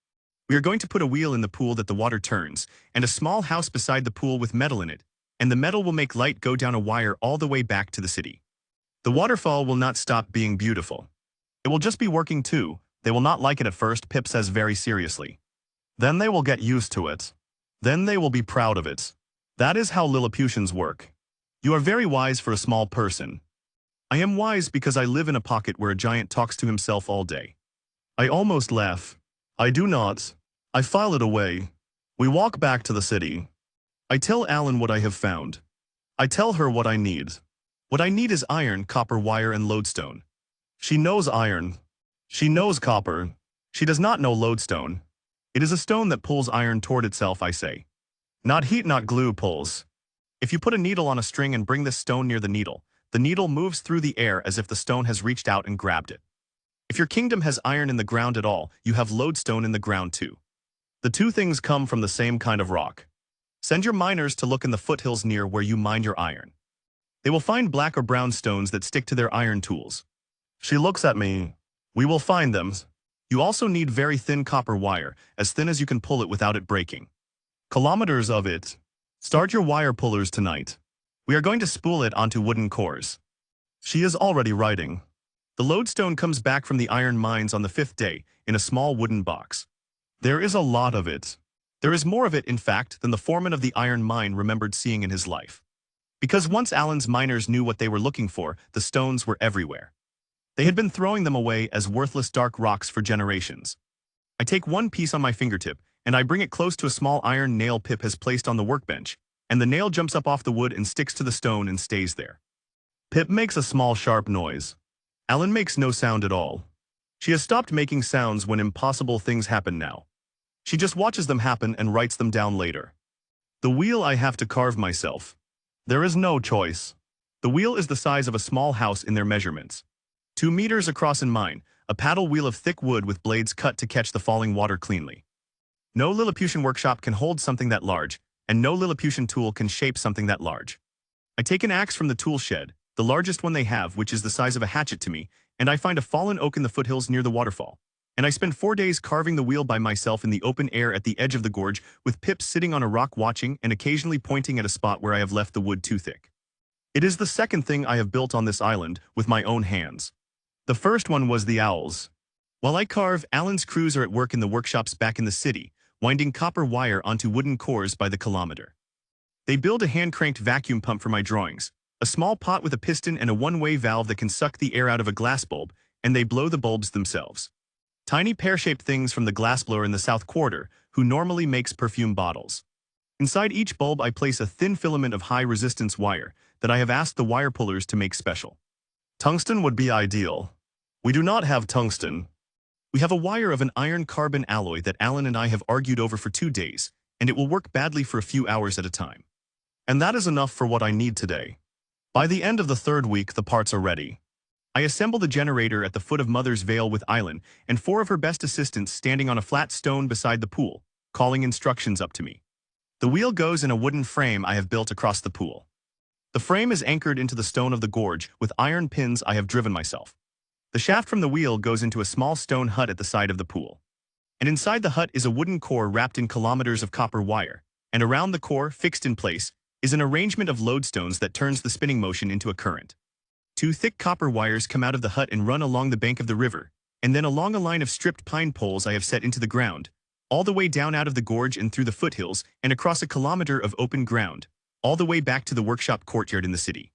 [SPEAKER 1] We are going to put a wheel in the pool that the water turns, and a small house beside the pool with metal in it, and the metal will make light go down a wire all the way back to the city. The waterfall will not stop being beautiful. It will just be working too. They will not like it at first, Pip says very seriously. Then they will get used to it. Then they will be proud of it. That is how Lilliputians work. You are very wise for a small person. I am wise because I live in a pocket where a giant talks to himself all day. I almost laugh. I do not. I file it away. We walk back to the city. I tell Alan what I have found. I tell her what I need. What I need is iron, copper wire, and lodestone. She knows iron. She knows copper. She does not know lodestone. It is a stone that pulls iron toward itself, I say. Not heat, not glue pulls. If you put a needle on a string and bring this stone near the needle moves through the air as if the stone has reached out and grabbed it. If your kingdom has iron in the ground at all, you have lodestone in the ground too. The two things come from the same kind of rock. Send your miners to look in the foothills near where you mine your iron. They will find black or brown stones that stick to their iron tools. She looks at me. We will find them. You also need very thin copper wire, as thin as you can pull it without it breaking. Kilometers of it. Start your wire pullers tonight. We are going to spool it onto wooden cores. She is already writing. The lodestone comes back from the iron mines on the 5th day, in a small wooden box. There is a lot of it. There is more of it, in fact, than the foreman of the iron mine remembered seeing in his life. Because once Alan's miners knew what they were looking for, the stones were everywhere. They had been throwing them away as worthless dark rocks for generations. I take one piece on my fingertip, and I bring it close to a small iron nail Pip has placed on the workbench, and the nail jumps up off the wood and sticks to the stone and stays there. Pip makes a small sharp noise. Alan makes no sound at all. She has stopped making sounds when impossible things happen now. She just watches them happen and writes them down later. The wheel I have to carve myself. There is no choice. The wheel is the size of a small house in their measurements. 2 meters across in mine, a paddle wheel of thick wood with blades cut to catch the falling water cleanly. No Lilliputian workshop can hold something that large, and no Lilliputian tool can shape something that large. I take an axe from the tool shed, the largest one they have, which is the size of a hatchet to me, and I find a fallen oak in the foothills near the waterfall. And I spend 4 days carving the wheel by myself in the open air at the edge of the gorge, with Pip sitting on a rock watching and occasionally pointing at a spot where I have left the wood too thick. It is the second thing I have built on this island, with my own hands. The first one was the owls. While I carve, Alan's crews are at work in the workshops back in the city, winding copper wire onto wooden cores by the kilometer. They build a hand-cranked vacuum pump for my drawings, a small pot with a piston and a one-way valve that can suck the air out of a glass bulb, and they blow the bulbs themselves. Tiny pear-shaped things from the glassblower in the south quarter, who normally makes perfume bottles. Inside each bulb I place a thin filament of high-resistance wire that I have asked the wire pullers to make special. Tungsten would be ideal. We do not have tungsten. We have a wire of an iron-carbon alloy that Alan and I have argued over for 2 days, and it will work badly for a few hours at a time. And that is enough for what I need today. By the end of the 3rd week, the parts are ready. I assemble the generator at the foot of Mother's Veil with Island and 4 of her best assistants standing on a flat stone beside the pool, calling instructions up to me. The wheel goes in a wooden frame I have built across the pool. The frame is anchored into the stone of the gorge with iron pins I have driven myself. The shaft from the wheel goes into a small stone hut at the side of the pool. And inside the hut is a wooden core wrapped in kilometers of copper wire, and around the core, fixed in place, is an arrangement of lodestones that turns the spinning motion into a current. 2 thick copper wires come out of the hut and run along the bank of the river, and then along a line of stripped pine poles I have set into the ground, all the way down out of the gorge and through the foothills and across a kilometer of open ground, all the way back to the workshop courtyard in the city.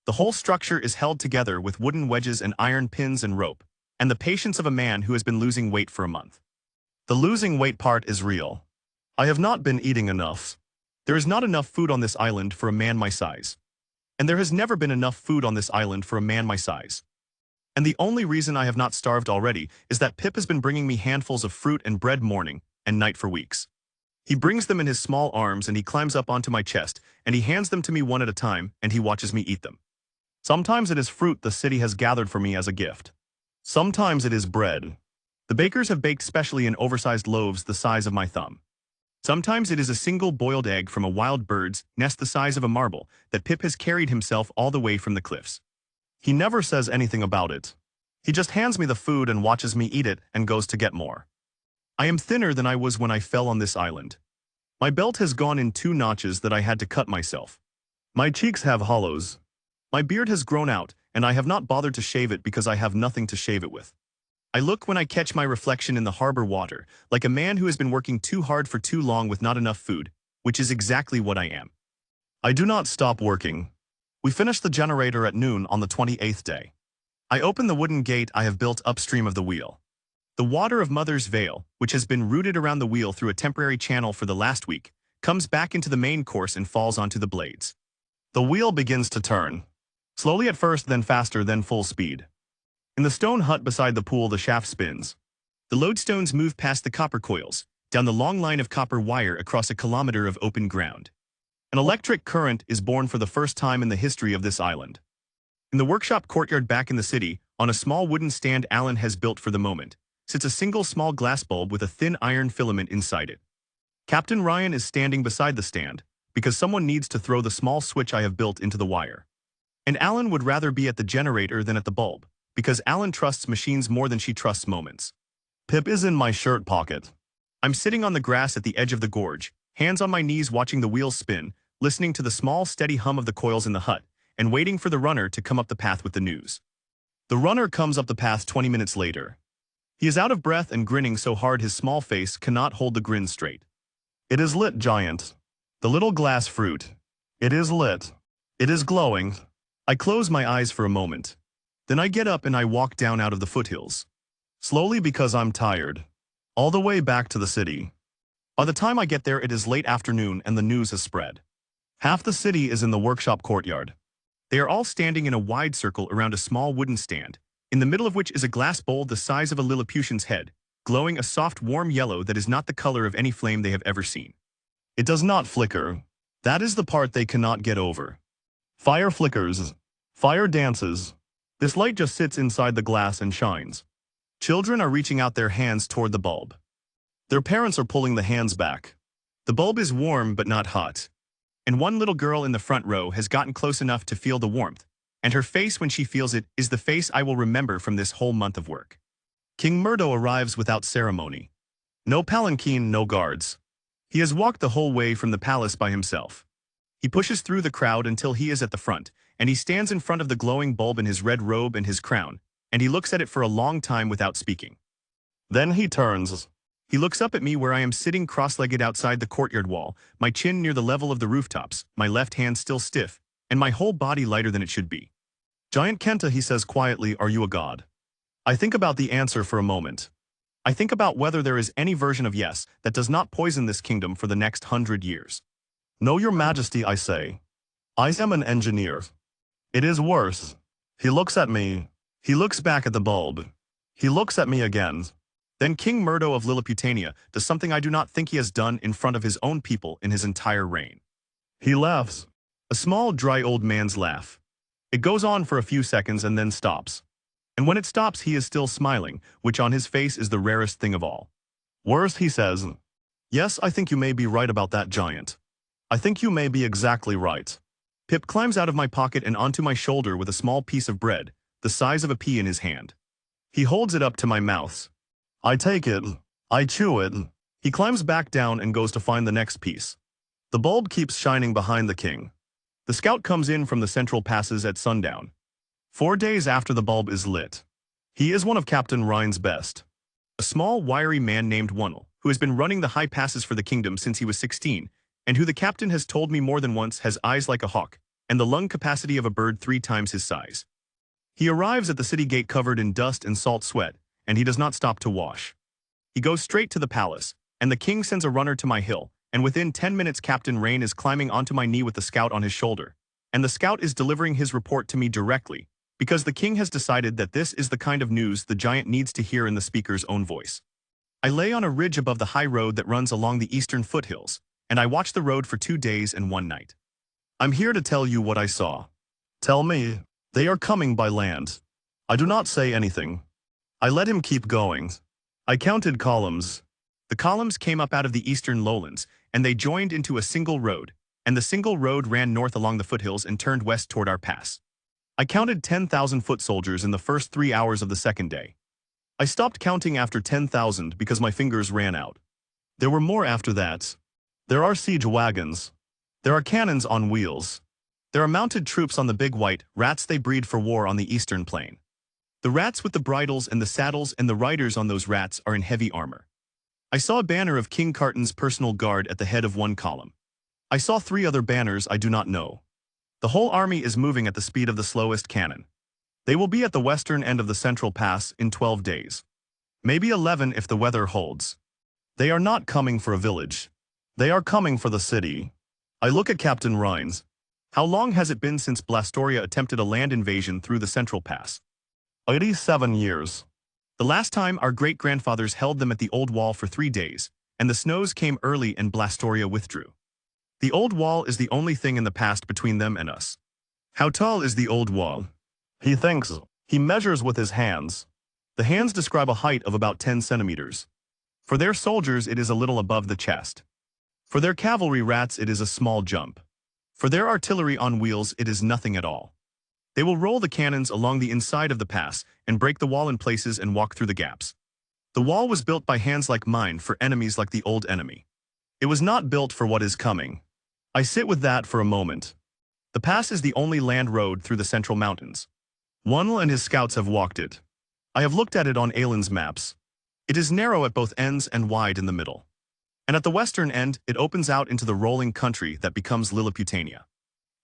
[SPEAKER 1] The whole structure is held together with wooden wedges and iron pins and rope, and the patience of a man who has been losing weight for a month. The losing weight part is real. I have not been eating enough. There is not enough food on this island for a man my size. And there has never been enough food on this island for a man my size. And the only reason I have not starved already is that Pip has been bringing me handfuls of fruit and bread morning and night for weeks. He brings them in his small arms and he climbs up onto my chest, and he hands them to me one at a time, and he watches me eat them. Sometimes it is fruit the city has gathered for me as a gift. Sometimes it is bread. The bakers have baked specially in oversized loaves the size of my thumb. Sometimes it is a single boiled egg from a wild bird's nest the size of a marble that Pip has carried himself all the way from the cliffs. He never says anything about it. He just hands me the food and watches me eat it and goes to get more. I am thinner than I was when I fell on this island. My belt has gone in 2 notches that I had to cut myself. My cheeks have hollows. My beard has grown out, and I have not bothered to shave it because I have nothing to shave it with. I look when I catch my reflection in the harbor water, like a man who has been working too hard for too long with not enough food, which is exactly what I am. I do not stop working. We finish the generator at noon on the 28th day. I open the wooden gate I have built upstream of the wheel. The water of Mother's Vale, which has been routed around the wheel through a temporary channel for the last week, comes back into the main course and falls onto the blades. The wheel begins to turn. Slowly at first, then faster, then full speed. In the stone hut beside the pool, the shaft spins. The lodestones move past the copper coils, down the long line of copper wire across a kilometer of open ground. An electric current is born for the first time in the history of this island. In the workshop courtyard back in the city, on a small wooden stand Alan has built for the moment, sits a single small glass bulb with a thin iron filament inside it. Captain Ryan is standing beside the stand, because someone needs to throw the small switch I have built into the wire. And Alan would rather be at the generator than at the bulb, because Alan trusts machines more than she trusts moments. Pip is in my shirt pocket. I'm sitting on the grass at the edge of the gorge, hands on my knees watching the wheels spin, listening to the small steady hum of the coils in the hut, and waiting for the runner to come up the path with the news. The runner comes up the path 20 minutes later. He is out of breath and grinning so hard his small face cannot hold the grin straight. It is lit, giant. The little glass fruit. It is lit. It is glowing. I close my eyes for a moment. Then I get up and I walk down out of the foothills. Slowly because I'm tired. All the way back to the city. By the time I get there it is late afternoon and the news has spread. Half the city is in the workshop courtyard. They are all standing in a wide circle around a small wooden stand, in the middle of which is a glass bowl the size of a Lilliputian's head, glowing a soft warm yellow that is not the color of any flame they have ever seen. It does not flicker. That is the part they cannot get over. Fire flickers. Fire dances. This light just sits inside the glass and shines. Children are reaching out their hands toward the bulb. Their parents are pulling the hands back. The bulb is warm but not hot. And one little girl in the front row has gotten close enough to feel the warmth, and her face when she feels it is the face I will remember from this whole month of work. King Murdo arrives without ceremony. No palanquin, no guards. He has walked the whole way from the palace by himself. He pushes through the crowd until he is at the front, and he stands in front of the glowing bulb in his red robe and his crown, and he looks at it for a long time without speaking. Then he turns. He looks up at me where I am sitting cross-legged outside the courtyard wall, my chin near the level of the rooftops, my left hand still stiff, and my whole body lighter than it should be. Giant Kenta, he says quietly, are you a god? I think about the answer for a moment. I think about whether there is any version of yes that does not poison this kingdom for the next 100 years. No, your majesty, I say. I am an engineer. It is worse. He looks at me. He looks back at the bulb. He looks at me again. Then King Murdo of Lilliputania does something I do not think he has done in front of his own people in his entire reign. He laughs. A small, dry old man's laugh. It goes on for a few seconds and then stops. And when it stops he is still smiling, which on his face is the rarest thing of all. Worse, he says. Yes, I think you may be right about that, giant. I think you may be exactly right. Pip climbs out of my pocket and onto my shoulder with a small piece of bread, the size of a pea in his hand. He holds it up to my mouth. I take it. I chew it. He climbs back down and goes to find the next piece. The bulb keeps shining behind the king. The scout comes in from the central passes at sundown. 4 days after the bulb is lit. He is one of Captain Ryan's best. A small, wiry man named Wunnel, who has been running the high passes for the kingdom since he was 16, and who the captain has told me more than once has eyes like a hawk, and the lung capacity of a bird 3 times his size. He arrives at the city gate covered in dust and salt sweat, and he does not stop to wash. He goes straight to the palace, and the king sends a runner to my hill, and within 10 minutes Captain Rain is climbing onto my knee with the scout on his shoulder, and the scout is delivering his report to me directly, because the king has decided that this is the kind of news the giant needs to hear in the speaker's own voice. I lay on a ridge above the high road that runs along the eastern foothills, and I watched the road for 2 days and 1 night. I'm here to tell you what I saw. Tell me. They are coming by land. I do not say anything. I let him keep going. I counted columns. The columns came up out of the eastern lowlands, and they joined into a single road, and the single road ran north along the foothills and turned west toward our pass. I counted 10,000 foot soldiers in the first 3 hours of the second day. I stopped counting after 10,000 because my fingers ran out. There were more after that. There are siege wagons. There are cannons on wheels. There are mounted troops on the big white rats they breed for war on the eastern plain. The rats with the bridles and the saddles and the riders on those rats are in heavy armor. I saw a banner of King Carton's personal guard at the head of one column. I saw 3 other banners I do not know. The whole army is moving at the speed of the slowest cannon. They will be at the western end of the central pass in 12 days. Maybe 11 if the weather holds. They are not coming for a village. They are coming for the city. I look at Captain Rhines. How long has it been since Blastoria attempted a land invasion through the central pass? 87 years. The last time our great-grandfathers held them at the old wall for 3 days, and the snows came early and Blastoria withdrew. The old wall is the only thing in the past between them and us. How tall is the old wall? He thinks. He measures with his hands. The hands describe a height of about 10 centimeters. For their soldiers it is a little above the chest. For their cavalry rats it is a small jump. For their artillery on wheels it is nothing at all. They will roll the cannons along the inside of the pass and break the wall in places and walk through the gaps. The wall was built by hands like mine for enemies like the old enemy. It was not built for what is coming. I sit with that for a moment. The pass is the only land road through the central mountains. Wunl and his scouts have walked it. I have looked at it on Aelin's maps. It is narrow at both ends and wide in the middle. And at the western end, it opens out into the rolling country that becomes Lilliputania.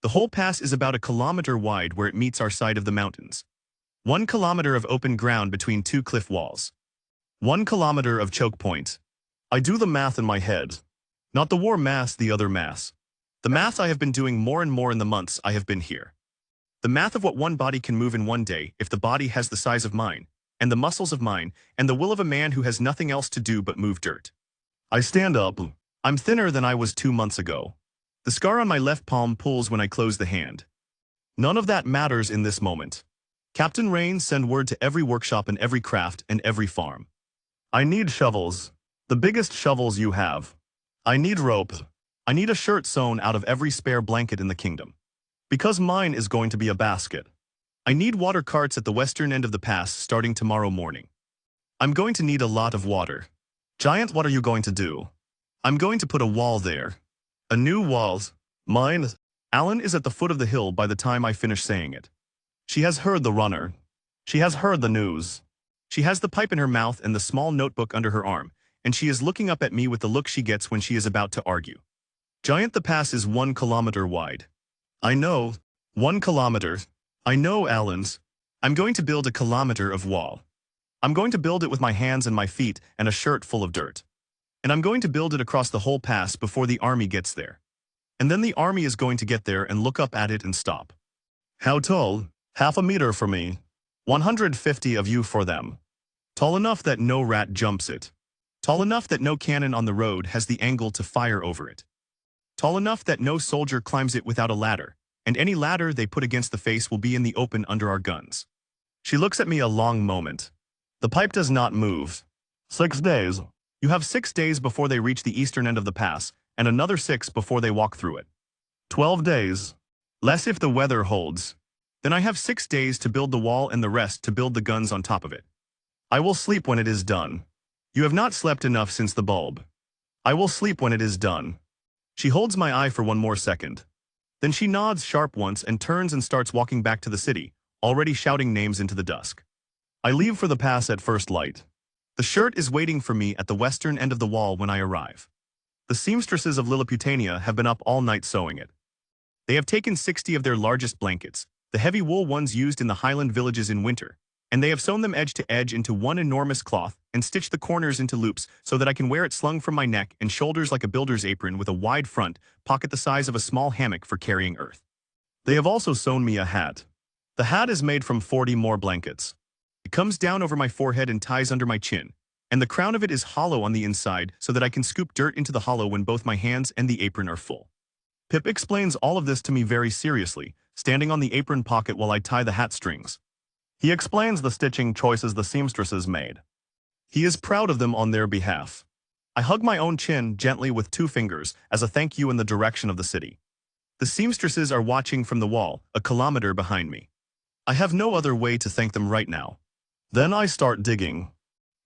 [SPEAKER 1] The whole pass is about 1 kilometer wide where it meets our side of the mountains. 1 kilometer of open ground between 2 cliff walls. 1 kilometer of choke point. I do the math in my head. Not the war mass, the other mass. The math I have been doing more and more in the months I have been here. The math of what one body can move in 1 day if the body has the size of mine, and the muscles of mine, and the will of a man who has nothing else to do but move dirt. I stand up. I'm thinner than I was 2 months ago. The scar on my left palm pulls when I close the hand. None of that matters in this moment. Captain Rain, send word to every workshop and every craft and every farm. I need shovels. The biggest shovels you have. I need rope. I need a shirt sewn out of every spare blanket in the kingdom. Because mine is going to be a basket. I need water carts at the western end of the pass starting tomorrow morning. I'm going to need a lot of water. Giant, what are you going to do? I'm going to put a wall there. A new wall. Mine. Alan is at the foot of the hill by the time I finish saying it. She has heard the runner. She has heard the news. She has the pipe in her mouth and the small notebook under her arm, and she is looking up at me with the look she gets when she is about to argue. Giant, the pass is 1 kilometer wide. I know. 1 kilometer. I know, Alan's. I'm going to build 1 kilometer of wall. I'm going to build it with my hands and my feet and a shirt full of dirt. And I'm going to build it across the whole pass before the army gets there. And then the army is going to get there and look up at it and stop. How tall? 1/2 meter for me. 150 of you for them. Tall enough that no rat jumps it. Tall enough that no cannon on the road has the angle to fire over it. Tall enough that no soldier climbs it without a ladder, and any ladder they put against the face will be in the open under our guns. She looks at me a long moment. The pipe does not move. 6 days. You have 6 days before they reach the eastern end of the pass, and another 6 before they walk through it. 12 days. Less if the weather holds. Then I have 6 days to build the wall and the rest to build the guns on top of it. I will sleep when it is done. You have not slept enough since the bulb. I will sleep when it is done. She holds my eye for 1 more second. Then she nods sharp once and turns and starts walking back to the city, already shouting names into the dusk. I leave for the pass at first light. The shirt is waiting for me at the western end of the wall when I arrive. The seamstresses of Lilliputania have been up all night sewing it. They have taken 60 of their largest blankets, the heavy wool ones used in the highland villages in winter, and they have sewn them edge to edge into one enormous cloth and stitched the corners into loops so that I can wear it slung from my neck and shoulders like a builder's apron with a wide front, pocket the size of a small hammock for carrying earth. They have also sewn me a hat. The hat is made from 40 more blankets. It comes down over my forehead and ties under my chin, and the crown of it is hollow on the inside so that I can scoop dirt into the hollow when both my hands and the apron are full. Pip explains all of this to me very seriously, standing on the apron pocket while I tie the hat strings. He explains the stitching choices the seamstresses made. He is proud of them on their behalf. I hug my own chin gently with 2 fingers as a thank you in the direction of the city. The seamstresses are watching from the wall, a kilometer behind me. I have no other way to thank them right now. Then I start digging.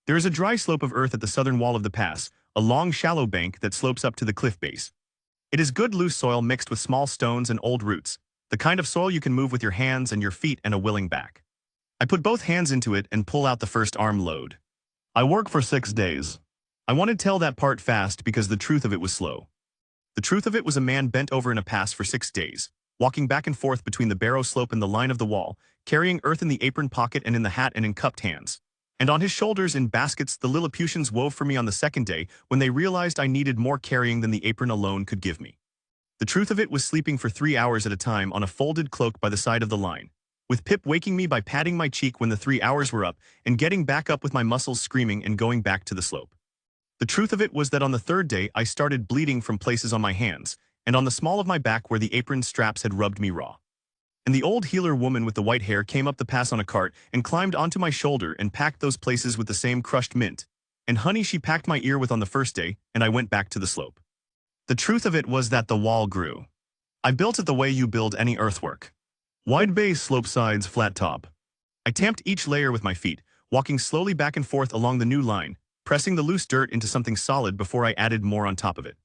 [SPEAKER 1] There is a dry slope of earth at the southern wall of the pass, a long shallow bank that slopes up to the cliff base. It is good loose soil mixed with small stones and old roots, the kind of soil you can move with your hands and your feet and a willing back. I put both hands into it and pull out the first arm load. I work for 6 days. I wanted to tell that part fast because the truth of it was slow. The truth of it was a man bent over in a pass for 6 days, walking back and forth between the barrow slope and the line of the wall, carrying earth in the apron pocket and in the hat and in cupped hands. And on his shoulders in baskets the Lilliputians wove for me on the second day when they realized I needed more carrying than the apron alone could give me. The truth of it was sleeping for 3 hours at a time on a folded cloak by the side of the line, with Pip waking me by patting my cheek when the 3 hours were up and getting back up with my muscles screaming and going back to the slope. The truth of it was that on the 3rd day I started bleeding from places on my hands and on the small of my back where the apron straps had rubbed me raw. And the old healer woman with the white hair came up the pass on a cart and climbed onto my shoulder and packed those places with the same crushed mint. And honey she packed my ear with on the 1st day, and I went back to the slope. The truth of it was that the wall grew. I built it the way you build any earthwork. Wide base, slope sides, flat top. I tamped each layer with my feet, walking slowly back and forth along the new line, pressing the loose dirt into something solid before I added more on top of it.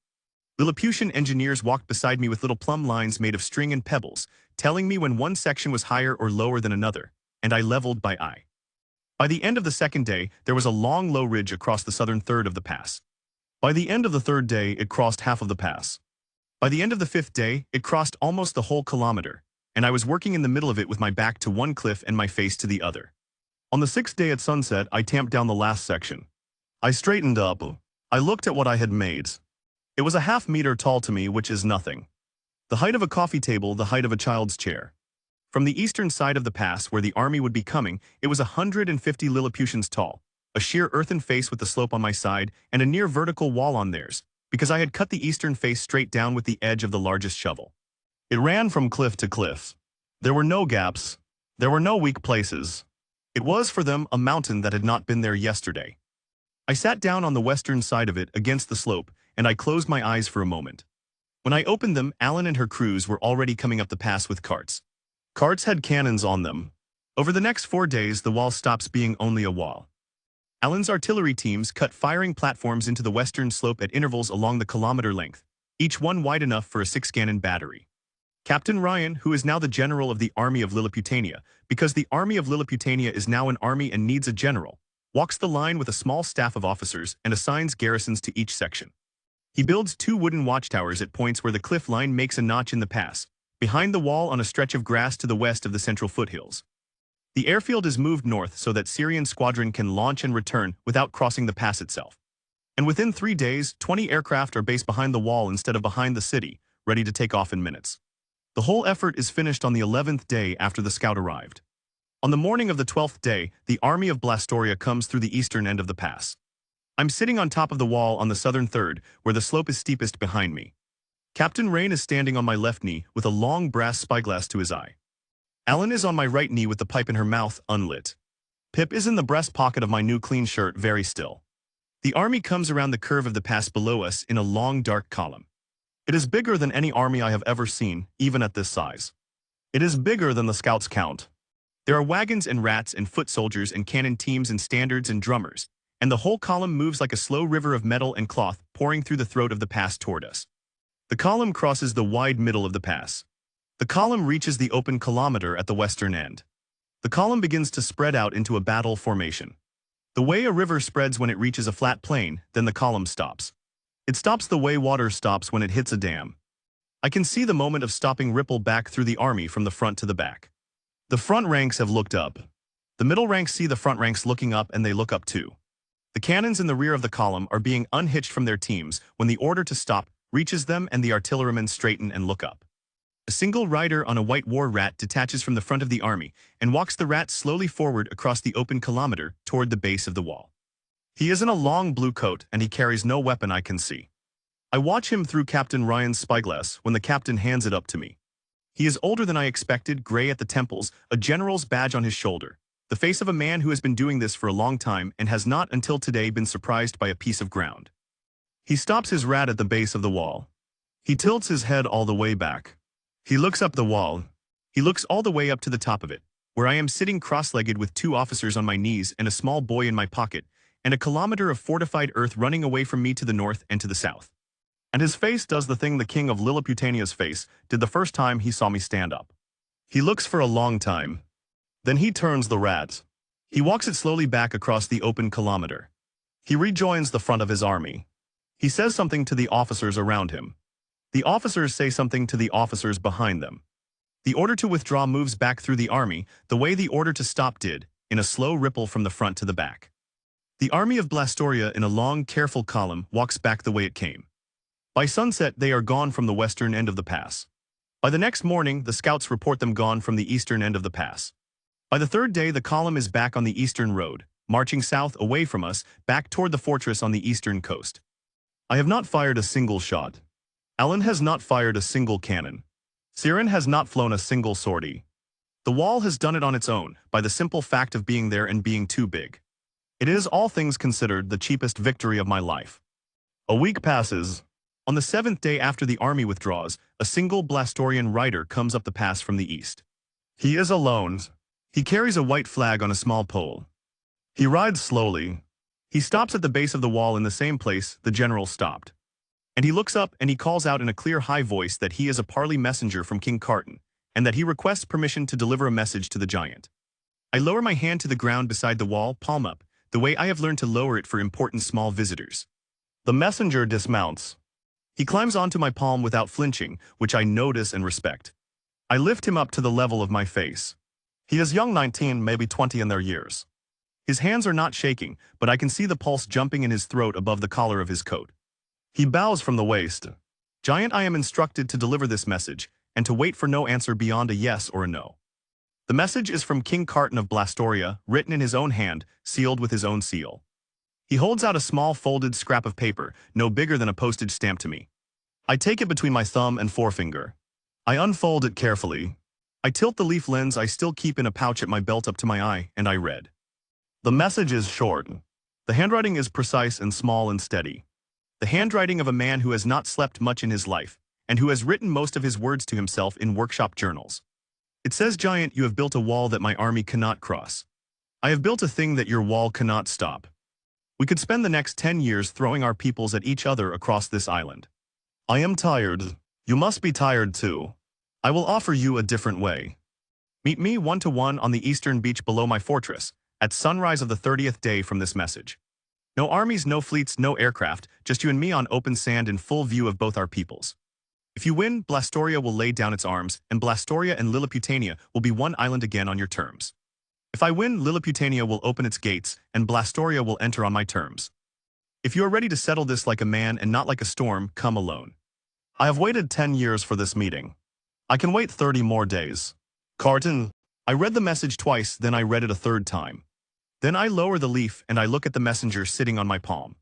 [SPEAKER 1] Lilliputian engineers walked beside me with little plumb lines made of string and pebbles, telling me when one section was higher or lower than another, and I leveled by eye. By the end of the 2nd day, there was a long low ridge across the southern third of the pass. By the end of the 3rd day, it crossed half of the pass. By the end of the 5th day, it crossed almost the whole kilometer, and I was working in the middle of it with my back to one cliff and my face to the other. On the 6th day at sunset, I tamped down the last section. I straightened up. I looked at what I had made. It was a half-meter tall to me, which is nothing. The height of a coffee table, the height of a child's chair. From the eastern side of the pass, where the army would be coming, it was 150 Lilliputians tall, a sheer earthen face with the slope on my side and a near vertical wall on theirs, because I had cut the eastern face straight down with the edge of the largest shovel. It ran from cliff to cliff. There were no gaps. There were no weak places. It was for them a mountain that had not been there yesterday. I sat down on the western side of it against the slope, and I closed my eyes for a moment. When I opened them, Alan and her crews were already coming up the pass with carts. Carts had cannons on them. Over the next 4 days, the wall stops being only a wall. Alan's artillery teams cut firing platforms into the western slope at intervals along the kilometer length, each one wide enough for a 6-cannon battery. Captain Ryan, who is now the general of the Army of Lilliputania, because the Army of Lilliputania is now an army and needs a general, walks the line with a small staff of officers and assigns garrisons to each section. He builds 2 wooden watchtowers at points where the cliff line makes a notch in the pass, behind the wall on a stretch of grass to the west of the central foothills. The airfield is moved north so that Syrian squadron can launch and return without crossing the pass itself. And within 3 days, 20 aircraft are based behind the wall instead of behind the city, ready to take off in minutes. The whole effort is finished on the 11th day after the scout arrived. On the morning of the 12th day, the army of Blastoria comes through the eastern end of the pass. I'm sitting on top of the wall on the southern third, where the slope is steepest behind me. Captain Rain is standing on my left knee with a long brass spyglass to his eye. Alan is on my right knee with the pipe in her mouth, unlit. Pip is in the breast pocket of my new clean shirt, very still. The army comes around the curve of the pass below us in a long dark column. It is bigger than any army I have ever seen, even at this size. It is bigger than the scouts count. There are wagons and rats and foot soldiers and cannon teams and standards and drummers, and the whole column moves like a slow river of metal and cloth pouring through the throat of the pass toward us. The column crosses the wide middle of the pass. The column reaches the open kilometer at the western end. The column begins to spread out into a battle formation. The way a river spreads when it reaches a flat plain, then the column stops. It stops the way water stops when it hits a dam. I can see the moment of stopping ripple back through the army from the front to the back. The front ranks have looked up. The middle ranks see the front ranks looking up, and they look up too. The cannons in the rear of the column are being unhitched from their teams when the order to stop reaches them, and the artillerymen straighten and look up. A single rider on a white war rat detaches from the front of the army and walks the rat slowly forward across the open kilometer toward the base of the wall. He is in a long blue coat and he carries no weapon I can see. I watch him through Captain Ryan's spyglass when the captain hands it up to me. He is older than I expected, gray at the temples, a general's badge on his shoulder. The face of a man who has been doing this for a long time and has not until today been surprised by a piece of ground. He stops his rat at the base of the wall. He tilts his head all the way back. He looks up the wall. He looks all the way up to the top of it, where I am sitting cross-legged with 2 officers on my knees and a small boy in my pocket, and a kilometer of fortified earth running away from me to the north and to the south. And his face does the thing the king of Lilliputania's face did the first time he saw me stand up. He looks for a long time. Then he turns the rat. He walks it slowly back across the open kilometer. He rejoins the front of his army. He says something to the officers around him. The officers say something to the officers behind them. The order to withdraw moves back through the army the way the order to stop did, in a slow ripple from the front to the back. The army of Blastoria in a long, careful column walks back the way it came. By sunset, they are gone from the western end of the pass. By the next morning, the scouts report them gone from the eastern end of the pass. By the 3rd day, the column is back on the eastern road, marching south away from us, back toward the fortress on the eastern coast. I have not fired a single shot. Alan has not fired a single cannon. Siren has not flown a single sortie. The wall has done it on its own, by the simple fact of being there and being too big. It is, all things considered, the cheapest victory of my life. A week passes. On the 7th day after the army withdraws, a single Blastorian rider comes up the pass from the east. He is alone. He carries a white flag on a small pole. He rides slowly. He stops at the base of the wall in the same place the general stopped. And he looks up and he calls out in a clear high voice that he is a parley messenger from King Carton, and that he requests permission to deliver a message to the giant. I lower my hand to the ground beside the wall, palm up, the way I have learned to lower it for important small visitors. The messenger dismounts. He climbs onto my palm without flinching, which I notice and respect. I lift him up to the level of my face. He is young, 19, maybe 20 in their years. His hands are not shaking, but I can see the pulse jumping in his throat above the collar of his coat. He bows from the waist. Giant, I am instructed to deliver this message, and to wait for no answer beyond a yes or a no. The message is from King Carton of Blastoria, written in his own hand, sealed with his own seal. He holds out a small folded scrap of paper, no bigger than a postage stamp to me. I take it between my thumb and forefinger. I unfold it carefully. I tilt the leaf lens I still keep in a pouch at my belt up to my eye, and I read. The message is short. The handwriting is precise and small and steady. The handwriting of a man who has not slept much in his life, and who has written most of his words to himself in workshop journals. It says, Giant, you have built a wall that my army cannot cross. I have built a thing that your wall cannot stop. We could spend the next 10 years throwing our peoples at each other across this island. I am tired. You must be tired too. I will offer you a different way. Meet me 1-to-1 on the eastern beach below my fortress, at sunrise of the 30th day from this message. No armies, no fleets, no aircraft, just you and me on open sand in full view of both our peoples. If you win, Blastoria will lay down its arms, and Blastoria and Lilliputania will be one island again on your terms. If I win, Lilliputania will open its gates, and Blastoria will enter on my terms. If you are ready to settle this like a man and not like a storm, come alone. I have waited 10 years for this meeting. I can wait 30 more days. Carton. I read the message twice, then I read it a 3rd time. Then I lower the leaf and I look at the messenger sitting on my palm.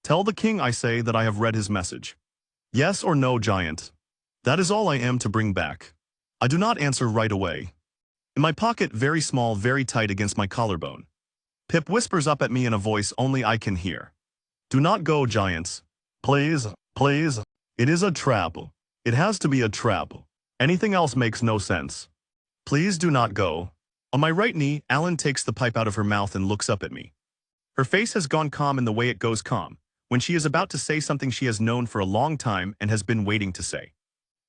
[SPEAKER 1] Tell the king, I say, that I have read his message. Yes or no, Giant. That is all I am to bring back. I do not answer right away. In my pocket, very small, very tight against my collarbone. Pip whispers up at me in a voice only I can hear. Do not go, Giants. Please, please. It is a trap. It has to be a trap. Anything else makes no sense. Please do not go. On my right knee, Alan takes the pipe out of her mouth and looks up at me. Her face has gone calm in the way it goes calm, when she is about to say something she has known for a long time and has been waiting to say.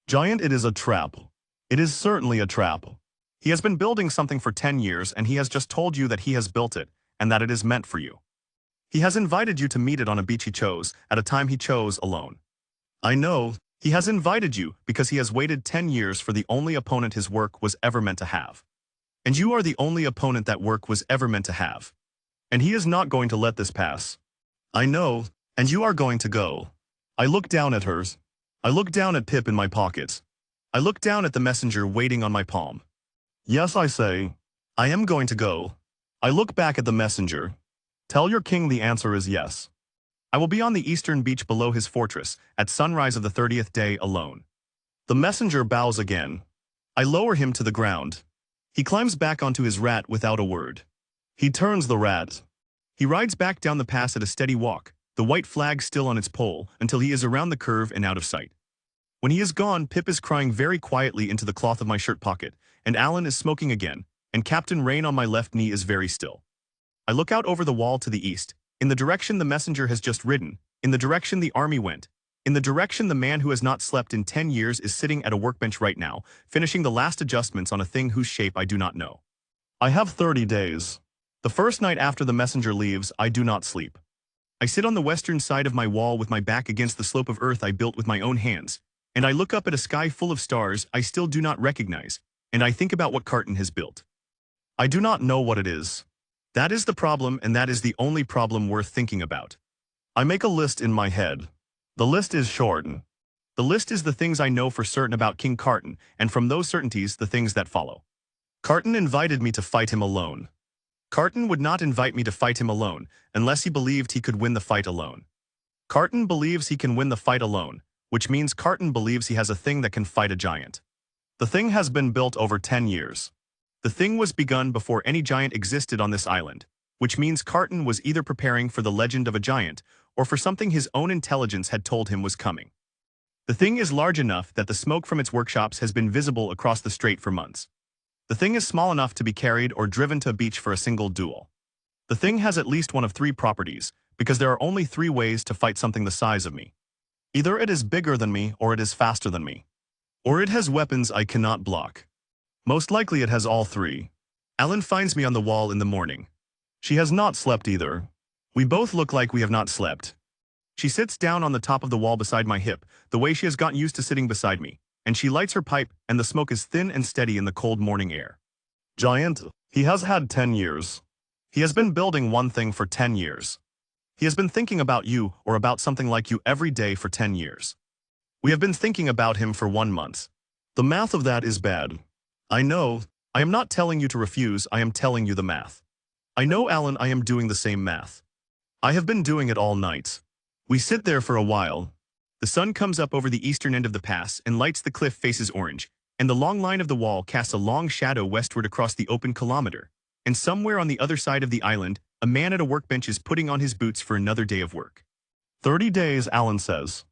[SPEAKER 1] Giant, it is a trap. It is certainly a trap. He has been building something for 10 years and he has just told you that he has built it, and that it is meant for you. He has invited you to meet it on a beach he chose, at a time he chose, alone. I know, he has invited you because he has waited 10 years for the only opponent his work was ever meant to have. And you are the only opponent that work was ever meant to have. And he is not going to let this pass. I know, and you are going to go. I look down at hers. I look down at Pip in my pockets. I look down at the messenger waiting on my palm. Yes, I say. I am going to go. I look back at the messenger. Tell your king the answer is yes. I will be on the eastern beach below his fortress, at sunrise of the 30th day alone. The messenger bows again. I lower him to the ground. He climbs back onto his rat without a word. He turns the rat. He rides back down the pass at a steady walk, the white flag still on its pole, until he is around the curve and out of sight. When he is gone, Pip is crying very quietly into the cloth of my shirt pocket, and Alan is smoking again, and Captain Rain on my left knee is very still. I look out over the wall to the east, in the direction the messenger has just ridden, in the direction the army went, in the direction the man who has not slept in 10 years is sitting at a workbench right now, finishing the last adjustments on a thing whose shape I do not know. I have 30 days. The first night after the messenger leaves, I do not sleep. I sit on the western side of my wall with my back against the slope of earth I built with my own hands, and I look up at a sky full of stars I still do not recognize, and I think about what Carton has built. I do not know what it is. That is the problem, and that is the only problem worth thinking about. I make a list in my head. The list is short. The list is the things I know for certain about King Carton, and from those certainties the things that follow. Carton invited me to fight him alone. Carton would not invite me to fight him alone, unless he believed he could win the fight alone. Carton believes he can win the fight alone, which means Carton believes he has a thing that can fight a giant. The thing has been built over 10 years. The thing was begun before any giant existed on this island, which means Carton was either preparing for the legend of a giant or for something his own intelligence had told him was coming. The thing is large enough that the smoke from its workshops has been visible across the strait for months. The thing is small enough to be carried or driven to a beach for a single duel. The thing has at least one of three properties, because there are only three ways to fight something the size of me. Either it is bigger than me, or it is faster than me. Or it has weapons I cannot block. Most likely it has all three. Alan finds me on the wall in the morning. She has not slept either. We both look like we have not slept. She sits down on the top of the wall beside my hip, the way she has gotten used to sitting beside me, and she lights her pipe, and the smoke is thin and steady in the cold morning air. Giant, he has had 10 years. He has been building one thing for 10 years. He has been thinking about you or about something like you every day for 10 years. We have been thinking about him for 1 month. The math of that is bad. I know. I am not telling you to refuse, I am telling you the math. I know, Alan, I am doing the same math. I have been doing it all night. We sit there for a while. The sun comes up over the eastern end of the pass and lights the cliff faces orange, and the long line of the wall casts a long shadow westward across the open kilometer. And somewhere on the other side of the island, a man at a workbench is putting on his boots for another day of work. 30 days, Alan says.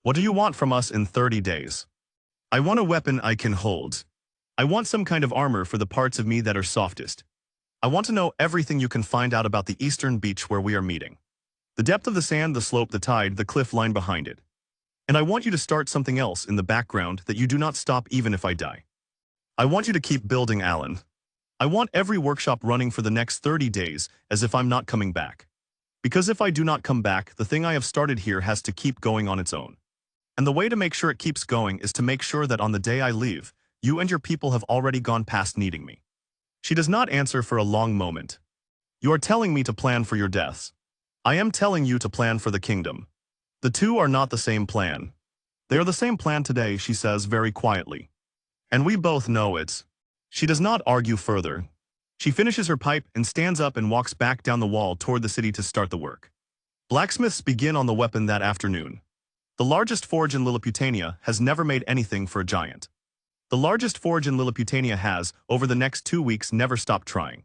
[SPEAKER 1] What do you want from us in 30 days? I want a weapon I can hold. I want some kind of armor for the parts of me that are softest. I want to know everything you can find out about the eastern beach where we are meeting. The depth of the sand, the slope, the tide, the cliff line behind it. And I want you to start something else in the background that you do not stop even if I die. I want you to keep building, Alan. I want every workshop running for the next 30 days as if I'm not coming back. Because if I do not come back, the thing I have started here has to keep going on its own. And the way to make sure it keeps going is to make sure that on the day I leave, you and your people have already gone past needing me. She does not answer for a long moment. You are telling me to plan for your deaths. I am telling you to plan for the kingdom. The two are not the same plan. They are the same plan today, she says very quietly. And we both know it. She does not argue further. She finishes her pipe and stands up and walks back down the wall toward the city to start the work. Blacksmiths begin on the weapon that afternoon. The largest forge in Lilliputania has never made anything for a giant. The largest forge in Lilliputania has, over the next 2 weeks, never stopped trying.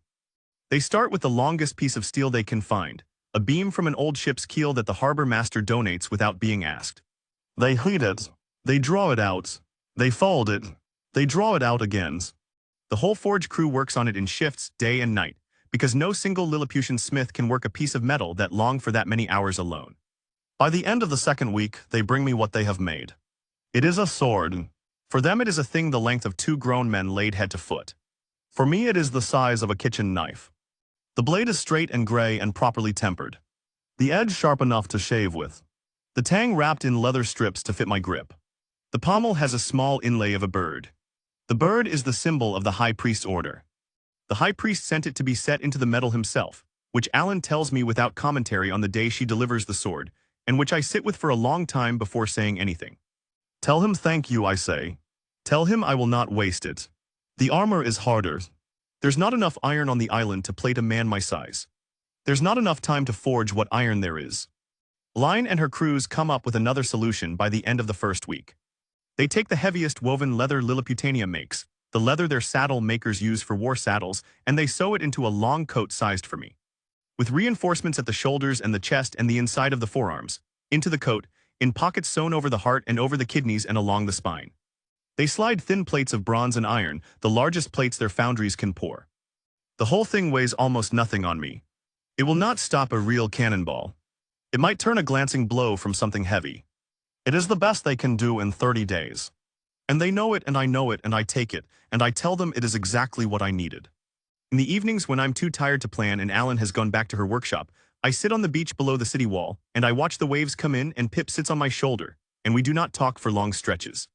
[SPEAKER 1] They start with the longest piece of steel they can find, a beam from an old ship's keel that the harbor master donates without being asked. They heat it. They draw it out. They fold it. They draw it out again. The whole forge crew works on it in shifts, day and night, because no single Lilliputian smith can work a piece of metal that long for that many hours alone. By the end of the second week, they bring me what they have made. It is a sword. For them it is a thing the length of 2 grown men laid head to foot. For me it is the size of a kitchen knife. The blade is straight and gray and properly tempered. The edge sharp enough to shave with. The tang wrapped in leather strips to fit my grip. The pommel has a small inlay of a bird. The bird is the symbol of the high priest's order. The high priest sent it to be set into the metal himself, which Alan tells me without commentary on the day she delivers the sword, and which I sit with for a long time before saying anything. Tell him thank you, I say. Tell him I will not waste it. The armor is harder. There's not enough iron on the island to plate a man my size. There's not enough time to forge what iron there is. Line and her crews come up with another solution by the end of the first week. They take the heaviest woven leather Lilliputania makes, the leather their saddle makers use for war saddles, and they sew it into a long coat sized for me. With reinforcements at the shoulders and the chest and the inside of the forearms, into the coat, in pockets sewn over the heart and over the kidneys and along the spine. They slide thin plates of bronze and iron, the largest plates their foundries can pour. The whole thing weighs almost nothing on me. It will not stop a real cannonball. It might turn a glancing blow from something heavy. It is the best they can do in 30 days. And they know it and I know it and I take it, and I tell them it is exactly what I needed. In the evenings when I'm too tired to plan and Alan has gone back to her workshop, I sit on the beach below the city wall, and I watch the waves come in and Pip sits on my shoulder, and we do not talk for long stretches.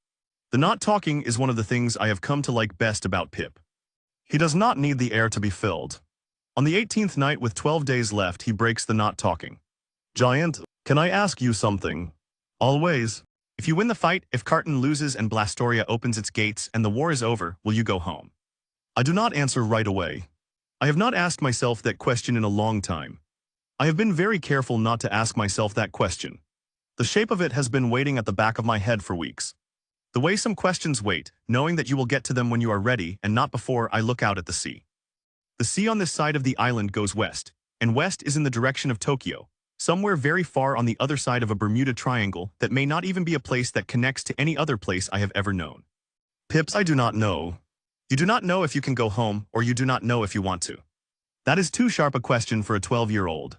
[SPEAKER 1] The not talking is one of the things I have come to like best about Pip. He does not need the air to be filled. On the 18th night with 12 days left, he breaks the not talking. Giant, can I ask you something? Always. If you win the fight, if Carton loses and Blastoria opens its gates and the war is over, will you go home? I do not answer right away. I have not asked myself that question in a long time. I have been very careful not to ask myself that question. The shape of it has been waiting at the back of my head for weeks. The way some questions wait, knowing that you will get to them when you are ready and not before I look out at the sea. The sea on this side of the island goes west, and west is in the direction of Tokyo, somewhere very far on the other side of a Bermuda Triangle that may not even be a place that connects to any other place I have ever known. Pips, I do not know. You do not know if you can go home, or you do not know if you want to. That is too sharp a question for a 12-year-old.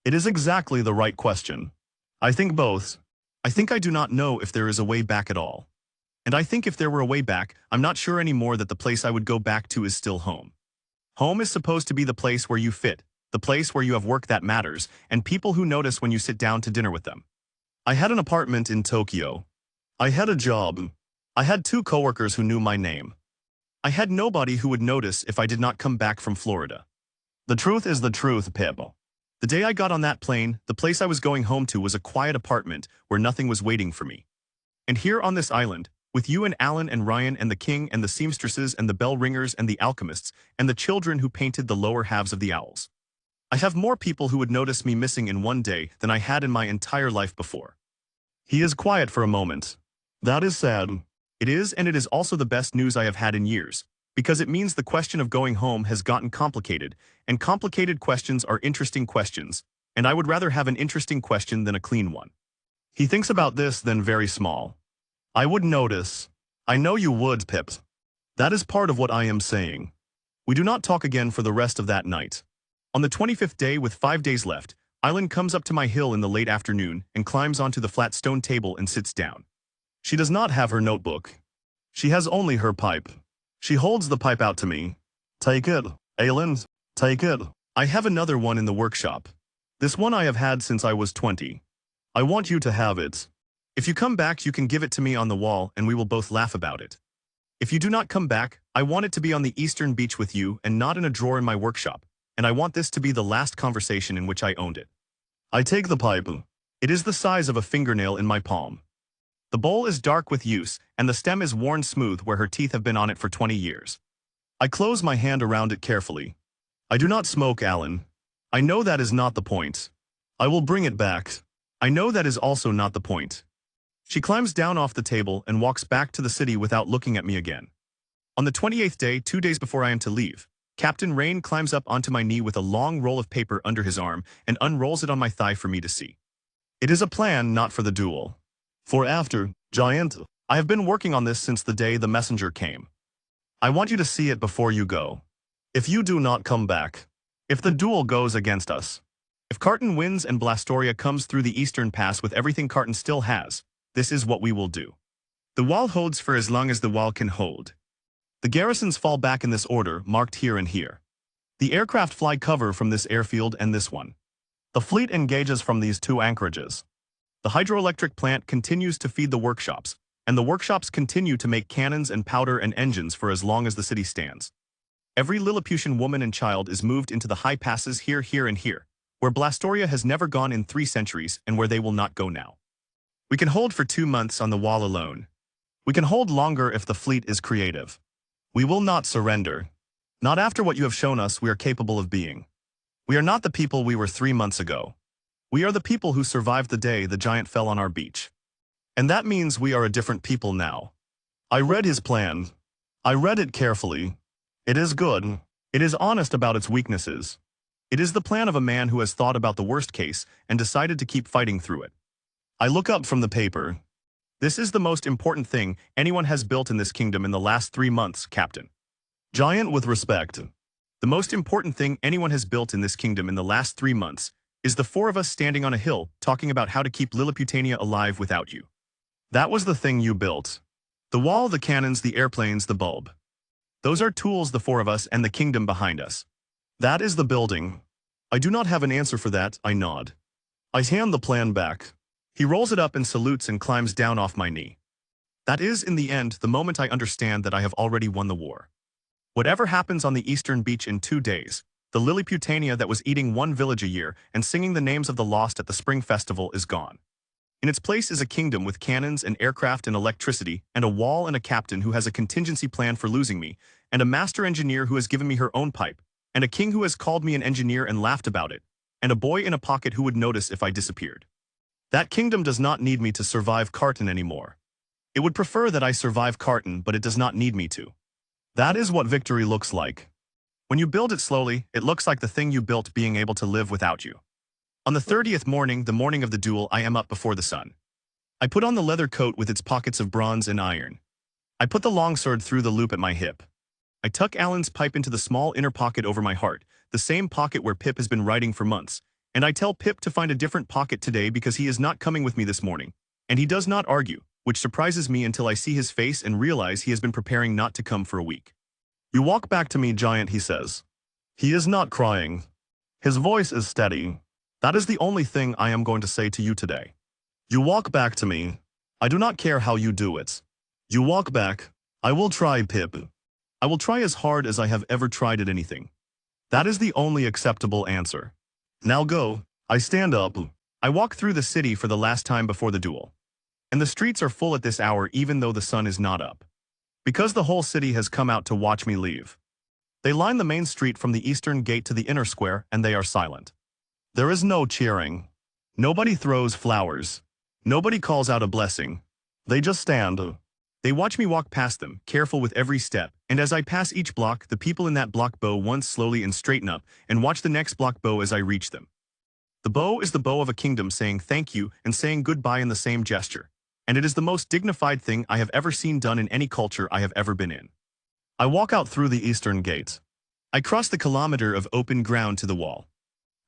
[SPEAKER 1] It is exactly the right question. I think both. I think I do not know if there is a way back at all. And I think if there were a way back, I'm not sure anymore that the place I would go back to is still home. Home is supposed to be the place where you fit, the place where you have work that matters, and people who notice when you sit down to dinner with them. I had an apartment in Tokyo. I had a job. I had 2 coworkers who knew my name. I had nobody who would notice if I did not come back from Florida. The truth is the truth, Pip. The day I got on that plane, the place I was going home to was a quiet apartment where nothing was waiting for me. And here on this island, with you and Alan and Ryan and the king and the seamstresses and the bell ringers and the alchemists and the children who painted the lower halves of the owls. I have more people who would notice me missing in one day than I had in my entire life before. He is quiet for a moment. That is sad. It is, and it is also the best news I have had in years, because it means the question of going home has gotten complicated, and complicated questions are interesting questions, and I would rather have an interesting question than a clean one. He thinks about this then very small. I would notice. I know you would, Pip. That is part of what I am saying. We do not talk again for the rest of that night. On the 25th day with 5 days left, Island comes up to my hill in the late afternoon and climbs onto the flat stone table and sits down. She does not have her notebook. She has only her pipe. She holds the pipe out to me. Take it, Ayland, take it. I have another one in the workshop. This one I have had since I was 20. I want you to have it. If you come back, you can give it to me on the wall and we will both laugh about it. If you do not come back, I want it to be on the eastern beach with you and not in a drawer in my workshop, and I want this to be the last conversation in which I owned it. I take the pipe. It is the size of a fingernail in my palm. The bowl is dark with use, and the stem is worn smooth where her teeth have been on it for 20 years. I close my hand around it carefully. I do not smoke, Alan. I know that is not the point. I will bring it back. I know that is also not the point. She climbs down off the table and walks back to the city without looking at me again. On the 28th day, 2 days before I am to leave, Captain Rain climbs up onto my knee with a long roll of paper under his arm and unrolls it on my thigh for me to see. It is a plan not for the duel. For after, Giant, I have been working on this since the day the messenger came. I want you to see it before you go. If you do not come back, if the duel goes against us, if Carton wins and Blastoria comes through the eastern pass with everything Carton still has, this is what we will do. The wall holds for as long as the wall can hold. The garrisons fall back in this order, marked here and here. The aircraft fly cover from this airfield and this one. The fleet engages from these 2 anchorages. The hydroelectric plant continues to feed the workshops, and the workshops continue to make cannons and powder and engines for as long as the city stands. Every Lilliputian woman and child is moved into the high passes here, here, and here, where Blastoria has never gone in 3 centuries and where they will not go now. We can hold for 2 months on the wall alone. We can hold longer if the fleet is creative. We will not surrender. Not after what you have shown us we are capable of being. We are not the people we were 3 months ago. We are the people who survived the day the giant fell on our beach. And that means we are a different people now. I read his plan. I read it carefully. It is good. It is honest about its weaknesses. It is the plan of a man who has thought about the worst case and decided to keep fighting through it. I look up from the paper. This is the most important thing anyone has built in this kingdom in the last 3 months, Captain. Giant with respect. The most important thing anyone has built in this kingdom in the last 3 months is the four of us standing on a hill talking about how to keep Lilliputania alive without you. That was the thing you built. The wall, the cannons, the airplanes, the bulb. Those are tools, the four of us and the kingdom behind us. That is the building. I do not have an answer for that, I nod. I hand the plan back. He rolls it up and salutes and climbs down off my knee. That is, in the end, the moment I understand that I have already won the war. Whatever happens on the eastern beach in 2 days, the Lilliputania that was eating one village a year and singing the names of the lost at the spring festival is gone. In its place is a kingdom with cannons and aircraft and electricity, and a wall and a captain who has a contingency plan for losing me, and a master engineer who has given me her own pipe, and a king who has called me an engineer and laughed about it, and a boy in a pocket who would notice if I disappeared. That kingdom does not need me to survive Carton anymore. It would prefer that I survive Carton, but it does not need me to. That is what victory looks like. When you build it slowly, it looks like the thing you built being able to live without you. On the 30th morning, the morning of the duel, I am up before the sun. I put on the leather coat with its pockets of bronze and iron. I put the longsword through the loop at my hip. I tuck Alan's pipe into the small inner pocket over my heart, the same pocket where Pip has been writing for months, and I tell Pip to find a different pocket today because he is not coming with me this morning, and he does not argue, which surprises me until I see his face and realize he has been preparing not to come for a week. You walk back to me, Giant, he says. He is not crying. His voice is steady. That is the only thing I am going to say to you today. You walk back to me. I do not care how you do it. You walk back. I will try, Pip. I will try as hard as I have ever tried at anything. That is the only acceptable answer. Now go. I stand up. I walk through the city for the last time before the duel. And the streets are full at this hour even though the sun is not up. Because the whole city has come out to watch me leave. They line the main street from the eastern gate to the inner square, and they are silent. There is no cheering. Nobody throws flowers. Nobody calls out a blessing. They just stand. They watch me walk past them, careful with every step, and as I pass each block, the people in that block bow once slowly and straighten up, and watch the next block bow as I reach them. The bow is the bow of a kingdom saying thank you and saying goodbye in the same gesture, and it is the most dignified thing I have ever seen done in any culture I have ever been in. I walk out through the eastern gate. I cross the kilometer of open ground to the wall.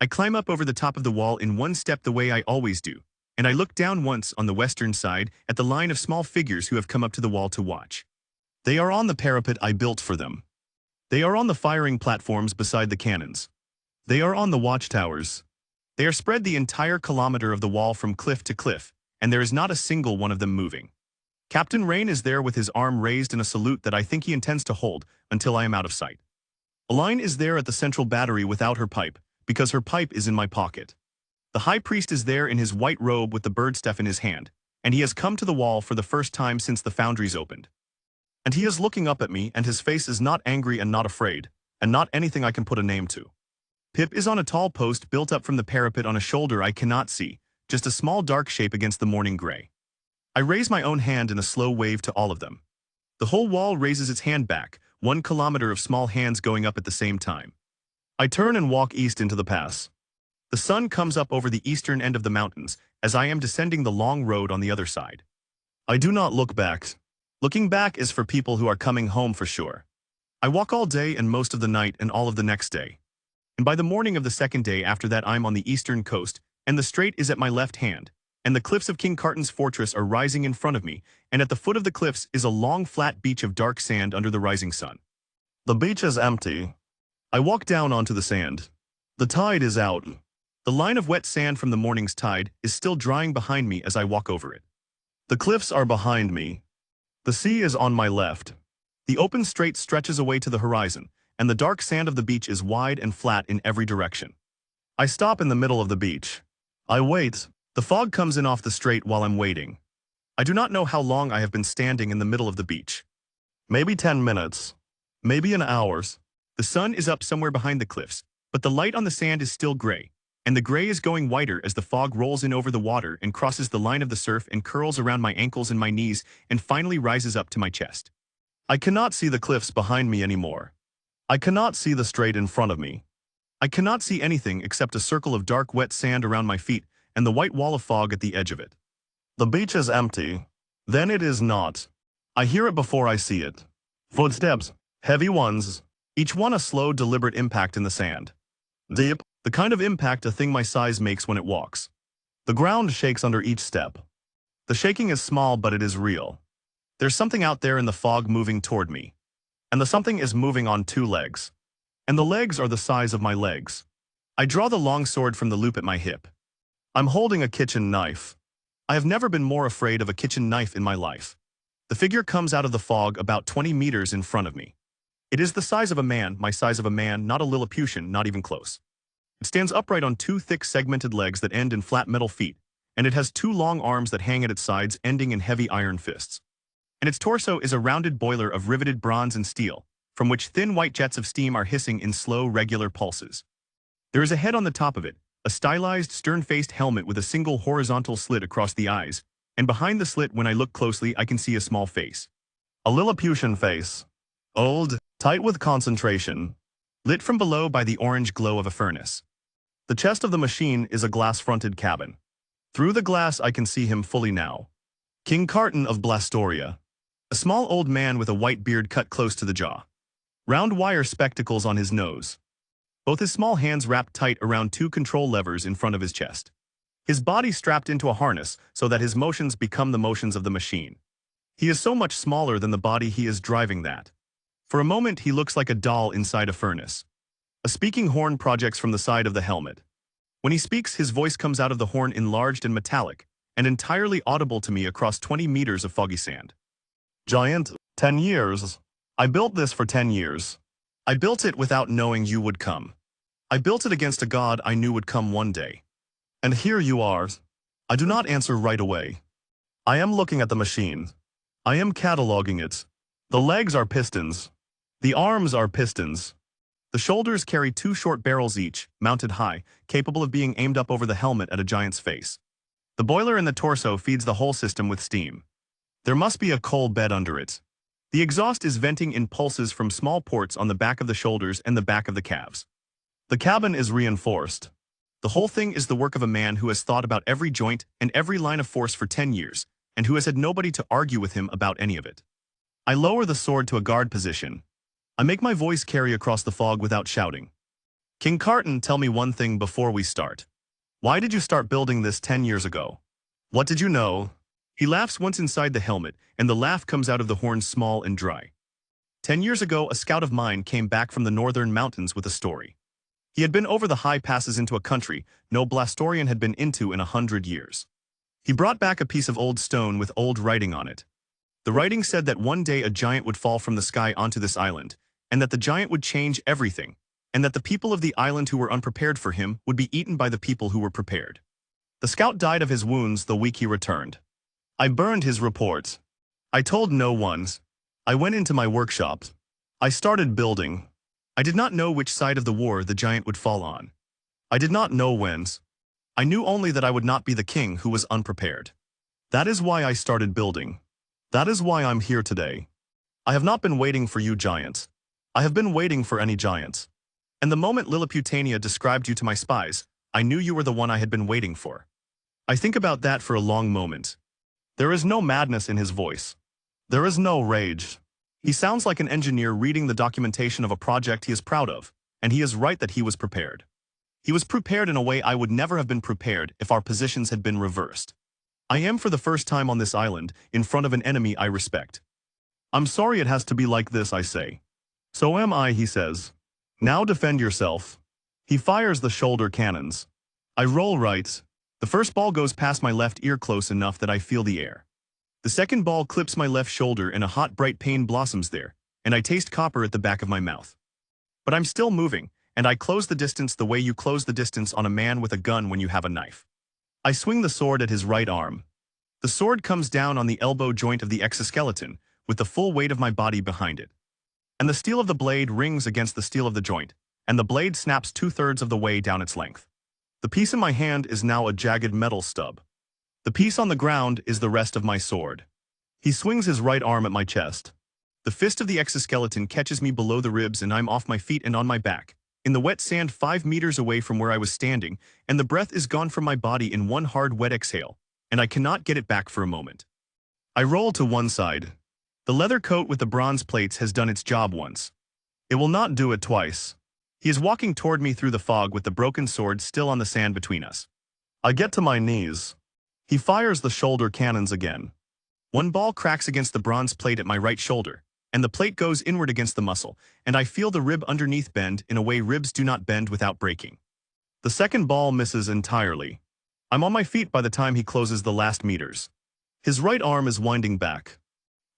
[SPEAKER 1] I climb up over the top of the wall in one step the way I always do, and I look down once on the western side at the line of small figures who have come up to the wall to watch. They are on the parapet I built for them. They are on the firing platforms beside the cannons. They are on the watchtowers. They are spread the entire kilometer of the wall from cliff to cliff, and there is not a single one of them moving. Captain Rain is there with his arm raised in a salute that I think he intends to hold until I am out of sight. Aline is there at the central battery without her pipe, because her pipe is in my pocket. The high priest is there in his white robe with the bird stuff in his hand, and he has come to the wall for the first time since the foundries opened. And he is looking up at me, and his face is not angry and not afraid, and not anything I can put a name to. Pip is on a tall post built up from the parapet on a shoulder I cannot see, just a small dark shape against the morning gray. I raise my own hand in a slow wave to all of them. The whole wall raises its hand back, 1 kilometer of small hands going up at the same time. I turn and walk east into the pass. The sun comes up over the eastern end of the mountains as I am descending the long road on the other side. I do not look back. Looking back is for people who are coming home for sure. I walk all day and most of the night and all of the next day. And by the morning of the second day after that I'm on the eastern coast, and the strait is at my left hand, and the cliffs of King Carton's fortress are rising in front of me, and at the foot of the cliffs is a long flat beach of dark sand under the rising sun. The beach is empty. I walk down onto the sand. The tide is out. The line of wet sand from the morning's tide is still drying behind me as I walk over it. The cliffs are behind me. The sea is on my left. The open strait stretches away to the horizon, and the dark sand of the beach is wide and flat in every direction. I stop in the middle of the beach. I wait. The fog comes in off the strait while I'm waiting. I do not know how long I have been standing in the middle of the beach. Maybe 10 minutes. Maybe an hour. The sun is up somewhere behind the cliffs, But the light on the sand is still gray, and the gray is going whiter as the fog rolls in over the water and crosses the line of the surf and curls around my ankles and my knees and finally rises up to my chest. I cannot see the cliffs behind me anymore. I cannot see the strait in front of me. I cannot see anything except a circle of dark wet sand around my feet and the white wall of fog at the edge of it. The beach is empty. Then it is not. I hear it before I see it. Footsteps, heavy ones, each one a slow, deliberate impact in the sand. Deep, the kind of impact a thing my size makes when it walks. The ground shakes under each step. The shaking is small, but it is real. There's something out there in the fog moving toward me. And the something is moving on 2 legs. And the legs are the size of my legs. I draw the long sword from the loop at my hip. I'm holding a kitchen knife. I have never been more afraid of a kitchen knife in my life. The figure comes out of the fog about 20 meters in front of me. It is the size of a man, my size of a man, not a Lilliputian, not even close. It stands upright on 2 thick segmented legs that end in flat metal feet, and it has 2 long arms that hang at its sides ending in heavy iron fists. And its torso is a rounded boiler of riveted bronze and steel, from which thin white jets of steam are hissing in slow, regular pulses. There is a head on the top of it, a stylized, stern-faced helmet with a single horizontal slit across the eyes, and behind the slit, when I look closely, I can see a small face. A Lilliputian face. Old, tight with concentration, lit from below by the orange glow of a furnace. The chest of the machine is a glass-fronted cabin. Through the glass I can see him fully now. King Carton of Blastoria. A small old man with a white beard cut close to the jaw. Round wire spectacles on his nose. Both his small hands wrapped tight around 2 control levers in front of his chest. His body strapped into a harness so that his motions become the motions of the machine. He is so much smaller than the body he is driving that. For a moment he looks like a doll inside a furnace. A speaking horn projects from the side of the helmet. When he speaks, his voice comes out of the horn enlarged and metallic, and entirely audible to me across 20 meters of foggy sand. Giant, 10 years. I built this for 10 years. I built it without knowing you would come. I built it against a god I knew would come one day. And here you are. I do not answer right away. I am looking at the machine. I am cataloging it. The legs are pistons. The arms are pistons. The shoulders carry 2 short barrels each, mounted high, capable of being aimed up over the helmet at a giant's face. The boiler in the torso feeds the whole system with steam. There must be a coal bed under it. The exhaust is venting in pulses from small ports on the back of the shoulders and the back of the calves. The cabin is reinforced. The whole thing is the work of a man who has thought about every joint and every line of force for 10 years, and who has had nobody to argue with him about any of it. I lower the sword to a guard position. I make my voice carry across the fog without shouting. King Carton, tell me one thing before we start. Why did you start building this 10 years ago? What did you know? He laughs once inside the helmet, and the laugh comes out of the horn small and dry. 10 years ago, a scout of mine came back from the northern mountains with a story. He had been over the high passes into a country no Blastorian had been into in 100 years. He brought back a piece of old stone with old writing on it. The writing said that one day a giant would fall from the sky onto this island, and that the giant would change everything, and that the people of the island who were unprepared for him would be eaten by the people who were prepared. The scout died of his wounds the week he returned. I burned his reports. I told no one. I went into my workshop. I started building. I did not know which side of the war the giant would fall on. I did not know when. I knew only that I would not be the king who was unprepared. That is why I started building. That is why I'm here today. I have not been waiting for you giants. I have been waiting for any giants. And the moment Lilliputania described you to my spies, I knew you were the one I had been waiting for. I think about that for a long moment. There is no madness in his voice. There is no rage. He sounds like an engineer reading the documentation of a project he is proud of, and he is right that he was prepared. He was prepared in a way I would never have been prepared if our positions had been reversed. I am for the first time on this island, in front of an enemy I respect. I'm sorry it has to be like this, I say. So am I, he says. Now defend yourself. He fires the shoulder cannons. I roll right. The first ball goes past my left ear close enough that I feel the air. The second ball clips my left shoulder and a hot bright pain blossoms there, and I taste copper at the back of my mouth. But I'm still moving, and I close the distance the way you close the distance on a man with a gun when you have a knife. I swing the sword at his right arm. The sword comes down on the elbow joint of the exoskeleton, with the full weight of my body behind it. And the steel of the blade rings against the steel of the joint, and the blade snaps 2/3 of the way down its length. The piece in my hand is now a jagged metal stub. The piece on the ground is the rest of my sword. He swings his right arm at my chest. The fist of the exoskeleton catches me below the ribs and I'm off my feet and on my back, in the wet sand 5 meters away from where I was standing, and the breath is gone from my body in one hard wet exhale, and I cannot get it back for a moment. I roll to one side. The leather coat with the bronze plates has done its job once. It will not do it twice. He is walking toward me through the fog with the broken sword still on the sand between us. I get to my knees. He fires the shoulder cannons again. One ball cracks against the bronze plate at my right shoulder, and the plate goes inward against the muscle, and I feel the rib underneath bend in a way ribs do not bend without breaking. The second ball misses entirely. I'm on my feet by the time he closes the last meters. His right arm is winding back.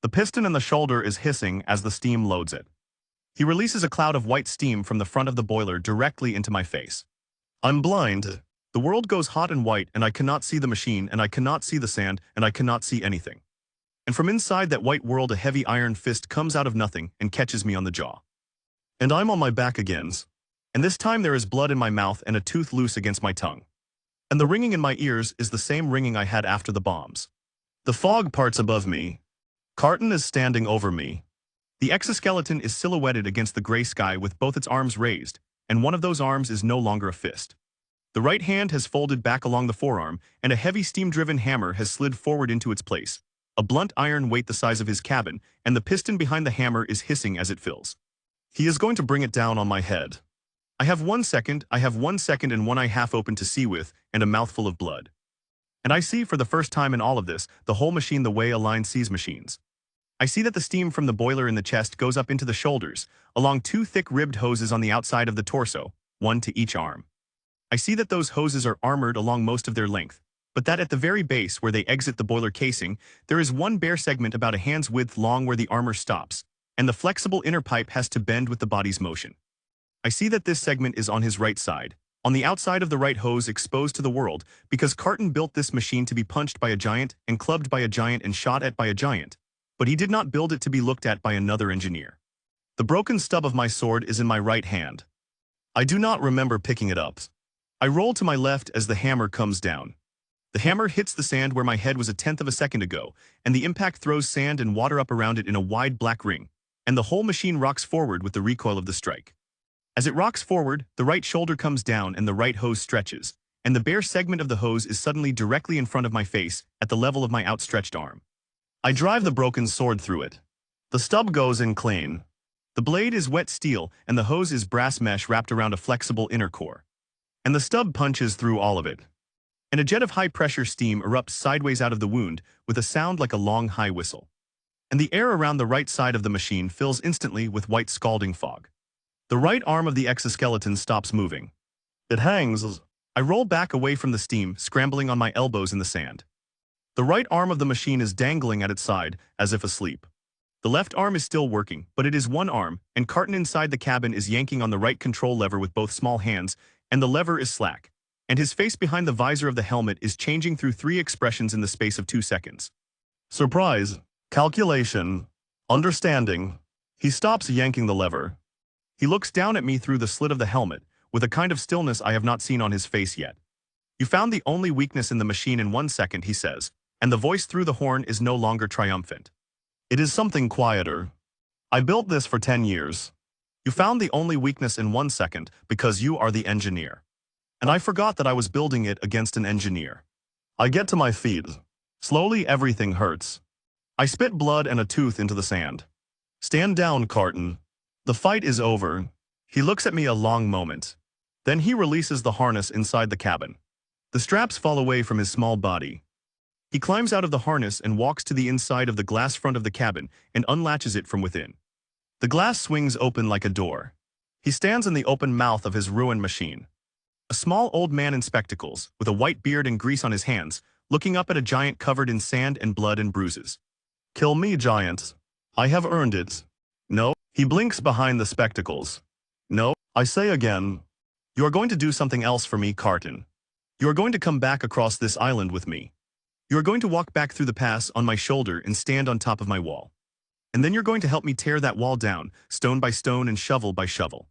[SPEAKER 1] The piston in the shoulder is hissing as the steam loads it. He releases a cloud of white steam from the front of the boiler directly into my face. I'm blind. The world goes hot and white, and I cannot see the machine, and I cannot see the sand, and I cannot see anything. And from inside that white world a heavy iron fist comes out of nothing and catches me on the jaw. And I'm on my back again. And this time there is blood in my mouth and a tooth loose against my tongue. And the ringing in my ears is the same ringing I had after the bombs. The fog parts above me. Carton is standing over me. The exoskeleton is silhouetted against the gray sky with both its arms raised, and one of those arms is no longer a fist. The right hand has folded back along the forearm, and a heavy steam-driven hammer has slid forward into its place, a blunt iron weight the size of his cabin, and the piston behind the hammer is hissing as it fills. He is going to bring it down on my head. I have 1 second and one eye half open to see with, and a mouthful of blood. And I see for the first time in all of this, the whole machine the way a line sees machines. I see that the steam from the boiler in the chest goes up into the shoulders, along 2 thick ribbed hoses on the outside of the torso, one to each arm. I see that those hoses are armored along most of their length, but that at the very base where they exit the boiler casing, there is one bare segment about a hand's width long where the armor stops, and the flexible inner pipe has to bend with the body's motion. I see that this segment is on his right side, on the outside of the right hose exposed to the world, because Carton built this machine to be punched by a giant and clubbed by a giant and shot at by a giant, but he did not build it to be looked at by another engineer. The broken stub of my sword is in my right hand. I do not remember picking it up. I roll to my left as the hammer comes down. The hammer hits the sand where my head was 1/10 of a second ago, and the impact throws sand and water up around it in a wide black ring, and the whole machine rocks forward with the recoil of the strike. As it rocks forward, the right shoulder comes down and the right hose stretches, and the bare segment of the hose is suddenly directly in front of my face at the level of my outstretched arm. I drive the broken sword through it. The stub goes in clean. The blade is wet steel and the hose is brass mesh wrapped around a flexible inner core. And the stub punches through all of it. And a jet of high-pressure steam erupts sideways out of the wound with a sound like a long high whistle. And the air around the right side of the machine fills instantly with white scalding fog. The right arm of the exoskeleton stops moving. It hangs. I roll back away from the steam, scrambling on my elbows in the sand. The right arm of the machine is dangling at its side, as if asleep. The left arm is still working, but it is one arm, and Carton inside the cabin is yanking on the right control lever with both small hands, and the lever is slack, and his face behind the visor of the helmet is changing through 3 expressions in the space of 2 seconds. Surprise, calculation, understanding. He stops yanking the lever. He looks down at me through the slit of the helmet, with a kind of stillness I have not seen on his face yet. You found the only weakness in the machine in 1 second, he says, and the voice through the horn is no longer triumphant. It is something quieter. I built this for 10 years. You found the only weakness in 1 second because you are the engineer. And I forgot that I was building it against an engineer. I get to my feet. Slowly everything hurts. I spit blood and a tooth into the sand. Stand down, Carton. The fight is over. He looks at me a long moment. Then he releases the harness inside the cabin. The straps fall away from his small body. He climbs out of the harness and walks to the inside of the glass front of the cabin and unlatches it from within. The glass swings open like a door. He stands in the open mouth of his ruined machine. A small old man in spectacles, with a white beard and grease on his hands, looking up at a giant covered in sand and blood and bruises. Kill me, giant. I have earned it. No. He blinks behind the spectacles. No, I say again. You are going to do something else for me, Carton. You are going to come back across this island with me. You are going to walk back through the pass on my shoulder and stand on top of my wall. And then you're going to help me tear that wall down, stone by stone and shovel by shovel.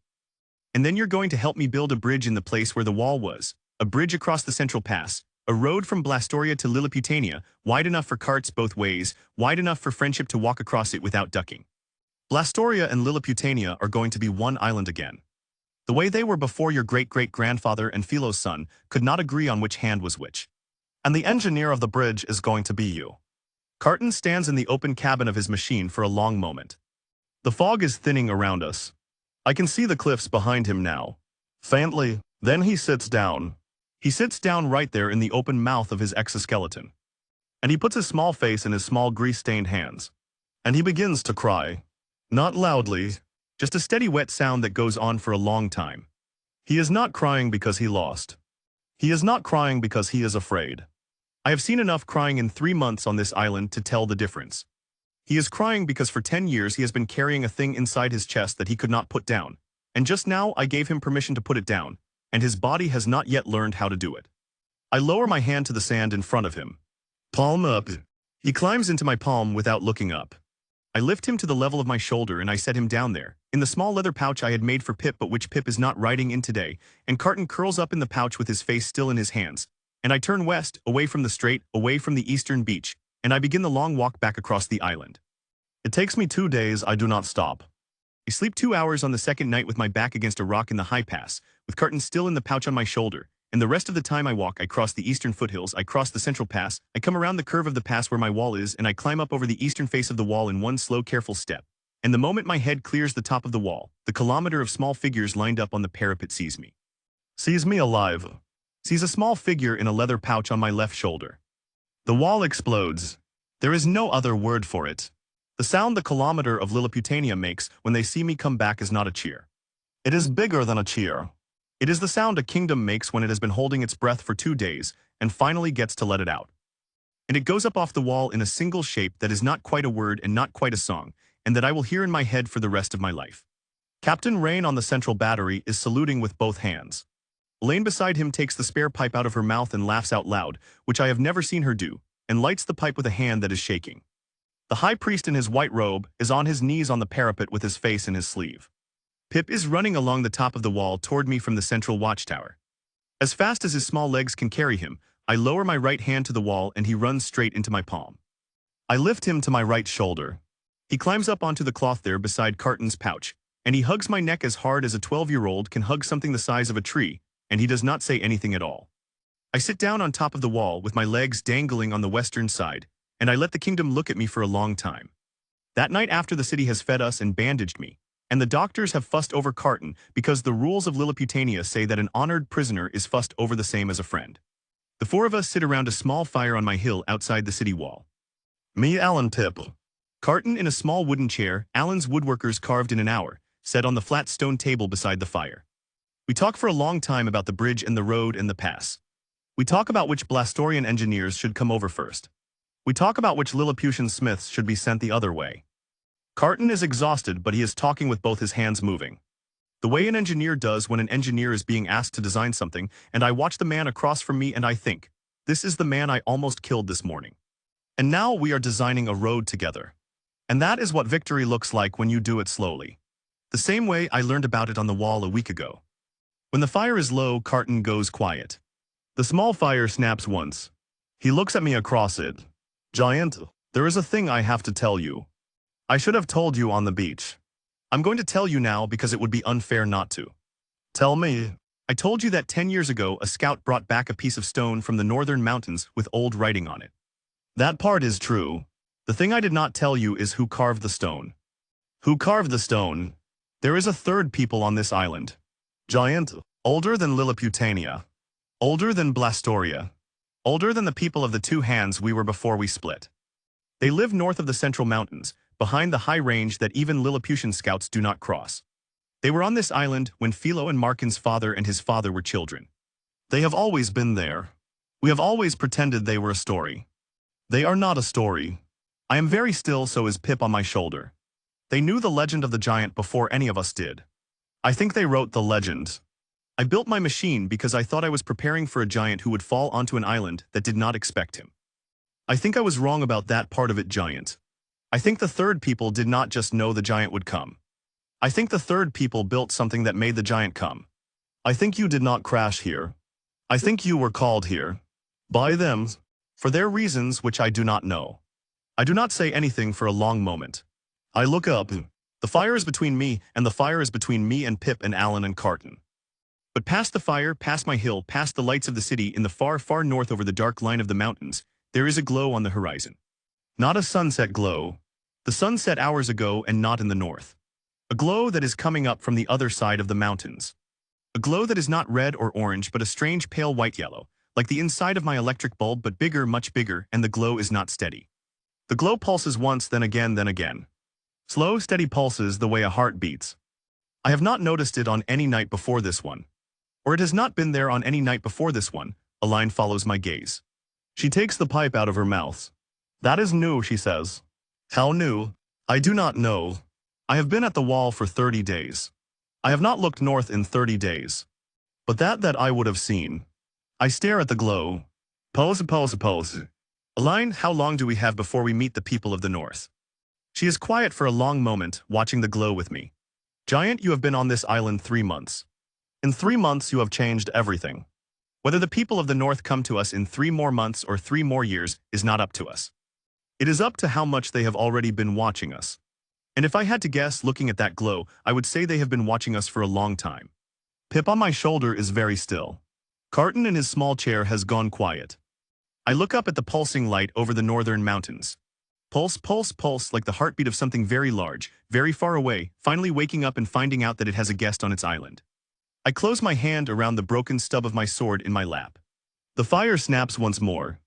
[SPEAKER 1] And then you're going to help me build a bridge in the place where the wall was. A bridge across the Central Pass. A road from Blastoria to Lilliputania, wide enough for carts both ways, wide enough for friendship to walk across it without ducking. Blastoria and Lilliputania are going to be one island again. The way they were before your great-great-grandfather and Philo's son could not agree on which hand was which. And the engineer of the bridge is going to be you. Carton stands in the open cabin of his machine for a long moment. The fog is thinning around us. I can see the cliffs behind him now. Faintly, then he sits down. He sits down right there in the open mouth of his exoskeleton. And he puts his small face in his small grease-stained hands. And he begins to cry. Not loudly, just a steady wet sound that goes on for a long time. He is not crying because he lost. He is not crying because he is afraid. I have seen enough crying in 3 months on this island to tell the difference. He is crying because for 10 years he has been carrying a thing inside his chest that he could not put down, and just now I gave him permission to put it down, and his body has not yet learned how to do it. I lower my hand to the sand in front of him. Palm up. He climbs into my palm without looking up. I lift him to the level of my shoulder and I set him down there, in the small leather pouch I had made for Pip but which Pip is not riding in today, and Carton curls up in the pouch with his face still in his hands, and I turn west, away from the strait, away from the eastern beach, and I begin the long walk back across the island. It takes me 2 days, I do not stop. I sleep 2 hours on the second night with my back against a rock in the high pass, with Carton still in the pouch on my shoulder, and the rest of the time I walk, I cross the eastern foothills, I cross the central pass, I come around the curve of the pass where my wall is, and I climb up over the eastern face of the wall in one slow, careful step. And the moment my head clears the top of the wall, the kilometer of small figures lined up on the parapet sees me. Sees me alive. Sees a small figure in a leather pouch on my left shoulder. The wall explodes. There is no other word for it. The sound the kilometer of Lilliputania makes when they see me come back is not a cheer. It is bigger than a cheer. It is the sound a kingdom makes when it has been holding its breath for 2 days and finally gets to let it out. And it goes up off the wall in a single shape that is not quite a word and not quite a song, and that I will hear in my head for the rest of my life. Captain Rain on the central battery is saluting with both hands. Elaine beside him takes the spare pipe out of her mouth and laughs out loud, which I have never seen her do, and lights the pipe with a hand that is shaking. The high priest in his white robe is on his knees on the parapet with his face in his sleeve. Pip is running along the top of the wall toward me from the central watchtower. As fast as his small legs can carry him, I lower my right hand to the wall and he runs straight into my palm. I lift him to my right shoulder. He climbs up onto the cloth there beside Carton's pouch, and he hugs my neck as hard as a 12-year-old can hug something the size of a tree, and he does not say anything at all. I sit down on top of the wall with my legs dangling on the western side, and I let the kingdom look at me for a long time. That night after the city has fed us and bandaged me, and the doctors have fussed over Carton because the rules of Lilliputania say that an honored prisoner is fussed over the same as a friend. The 4 of us sit around a small fire on my hill outside the city wall. Me, Alan, Pip. Carton in a small wooden chair, Alan's woodworkers carved in an hour, set on the flat stone table beside the fire. We talk for a long time about the bridge and the road and the pass. We talk about which Blastorian engineers should come over first. We talk about which Lilliputian smiths should be sent the other way. Carton is exhausted, but he is talking with both his hands moving. The way an engineer does when an engineer is being asked to design something, and I watch the man across from me and I think, this is the man I almost killed this morning. And now we are designing a road together. And that is what victory looks like when you do it slowly. The same way I learned about it on the wall a week ago. When the fire is low, Carton goes quiet. The small fire snaps once. He looks at me across it. Giant, there is a thing I have to tell you. I should have told you on the beach. I'm going to tell you now because it would be unfair not to. Tell me. I told you that 10 years ago a scout brought back a piece of stone from the northern mountains with old writing on it. That part is true. The thing I did not tell you is who carved the stone. Who carved the stone? There is a third people on this island. Giant, older than Lilliputania. Older than Blastoria. Older than the people of the 2 hands we were before we split. They live north of the central mountains, behind the high range that even Lilliputian scouts do not cross. They were on this island when Philo and Markin's father and his father were children. They have always been there. We have always pretended they were a story. They are not a story. I am very still, so is Pip on my shoulder. They knew the legend of the giant before any of us did. I think they wrote the legend. I built my machine because I thought I was preparing for a giant who would fall onto an island that did not expect him. I think I was wrong about that part of it, Giant. I think the third people did not just know the giant would come. I think the third people built something that made the giant come. I think you did not crash here. I think you were called here. By them. For their reasons which I do not know. I do not say anything for a long moment. I look up. The fire is between me, and the fire is between me and Pip and Alan and Carton. But past the fire, past my hill, past the lights of the city, in the far, far north over the dark line of the mountains, there is a glow on the horizon. Not a sunset glow. The sun set hours ago and not in the north. A glow that is coming up from the other side of the mountains. A glow that is not red or orange but a strange pale white-yellow, like the inside of my electric bulb but bigger, much bigger, and the glow is not steady. The glow pulses once, then again, then again. Slow, steady pulses the way a heart beats. I have not noticed it on any night before this one. Or it has not been there on any night before this one. A line follows my gaze. She takes the pipe out of her mouth. That is new, she says. How new? I do not know. I have been at the wall for 30 days. I have not looked north in 30 days. But that I would have seen. I stare at the glow. Pose. Aline, how long do we have before we meet the people of the north? She is quiet for a long moment, watching the glow with me. Giant, you have been on this island 3 months. In 3 months you have changed everything. Whether the people of the north come to us in 3 more months or 3 more years is not up to us. It is up to how much they have already been watching us. And if I had to guess, looking at that glow, I would say they have been watching us for a long time. Pip on my shoulder is very still. Carton in his small chair has gone quiet. I look up at the pulsing light over the northern mountains. Pulse, pulse, pulse, like the heartbeat of something very large, very far away, finally waking up and finding out that it has a guest on its island. I close my hand around the broken stub of my sword in my lap. The fire snaps once more.